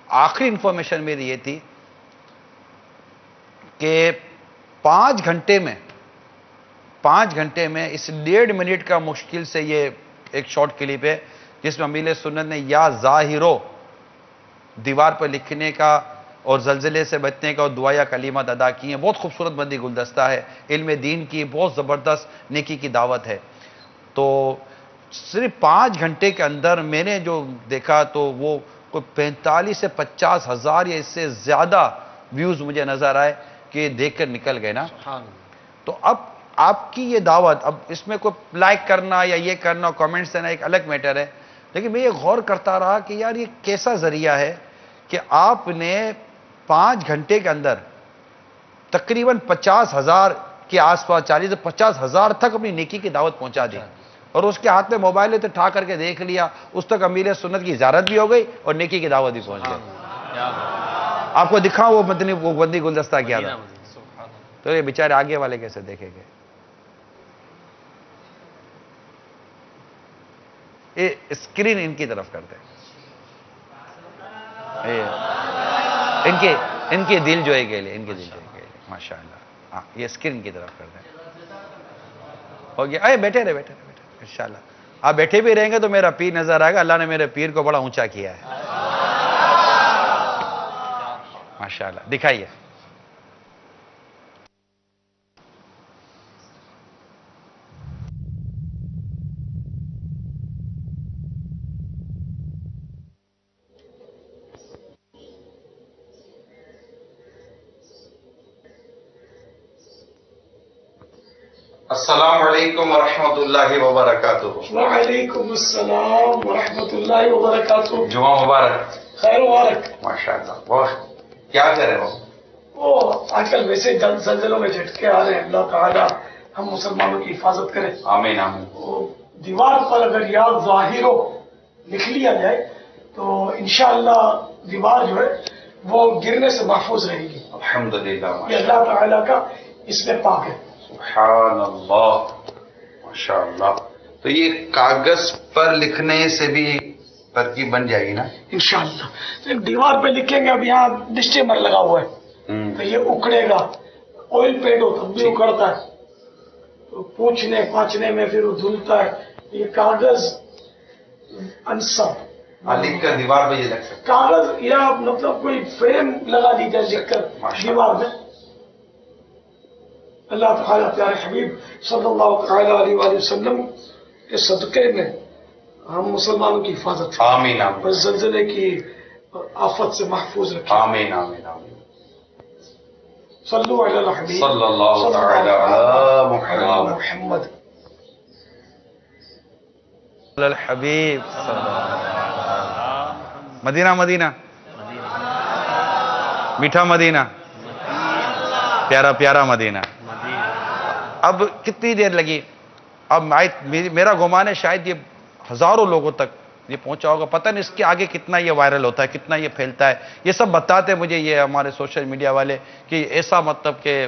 Speaker 1: آخری انفارمیشن میری یہ تھی کہ 5 گھنٹے میں اس 1.5 منٹ کا مشکل سے یہ ایک شارٹ کلپ ہے جس میں امیر سنت نے یا ظاہرو دیوار پر لکھنے کا اور زلزلے سے بچنے کا اور دعا یا کلمات ادا کی ہیں. بہت خوبصورت مدنی گلدستہ ہے, علم دین کی بہت زبردست نیکی کی دعوت ہے. تو صرف 5 گھنٹے کے اندر میں نے جو دیکھا تو وہ کوئی 45 سے 50 ہزار یا اس سے زیادہ ویوز مجھے نظر آئے کہ دیکھ کر نکل گئے نا. تو اب آپ کی یہ دعوت, اب اس میں کوئی لائک کرنا یا یہ کرنا کامنٹس دینا ایک الگ میٹر ہے, لیکن میں یہ غور کرتا رہا کہ یار یہ کیسا ذریعہ ہے کہ آپ نے 5 گھنٹے کے اندر تقریباً 50,000 کے آس پاس 40 سے 50,000 تک اپنی نیکی کی دعوت پہنچا دی. اور اس کے ہاتھ میں موبائل ہے تو ٹھا کر کے دیکھ لیا, اس تک امیر سنت کی زیارت بھی ہو گئی اور نیکی کی دعوت بھی پہنچ گئی. آپ کو دکھاؤں وہ مدنی گلدستہ کیا تھا, تو یہ بیچارے آگے والے کیسے دیکھیں گے. یہ اسکرین ان کی طرف کرتے ان کے دل جو ہے کے لیے, ان کے دل جو ہے کے لیے, ماشاءاللہ. ہاں یہ اسکرین کی طرف کرتے ہیں. ہو گیا, اے بیٹھے رہے انشاءاللہ. آپ بیٹھے بھی رہیں گے تو میرا پیر نظر آئے گا. اللہ نے میرے پیر کو بڑا اونچا کیا ہے ماشاءاللہ. دکھائیے. السلام علیکم ورحمۃ اللہ وبرکاتہ.
Speaker 11: وعلیکم السلام ورحمۃ اللہ وبرکاتہ.
Speaker 1: جمعہ مبارک.
Speaker 11: خیر مبارک.
Speaker 1: ماشاءاللہ. وہ کیا کر رہے ہو؟
Speaker 11: وہ آج کل ویسے زلزلوں میں جھٹکے آ رہے ہیں, اللہ تعالیٰ ہم مسلمانوں کی حفاظت کرے.
Speaker 1: آمین آمین.
Speaker 11: دیوار پر اگر یا ظاہرو لکھ لیا جائے تو انشاءاللہ دیوار جو ہے وہ گرنے سے محفوظ رہے گی.
Speaker 1: الحمدللہ.
Speaker 11: یہ اللہ تعالیٰ کا اس میں پاک ہے.
Speaker 1: سبحان اللہ, ماشاءاللہ. تو یہ کاغذ پر لکھنے سے بھی ترکیب بن جائے گی نا
Speaker 11: انشاءاللہ. تو دیوار پہ لکھیں گے, اب یہاں ڈسٹیمر لگا ہوا ہے تو یہ اکڑے گا. آئل پینٹ ہو تب بھی اکڑتا ہے, تو پوچھنے پاچنے میں پھر وہ دھلتا ہے. یہ کاغذ انصر
Speaker 1: لکھ کر دیوار پہ یہ لگ سکتا
Speaker 11: کاغذ یا مطلب کوئی فریم لگا دی جائے لکھ کر دیوار میں. اللہ تعالیٰ پیارے حبیب صلی اللہ تعالیٰ علیہ وآلہ وسلم کے صدقے میں ہم مسلمانوں کی حفاظت کریں.
Speaker 1: آمین آمین.
Speaker 11: اور زلزلے کی آفت سے محفوظ رکھیں.
Speaker 1: آمین آمین آمین.
Speaker 11: صلو علی الحبیب
Speaker 1: صلی اللہ تعالی علی
Speaker 11: محمد.
Speaker 1: الحبیب. مدینہ مدینہ میٹھا مدینہ, پیارا پیارا مدینہ. اب کتنی دیر لگی, اب میرا گمان ہے شاید یہ ہزاروں لوگوں تک یہ پہنچا ہوگا. پتہ نہیں اس کے آگے کتنا یہ وائرل ہوتا ہے, کتنا یہ پھیلتا ہے. یہ سب بتاتے مجھے یہ ہمارے سوشل میڈیا والے کہ ایسا مطلب کہ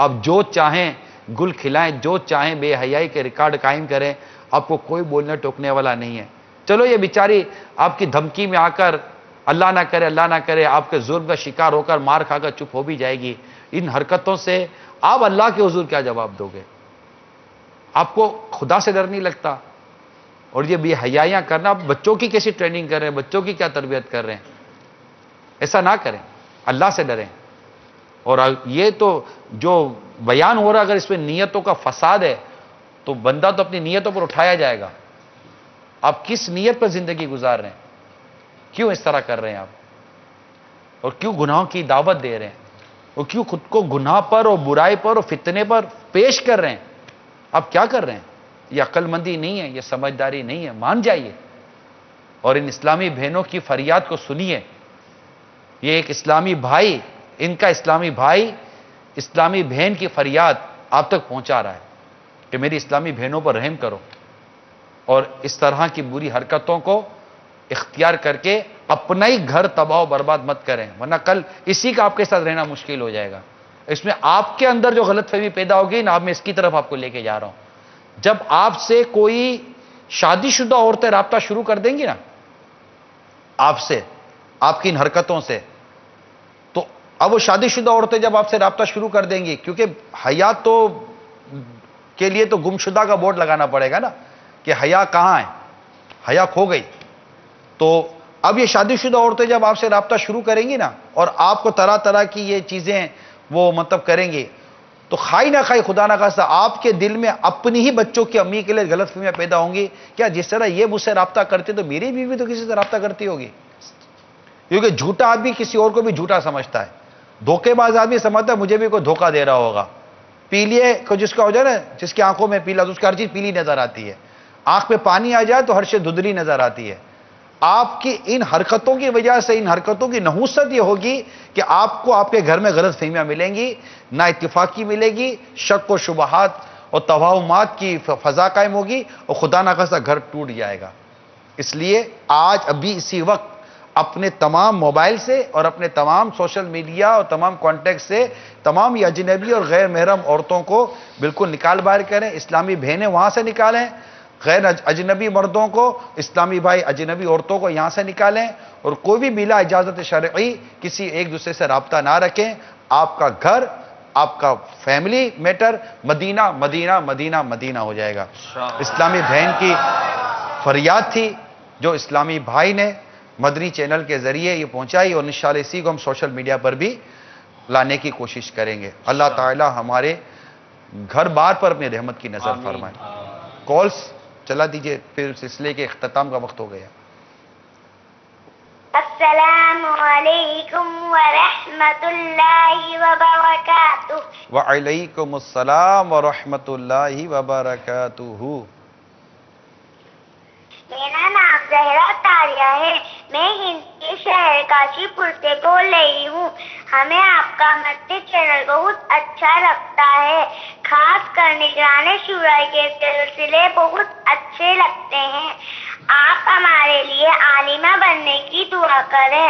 Speaker 1: آپ جو چاہیں گل کھلائیں، جو چاہیں بے حیائی کے ریکارڈ قائم کریں، آپ کو کوئی بولنے ٹوکنے والا نہیں ہے۔ چلو یہ بیچاری آپ کی دھمکی میں آ کر اللہ نہ کرے آپ کے ظلم کا شکار ہو کر مار کھا کر چپ ہو بھی جائے گی، ان حرکتوں سے آپ اللہ کے حضور کیا جواب دو گے؟ آپ کو خدا سے ڈر نہیں لگتا؟ اور یہ بے حیائیاں کرنا، بچوں کی کیسی ٹریننگ کر رہے ہیں، بچوں کی کیا تربیت کر رہے ہیں؟ ایسا نہ کریں، اللہ سے ڈریں۔ اور یہ تو جو بیان ہو رہا، اگر اس میں نیتوں کا فساد ہے تو بندہ تو اپنی نیتوں پر اٹھایا جائے گا۔ آپ کس نیت پر زندگی گزار رہے ہیں؟ کیوں اس طرح کر رہے ہیں آپ؟ اور کیوں گناہوں کی دعوت دے رہے ہیں؟ اور کیوں خود کو گناہ پر اور برائی پر اور فتنے پر پیش کر رہے ہیں؟ آپ کیا کر رہے ہیں؟ یہ عقل مندی نہیں ہے، یہ سمجھداری نہیں ہے، مان جائیے اور ان اسلامی بہنوں کی فریاد کو سنیے۔ یہ ایک اسلامی بھائی، ان کا اسلامی بھائی اسلامی بہن کی فریاد آپ تک پہنچا رہا ہے کہ میری اسلامی بہنوں پر رحم کرو، اور اس طرح کی بری حرکتوں کو اختیار کر کے اپنا ہی گھر تباہ و برباد مت کریں، ورنہ کل اسی کا آپ کے ساتھ رہنا مشکل ہو جائے گا۔ اس میں آپ کے اندر جو غلط فہمی پیدا ہوگی نا، اب میں اس کی طرف آپ کو لے کے جا رہا ہوں۔ جب آپ سے کوئی شادی شدہ عورتیں رابطہ شروع کر دیں گی نا آپ سے، آپ کی ان حرکتوں سے، تو اب وہ شادی شدہ عورتیں جب آپ سے رابطہ شروع کر دیں گی، کیونکہ حیا تو کے لیے تو گمشدہ کا بورڈ لگانا پڑے گا نا کہ حیا کہاں ہے، حیا کھو گئی۔ تو اب یہ شادی شدہ عورتیں جب آپ سے رابطہ شروع کریں گی نا، اور آپ کو طرح طرح کی یہ چیزیں وہ مطلب کریں گی، تو خائی نہ خائی خدا نہ خاصا آپ کے دل میں اپنی ہی بچوں کی امی کے لیے غلط فہمیاں پیدا ہوں گی، کیا جس طرح یہ مجھ سے رابطہ کرتے تو میری بیوی تو کسی سے رابطہ کرتی ہوگی؟ کیونکہ جھوٹا آدمی کسی اور کو بھی جھوٹا سمجھتا ہے، دھوکے باز آدمی سمجھتا ہے مجھے بھی کوئی دھوکہ دے رہا ہوگا۔ پیلیے کو جس کا ہو جائے نا، جس کی آنکھوں میں پیلا تو اس کی ہر چیز پیلی نظر آتی ہے، آنکھ میں پانی آ جائے تو ہر چیز دھندلی نظر آتی ہے۔ آپ کی ان حرکتوں کی وجہ سے، ان حرکتوں کی نحوست یہ ہوگی کہ آپ کو آپ کے گھر میں غلط فہمیاں ملیں گی، نا اتفاقی ملے گی، شک و شبہات اور توہمات کی فضا قائم ہوگی، اور خدا نہ خواستہ گھر ٹوٹ جائے گا۔ اس لیے آج ابھی اسی وقت اپنے تمام موبائل سے اور اپنے تمام سوشل میڈیا اور تمام کانٹیکٹ سے تمام یہ اجنبی اور غیر محرم عورتوں کو بالکل نکال باہر کریں، اسلامی بہنیں وہاں سے نکالیں، غیر اجنبی مردوں کو، اسلامی بھائی اجنبی عورتوں کو یہاں سے نکالیں، اور کوئی بھی بلا اجازت شرعی کسی ایک دوسرے سے رابطہ نہ رکھیں۔ آپ کا گھر، آپ کا فیملی میٹر مدینہ مدینہ مدینہ مدینہ ہو جائے گا۔ اسلامی بہن کی فریاد تھی جو اسلامی بھائی نے مدنی چینل کے ذریعے یہ پہنچائی، اور انشاءاللہ اسی کو ہم سوشل میڈیا پر بھی لانے کی کوشش کریں گے۔ اللہ تعالی ہمارے گھر بار پر اپنی رحمت کی نظر فرمائے۔ کالز چلا دیجئے، پھر سلسلے کے اختتام کا وقت ہو گیا۔
Speaker 12: السلام علیکم ورحمۃ اللہ وبرکاتہ۔
Speaker 1: وعلیکم السلام ورحمۃ اللہ وبرکاتہ۔
Speaker 12: میرا نام زہرا تاریہ ہے، میں ہند کے شہر کاشی پور سے بول رہی ہوں۔ ہمیں آپ کا مدنی چینل بہت اچھا لگتا ہے، خاص کر نگران شورا کے سلسلے بہت اچھے لگتے ہیں۔ آپ ہمارے لیے عالمہ بننے کی دعا کریں۔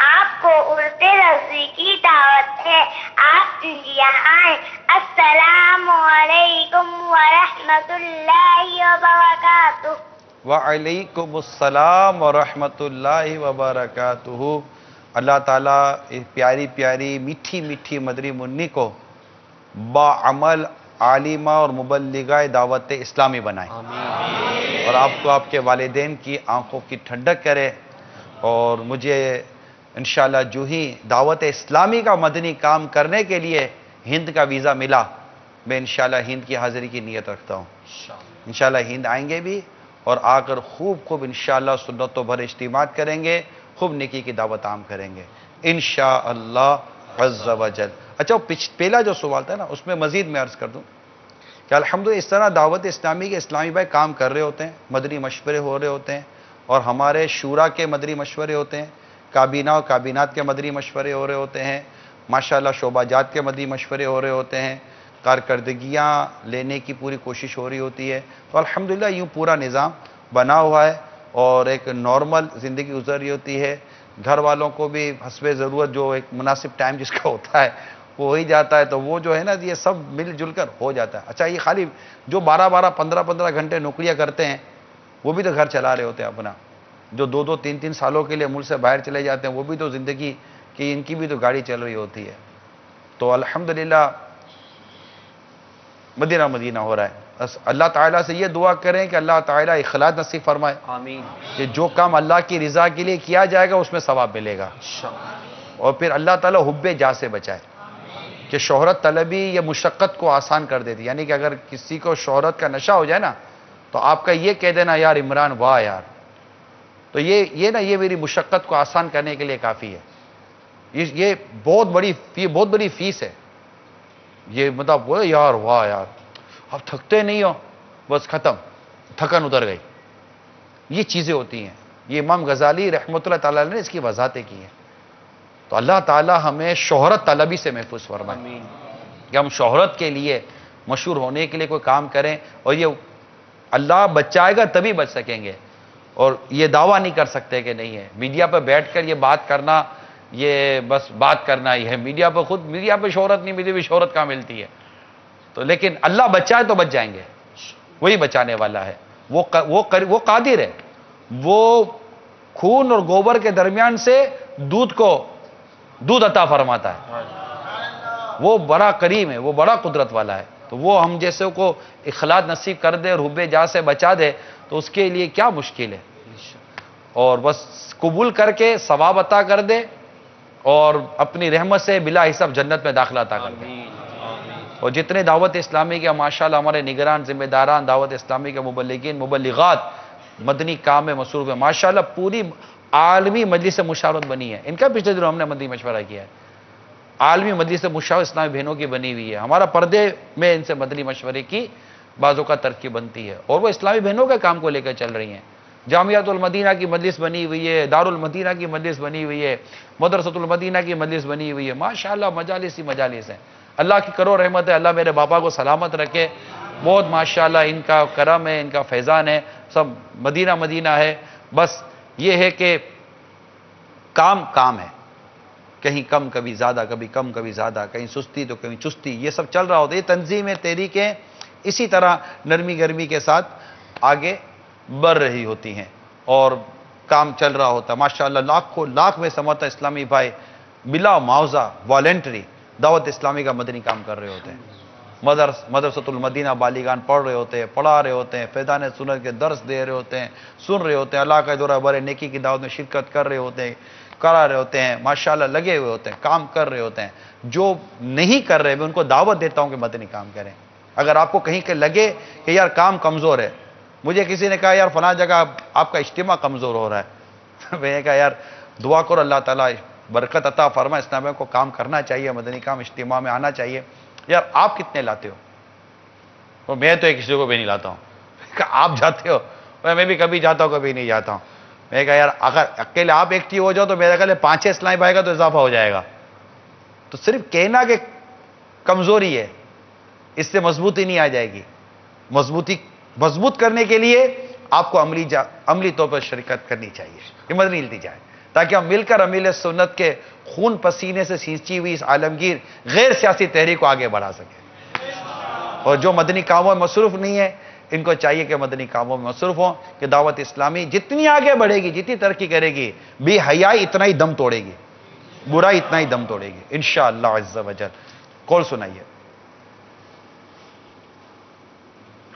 Speaker 12: آپ کو عرف رضوی کی دعوت ہے، آپ انڈیا آئیں۔ السلام علیکم ورحمۃ اللہ وبرکاتہ۔
Speaker 1: وعلیکم السلام ورحمۃ اللہ وبرکاتہ۔ اللہ تعالیٰ اس پیاری پیاری میٹھی میٹھی مدری منی کو باعمل عالمہ اور مبلغہ دعوت اسلامی بنائے، اور آپ کو آپ کے والدین کی آنکھوں کی ٹھنڈک کرے۔ اور مجھے انشاءاللہ جو ہی دعوت اسلامی کا مدنی کام کرنے کے لیے ہند کا ویزا ملا، میں انشاءاللہ ہند کی حاضری کی نیت رکھتا ہوں۔ انشاءاللہ ہند آئیں گے بھی، اور آ کر خوب انشاءاللہ سنتوں بھر اجتماعات کریں گے، خوب نیکی کی دعوت عام کریں گے انشاءاللہ عز و جل۔ اچھا، پہلا جو سوال تھا نا، اس میں مزید میں عرض کر دوں کہ الحمدللہ اس طرح دعوت اسلامی کے اسلامی بھائی کام کر رہے ہوتے ہیں، مدنی مشورے ہو رہے ہوتے ہیں، اور ہمارے شورا کے مدنی مشورے ہوتے ہیں، کابینہ اور کابینات کے مدنی مشورے ہو رہے ہوتے ہیں، ماشاءاللہ شعبہ جات کے مدنی مشورے ہو رہے ہوتے ہیں، کارکردگیاں لینے کی پوری کوشش ہو رہی ہوتی ہے۔ تو الحمدللہ یوں پورا نظام بنا ہوا ہے، اور ایک نارمل زندگی گزر رہی ہوتی ہے۔ گھر والوں کو بھی حسب ضرورت جو ایک مناسب ٹائم جس کا ہوتا ہے وہ ہو ہی جاتا ہے. تو وہ جو ہے نا یہ سب مل جل کر ہو جاتا ہے. اچھا یہ خالی جو 12 15 گھنٹے نوکریاں کرتے ہیں وہ بھی تو گھر چلا رہے ہوتے ہیں اپنا. جو 2 3 سالوں کے لیے ملک سے باہر چلے جاتے ہیں وہ بھی تو زندگی کی ان کی بھی تو گاڑی چل رہی ہوتی ہے. تو الحمدللہ مدینہ مدینہ ہو رہا ہے. بس اللہ تعالیٰ سے یہ دعا کریں کہ اللہ تعالیٰ اخلاص نصیب فرمائے
Speaker 3: آمین.
Speaker 1: کہ جو کام اللہ کی رضا کے لیے کیا جائے گا اس میں ثواب ملے گا. اور پھر اللہ تعالیٰ حب جا سے بچائے کہ شہرت طلبی یہ مشقت کو آسان کر دیتی. یعنی کہ اگر کسی کو شہرت کا نشہ ہو جائے نا تو آپ کا یہ کہہ دینا یار عمران واہ یار, تو یہ نا یہ میری مشقت کو آسان کرنے کے لیے کافی ہے. یہ بہت بڑی فیس ہے. یہ مطلب وہ یار واہ یار اب تھکتے نہیں ہو, بس ختم, تھکن اتر گئی. یہ چیزیں ہوتی ہیں. یہ امام غزالی رحمۃ اللہ تعالیٰ نے اس کی وضاحتیں کی ہیں. تو اللہ تعالیٰ ہمیں شہرت طلبی سے محفوظ فرمائے کہ ہم شہرت کے لیے مشہور ہونے کے لیے کوئی کام کریں, اور یہ اللہ بچائے گا تبھی بچ سکیں گے. اور یہ دعویٰ نہیں کر سکتے کہ نہیں ہے. میڈیا پہ بیٹھ کر یہ بات کرنا یہ بس بات کرنا ہی ہے. میڈیا پہ شہرت نہیں ملتی, بھی شہرت کہاں ملتی ہے. تو لیکن اللہ بچائے تو بچ جائیں گے, وہی بچانے والا ہے. وہ قادر ہے. وہ خون اور گوبر کے درمیان سے دودھ عطا فرماتا ہے. وہ بڑا کریم ہے, وہ بڑا قدرت والا ہے. تو وہ ہم جیسے کو اخلاص نصیب کر دے اور حب جا سے بچا دے تو اس کے لیے کیا مشکل ہے. اور بس قبول کر کے ثواب عطا کر دے اور اپنی رحمت سے بلا حساب جنت میں داخلہ عطا کر دے. اور جتنے دعوت اسلامی کے ماشاءاللہ ہمارے نگران ذمہ داران دعوت اسلامی کے مبلغین مبلغات مدنی کام میں مصروف ہیں ماشاءاللہ. پوری عالمی مجلس مشاورت بنی ہے. ان کا پچھلے دنوں ہم نے مدنی مشورہ کیا ہے. عالمی مجلس مشاورت اسلامی بہنوں کی بنی ہوئی ہے. ہمارا پردے میں ان سے مدنی مشورے کی بعضوں کا ترقی بنتی ہے اور وہ اسلامی بہنوں کے کام کو لے کر چل رہی ہیں. جامعۃ المدینہ کی مجلس بنی ہوئی ہے, دارالمدینہ کی مجلس بنی ہوئی ہے, مدرسۃ المدینہ کی مجلس بنی ہوئی ہے. ماشاءاللہ مجالس ہی مجالس ہیں. اللہ کی کرو رحمت ہے. اللہ میرے باپا کو سلامت رکھے. بہت ماشاءاللہ ان کا کرم ہے, ان کا فیضان ہے. سب مدینہ مدینہ ہے. بس یہ ہے کہ کام ہے, کہیں کم کبھی زیادہ, کبھی کم کبھی زیادہ, کہیں سستی تو کہیں چستی, یہ سب چل رہا ہوتا ہے. یہ تنظیمیں تحریکیں اسی طرح نرمی گرمی کے ساتھ آگے بڑھ رہی ہوتی ہیں اور کام چل رہا ہوتا ہے. ماشاءاللہ لاکھ میں سماتا اسلامی بھائی بلا معاوضہ والنٹری دعوت اسلامی کا مدنی کام کر رہے ہوتے ہیں. مدرسۃ المدینہ بالیگان پڑھ رہے ہوتے ہیں, پڑھا رہے ہوتے ہیں, فیضان سنت کے درس دے رہے ہوتے ہیں, سن رہے ہوتے ہیں, اللہ کا دورہ بر نیکی کی دعوت میں شرکت کر رہے ہوتے ہیں, کرا رہے ہوتے ہیں. ماشاءاللہ لگے ہوئے ہوتے ہیں, کام کر رہے ہوتے ہیں. جو نہیں کر رہے میں ان کو دعوت دیتا ہوں کہ مدنی کام کریں. اگر آپ کو کہیں کہ لگے کہ یار کام کمزور ہے, مجھے کسی نے کہا یار فلاں جگہ آپ کا اجتماع کمزور ہو رہا ہے, میں نے کہا یار دعا کرو اللہ تعالیٰ برکت عطا فرمائے. اسلام کو کام کرنا چاہیے, مدنی کام اجتماع میں آنا چاہیے. یار آپ کتنے لاتے ہو؟ اور میں تو ایک کسی کو بھی نہیں لاتا ہوں. آپ جاتے ہو؟ میں بھی کبھی جاتا ہوں کبھی نہیں جاتا ہوں. میں نے کہا یار اگر اکیلے آپ ایکٹیو ہو جاؤ تو میرے خیال 5-6 اسلامی بھائی کا تو اضافہ ہو جائے گا. تو صرف کہنا کہ کمزوری ہے اس سے مضبوطی نہیں آ جائے گی. مضبوط کرنے کے لیے آپ کو عملی طور پر شرکت کرنی چاہیے, ہمت نہیں ہلتی جائے, تاکہ ہم مل کر امیل سنت کے خون پسینے سے سینچی ہوئی اس عالمگیر غیر سیاسی تحریک کو آگے بڑھا سکے. اور جو مدنی کاموں میں مصروف نہیں ہے ان کو چاہیے کہ مدنی کاموں میں مصروف ہوں کہ دعوت اسلامی جتنی آگے بڑھے گی, جتنی ترقی کرے گی, بے حیائی اتنا ہی دم توڑے گی, برائی اتنا ہی دم توڑے گی انشاءاللہ عز و جل. کال سنائیے.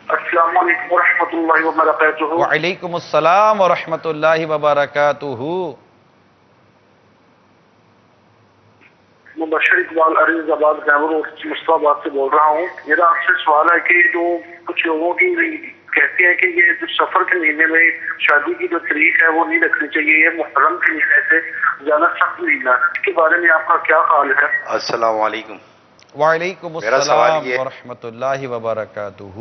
Speaker 5: السلام علیکم ورحمۃ اللہ وبرکاتہ.
Speaker 1: وعلیکم السلام ورحمۃ اللہ وبرکاتہ.
Speaker 5: مبشر اقبال عریض آباد مصطفیٰ آباد سے بول رہا ہوں. میرا آپ سے سوال ہے کہ جو کچھ لوگوں کی کہتے ہیں کہ یہ جو سفر کے مہینے میں شادی کی جو تاریخ ہے وہ نہیں رکھنی چاہیے, یہ محرم کے مہینے سے زیادہ سخت مہینہ ہے, اس کے بارے میں آپ کا کیا خیال ہے؟
Speaker 13: السلام علیکم.
Speaker 1: وعلیکم السلام ورحمۃ اللہ وبرکاتہ.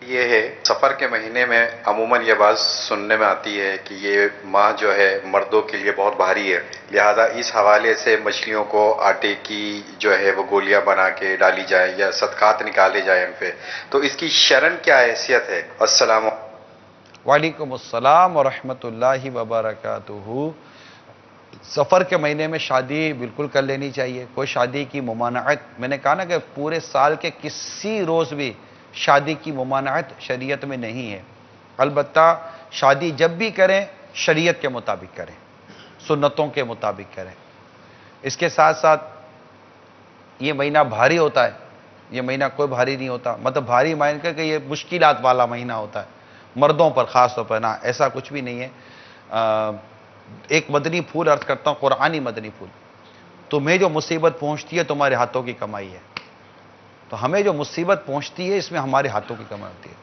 Speaker 13: یہ ہے سفر کے مہینے میں عموماً یہ بات سننے میں آتی ہے کہ یہ ماہ جو ہے مردوں کے لیے بہت بھاری ہے, لہذا اس حوالے سے مچھلیوں کو آٹے کی جو ہے وہ گولیاں بنا کے ڈالی جائیں یا صدقات نکالے جائیں ان پہ, تو اس کی شرعاً کیا حیثیت ہے؟ السلام.
Speaker 1: وعلیکم السلام ورحمۃ اللہ وبرکاتہ. سفر کے مہینے میں شادی بالکل کر لینی چاہیے. کوئی شادی کی ممانعت, میں نے کہا نا کہ پورے سال کے کسی روز بھی شادی کی ممانعت شریعت میں نہیں ہے. البتہ شادی جب بھی کریں شریعت کے مطابق کریں, سنتوں کے مطابق کریں. اس کے ساتھ ساتھ یہ مہینہ بھاری ہوتا ہے, یہ مہینہ کوئی بھاری نہیں ہوتا, مطلب بھاری مان کر کہ یہ مشکلات والا مہینہ ہوتا ہے مردوں پر خاص طور پر. نہ ایسا کچھ بھی نہیں ہے. ایک مدنی پھول عرض کرتا ہوں, قرآنی مدنی پھول. تمہیں جو مصیبت پہنچتی ہے تمہارے ہاتھوں کی کمائی ہے. تو ہمیں جو مصیبت پہنچتی ہے اس میں ہمارے ہاتھوں کی کمائی ہوتی ہے.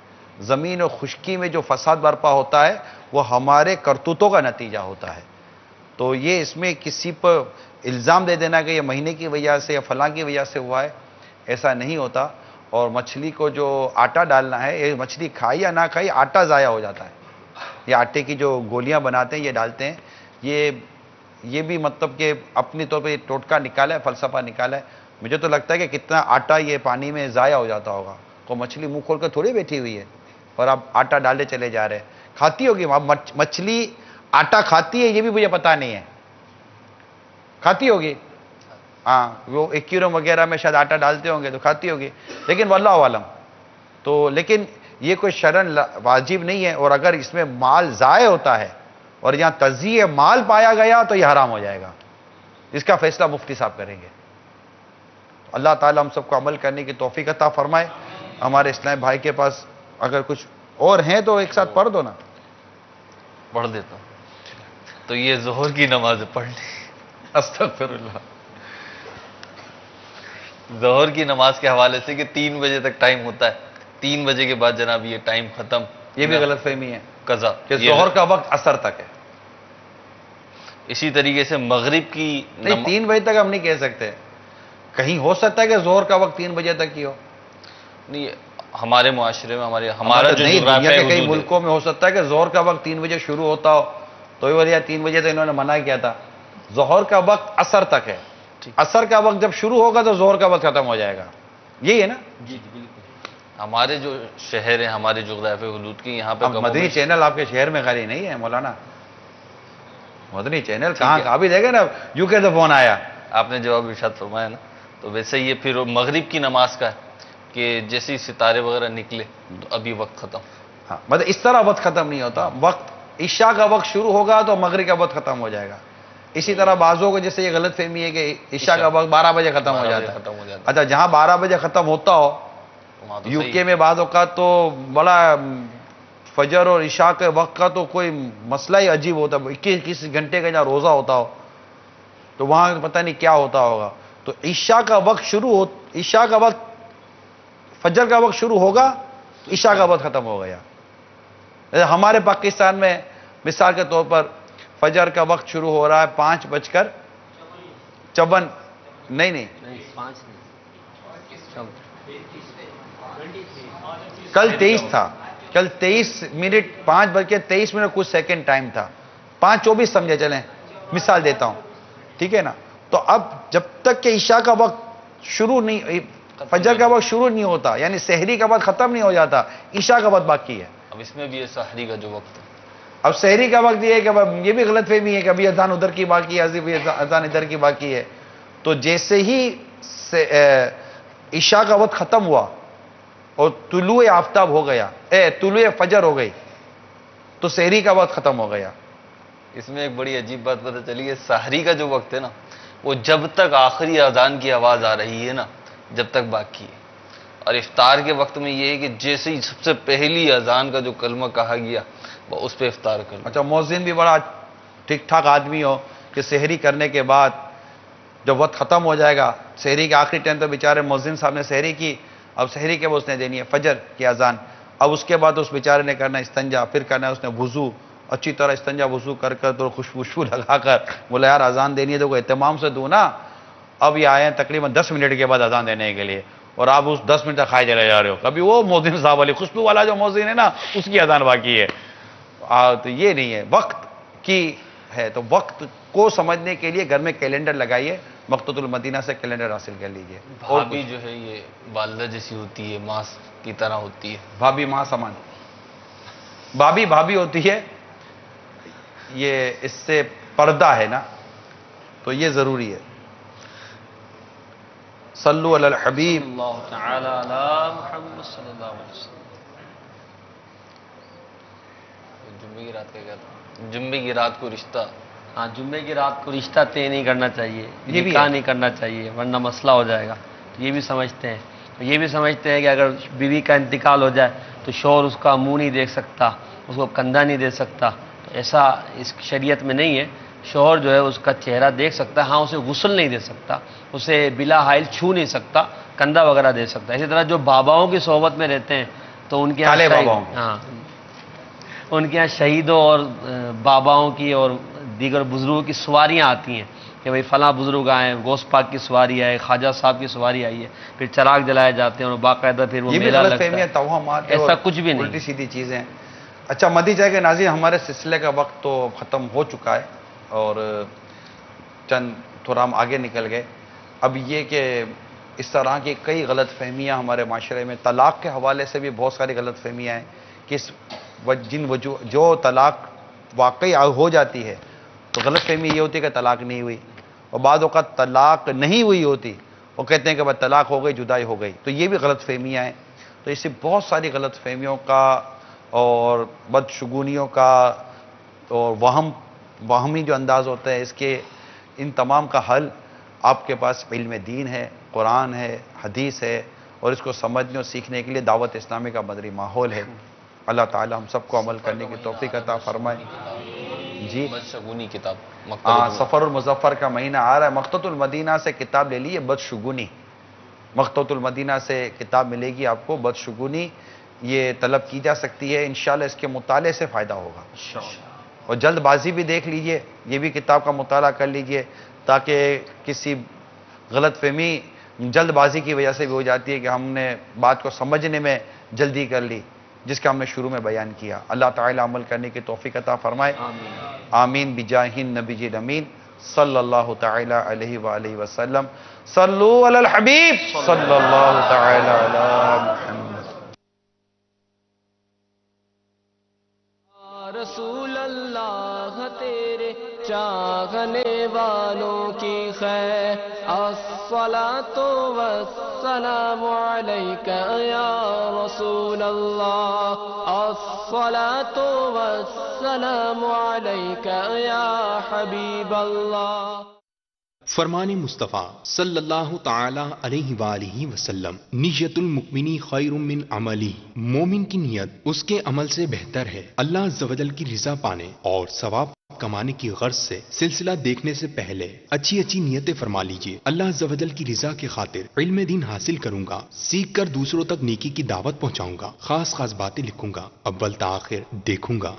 Speaker 1: زمین اور خشکی میں جو فساد برپا ہوتا ہے وہ ہمارے کرتوتوں کا نتیجہ ہوتا ہے. تو یہ اس میں کسی پر الزام دے دینا کہ یہ مہینے کی وجہ سے یا فلاں کی وجہ سے ہوا ہے, ایسا نہیں ہوتا. اور مچھلی کو جو آٹا ڈالنا ہے, یہ مچھلی کھائی یا نہ کھائی آٹا ضائع ہو جاتا ہے. یہ آٹے کی جو گولیاں بناتے ہیں یہ ڈالتے ہیں. یہ بھی مطلب کہ اپنی طور پہ ٹوٹکا نکالا ہے, فلسفہ نکالا ہے. مجھے تو لگتا ہے کہ کتنا آٹا یہ پانی میں ضائع ہو جاتا ہوگا. کوئی مچھلی منہ کھول کر تھوڑی بیٹھی ہوئی ہے اور آپ آٹا ڈالے چلے جا رہے ہیں. کھاتی ہوگی مچھلی آٹا کھاتی ہے یہ بھی مجھے پتا نہیں ہے, کھاتی ہوگی. ہاں وہ ایکیورم وغیرہ میں شاید آٹا ڈالتے ہوں گے تو کھاتی ہوگی, لیکن واللہ عالم. تو لیکن یہ کوئی شرعاً واجب نہیں ہے. اور اگر اس میں مال ضائع ہوتا ہے اور یہاں تجزیہ مال پایا گیا تو یہ حرام ہو جائے گا. اس کا فیصلہ مفتی صاحب کریں گے. اللہ تعالیٰ ہم سب کو عمل کرنے کی توفیق عطا فرمائے. ہمارے اسلام بھائی کے پاس اگر کچھ اور ہیں تو ایک ساتھ پڑھ دو نا.
Speaker 2: پڑھ دیتا ہوں. تو یہ ظہر کی نماز پڑھ لی.
Speaker 1: استغفر اللہ.
Speaker 2: ظہر کی نماز کے حوالے سے کہ 3 بجے تک ٹائم ہوتا ہے, 3 بجے کے بعد جناب یہ ٹائم ختم.
Speaker 1: یہ بھی غلط فہمی ہے
Speaker 2: قضا
Speaker 1: کہ ظہر کا وقت عصر تک ہے.
Speaker 2: اسی طریقے سے مغرب کی
Speaker 1: نہیں 3 بجے تک ہم نہیں کہہ سکتے. کہیں ہو سکتا ہے کہ ظہر کا وقت 3 بجے تک ہی ہو.
Speaker 2: نہیں, ہمارے معاشرے میں ہمارا جو
Speaker 1: نہیں, دنیا کے کئی
Speaker 2: حدود ہے.
Speaker 1: ملکوں میں ہو سکتا ہے کہ ظہر کا وقت 3 بجے شروع ہوتا ہو تو یہ وجہ 3 بجے تک انہوں نے منع کیا تھا. ظہر کا وقت عصر تک ہے. عصر کا وقت جب شروع ہوگا تو ظہر کا وقت ختم ہو جائے گا. یہی ہے نا.
Speaker 2: جی بالکل. ہمارے جو شہر ہیں, ہمارے جغرافیہ حدود کی, یہاں پہ
Speaker 1: مدنی چینل آپ کے شہر میں خالی نہیں ہے مولانا. مدنی چینل کہاں ابھی دیکھے نا یو کے سے فون آیا.
Speaker 2: آپ نے جواب ارشاد فرمایا نا. تو ویسے یہ پھر مغرب کی نماز کا ہے کہ جیسے ہی ستارے وغیرہ نکلے تو ابھی وقت ختم.
Speaker 1: ہاں مطلب اس طرح وقت ختم نہیں ہوتا. وقت عشاء کا وقت شروع ہوگا تو مغرب کا وقت ختم ہو جائے گا. اسی طرح بعضوں کو جیسے یہ غلط فہمی ہے کہ عشاء کا وقت 12 بجے ختم ہو جاتا ہے. اچھا جہاں 12 بجے ختم ہوتا ہو, یو کے میں بعض اوقات تو بڑا فجر اور عشاء کے وقت کا تو کوئی مسئلہ ہی عجیب ہوتا ہے. 21 گھنٹے کا جہاں روزہ ہوتا ہو تو وہاں پتہ نہیں کیا ہوتا ہوگا. تو عشاء کا وقت عشاء کا وقت فجر کا وقت شروع ہوگا, عشاء کا وقت ختم ہو گیا. ہمارے پاکستان میں مثال کے طور پر فجر کا وقت شروع ہو رہا ہے 5:54. نہیں کل 23 تھا. کل 23 5:23 کچھ سیکنڈ ٹائم تھا. 5:24 سمجھے چلیں, مثال دیتا ہوں, ٹھیک ہے نا. تو اب جب تک کہ عشاء کا وقت شروع نہیں, فجر کا وقت شروع نہیں ہوتا, یعنی سحری کا وقت ختم نہیں ہو جاتا, عشاء کا وقت باقی ہے.
Speaker 2: اب اس میں بھی یہ سحری کا جو وقت ہے,
Speaker 1: اب سحری کا وقت یہ ہے کہ یہ بھی غلط فہمی ہے کہ ابھی اذان ادھر کی باقی ہے, اذان ادھر کی باقی ہے. تو جیسے ہی عشاء کا وقت ختم ہوا اور طلوع آفتاب ہو گیا, طلوع فجر ہو گئی, تو سحری کا وقت ختم ہو گیا.
Speaker 2: اس میں ایک بڑی عجیب بات پتہ چلی ہے, سحری کا جو وقت ہے نا وہ جب تک آخری اذان کی آواز آ رہی ہے نا جب تک باقی ہے. اور افطار کے وقت میں یہ ہے کہ جیسے ہی سب سے پہلی اذان کا جو کلمہ کہا گیا اس پہ افطار کر.
Speaker 1: اچھا مؤذن بھی بڑا ٹھیک ٹھاک آدمی ہو کہ سحری کرنے کے بعد جب وقت ختم ہو جائے گا, سحری کے آخری ٹائم تو بیچارے مؤذن صاحب نے سحری کی, اب سحری کے بعد اس نے دینی ہے فجر کی اذان. اب اس کے بعد اس بیچارے نے کرنا استنجا, پھر کرنا ہے اس نے وضو, اچھی طرح استنجا وضو کر تو خوشبو لگا کر بولا یار اذان دینی ہے تو کوئی اہتمام سے دوں نا. اب یہ آئے ہیں تقریباً 10 منٹ کے بعد اذان دینے کے لیے, اور آپ اس 10 منٹ تک کھائے چلے جا رہے ہو. کبھی وہ مؤذن صاحب والی خوشبو والا جو مؤذن ہے نا اس کی اذان باقی ہے. تو یہ نہیں ہے, وقت کی ہے. تو وقت کو سمجھنے کے لیے گھر میں کیلنڈر لگائیے, مقتۃ المدینہ سے کیلنڈر حاصل کر لیجئے.
Speaker 2: اور بھی جو ہے یہ والدہ جیسی ہوتی ہے, ماں کی طرح ہوتی ہے.
Speaker 1: بھابھی ماں سمان, بھابھی ہوتی ہے, یہ اس سے پردہ ہے نا, تو یہ ضروری ہے. صلو علی الحبیب.
Speaker 3: اللہ تعالی علی محمد صلی اللہ علیہ وسلم.
Speaker 2: جمعے کی رات کا کیا تھا؟ جمعے کی رات کو رشتہ.
Speaker 3: ہاں جمعے کی رات کو رشتہ طے نہیں کرنا چاہیے،
Speaker 1: یہ بھی
Speaker 3: نکاح
Speaker 1: ہے.
Speaker 3: نہیں کرنا چاہیے ورنہ مسئلہ ہو جائے گا. تو یہ بھی سمجھتے ہیں. یہ بھی سمجھتے ہیں کہ اگر بیوی کا انتقال ہو جائے تو شوہر اس کا منہ نہیں دیکھ سکتا، اس کو کندھا نہیں دے سکتا. تو ایسا اس شریعت میں نہیں ہے. شوہر جو ہے اس کا چہرہ دیکھ سکتا ہے، ہاں اسے غسل نہیں دے سکتا، اسے بلا حائل چھو نہیں سکتا، کندھا وغیرہ دے سکتا. اسی طرح جو باباؤں کی صحبت میں رہتے ہیں تو ان کے یہاں
Speaker 1: کالے باباؤں.
Speaker 3: ہاں ان کے یہاں شہیدوں اور باباؤں کی اور دیگر بزرگوں کی سواریاں آتی ہیں کہ بھئی فلاں بزرگ آئے، غوث پاک کی سواری آئے، خواجہ صاحب کی سواری آئی ہے، پھر چراغ جلائے جاتے ہیں اور باقاعدہ پھر وہ
Speaker 1: یہ بھی
Speaker 3: میلہ
Speaker 1: غلط
Speaker 3: لگتا
Speaker 1: فہمیاں،
Speaker 3: ہے.
Speaker 1: توہمات
Speaker 3: ایسا کچھ بھی نہیں.
Speaker 1: الٹی سیدھی چیزیں. اچھا مدیجہ کے ناظرین، ہمارے سلسلے کا وقت تو ختم ہو چکا ہے اور چند تھوڑا ہم آگے نکل گئے. اب یہ کہ اس طرح کی کئی غلط فہمیاں ہمارے معاشرے میں، طلاق کے حوالے سے بھی بہت ساری غلط فہمیاں ہیں کہ جو طلاق واقعی ہو جاتی ہے تو غلط فہمی یہ ہوتی ہے کہ طلاق نہیں ہوئی، اور بعض اوقات طلاق نہیں ہوئی ہوتی، وہ کہتے ہیں کہ بس طلاق ہو گئی، جدائی ہو گئی. تو یہ بھی غلط فہمیاں ہیں. تو اس سے بہت ساری غلط فہمیوں کا اور بدشگونیوں کا اور وہمی جو انداز ہوتا ہے، اس کے ان تمام کا حل آپ کے پاس علم دین ہے، قرآن ہے، حدیث ہے، اور اس کو سمجھنے اور سیکھنے کے لیے دعوت اسلامی کا مدری ماحول ہے. اللہ تعالی ہم سب کو عمل کرنے کی توفیق عطا فرمائے. جی
Speaker 2: بدشگونی کتاب.
Speaker 1: ہاں، سفر المظفر کا مہینہ آ رہا ہے. مقتۃ المدینہ سے کتاب لے لیجیے، بدشگونی. مقتۃ المدینہ سے کتاب ملے گی آپ کو، بدشگونی. یہ طلب کی جا سکتی ہے، انشاءاللہ اس کے مطالعے سے فائدہ ہوگا. اور جلد بازی بھی دیکھ لیجئے، یہ بھی کتاب کا مطالعہ کر لیجئے تاکہ کسی غلط فہمی جلد بازی کی وجہ سے بھی ہو جاتی ہے کہ ہم نے بات کو سمجھنے میں جلدی کر لی، جس کا ہم نے شروع میں بیان کیا. اللہ تعالی عمل کرنے کی توفیق عطا فرمائے. آمین بجاہ النبی الامین صلی اللہ تعالی علیہ وآلہ وسلم. صلو علی الحبیب صلی اللہ تعالی علی محمد.
Speaker 14: رسول اللہ تیرے چاہنے والوں کی خیر، الصلاۃ والسلام علیک یا رسول اللہ، الصلاۃ والسلام علیک یا حبیب اللہ.
Speaker 15: فرمان مصطفیٰ صلی اللہ تعالی علیہ وآلہ وسلم، نیت المؤمنی خیر من عملی، مومن کی نیت اس کے عمل سے بہتر ہے. اللہ عز و جل کی رضا پانے اور ثواب کمانے کی غرض سے سلسلہ دیکھنے سے پہلے اچھی نیتیں فرما لیجئے. اللہ عز و جل کی رضا کے خاطر علم دین حاصل کروں گا، سیکھ کر دوسروں تک نیکی کی دعوت پہنچاؤں گا، خاص باتیں لکھوں گا، اول تا آخر دیکھوں گا.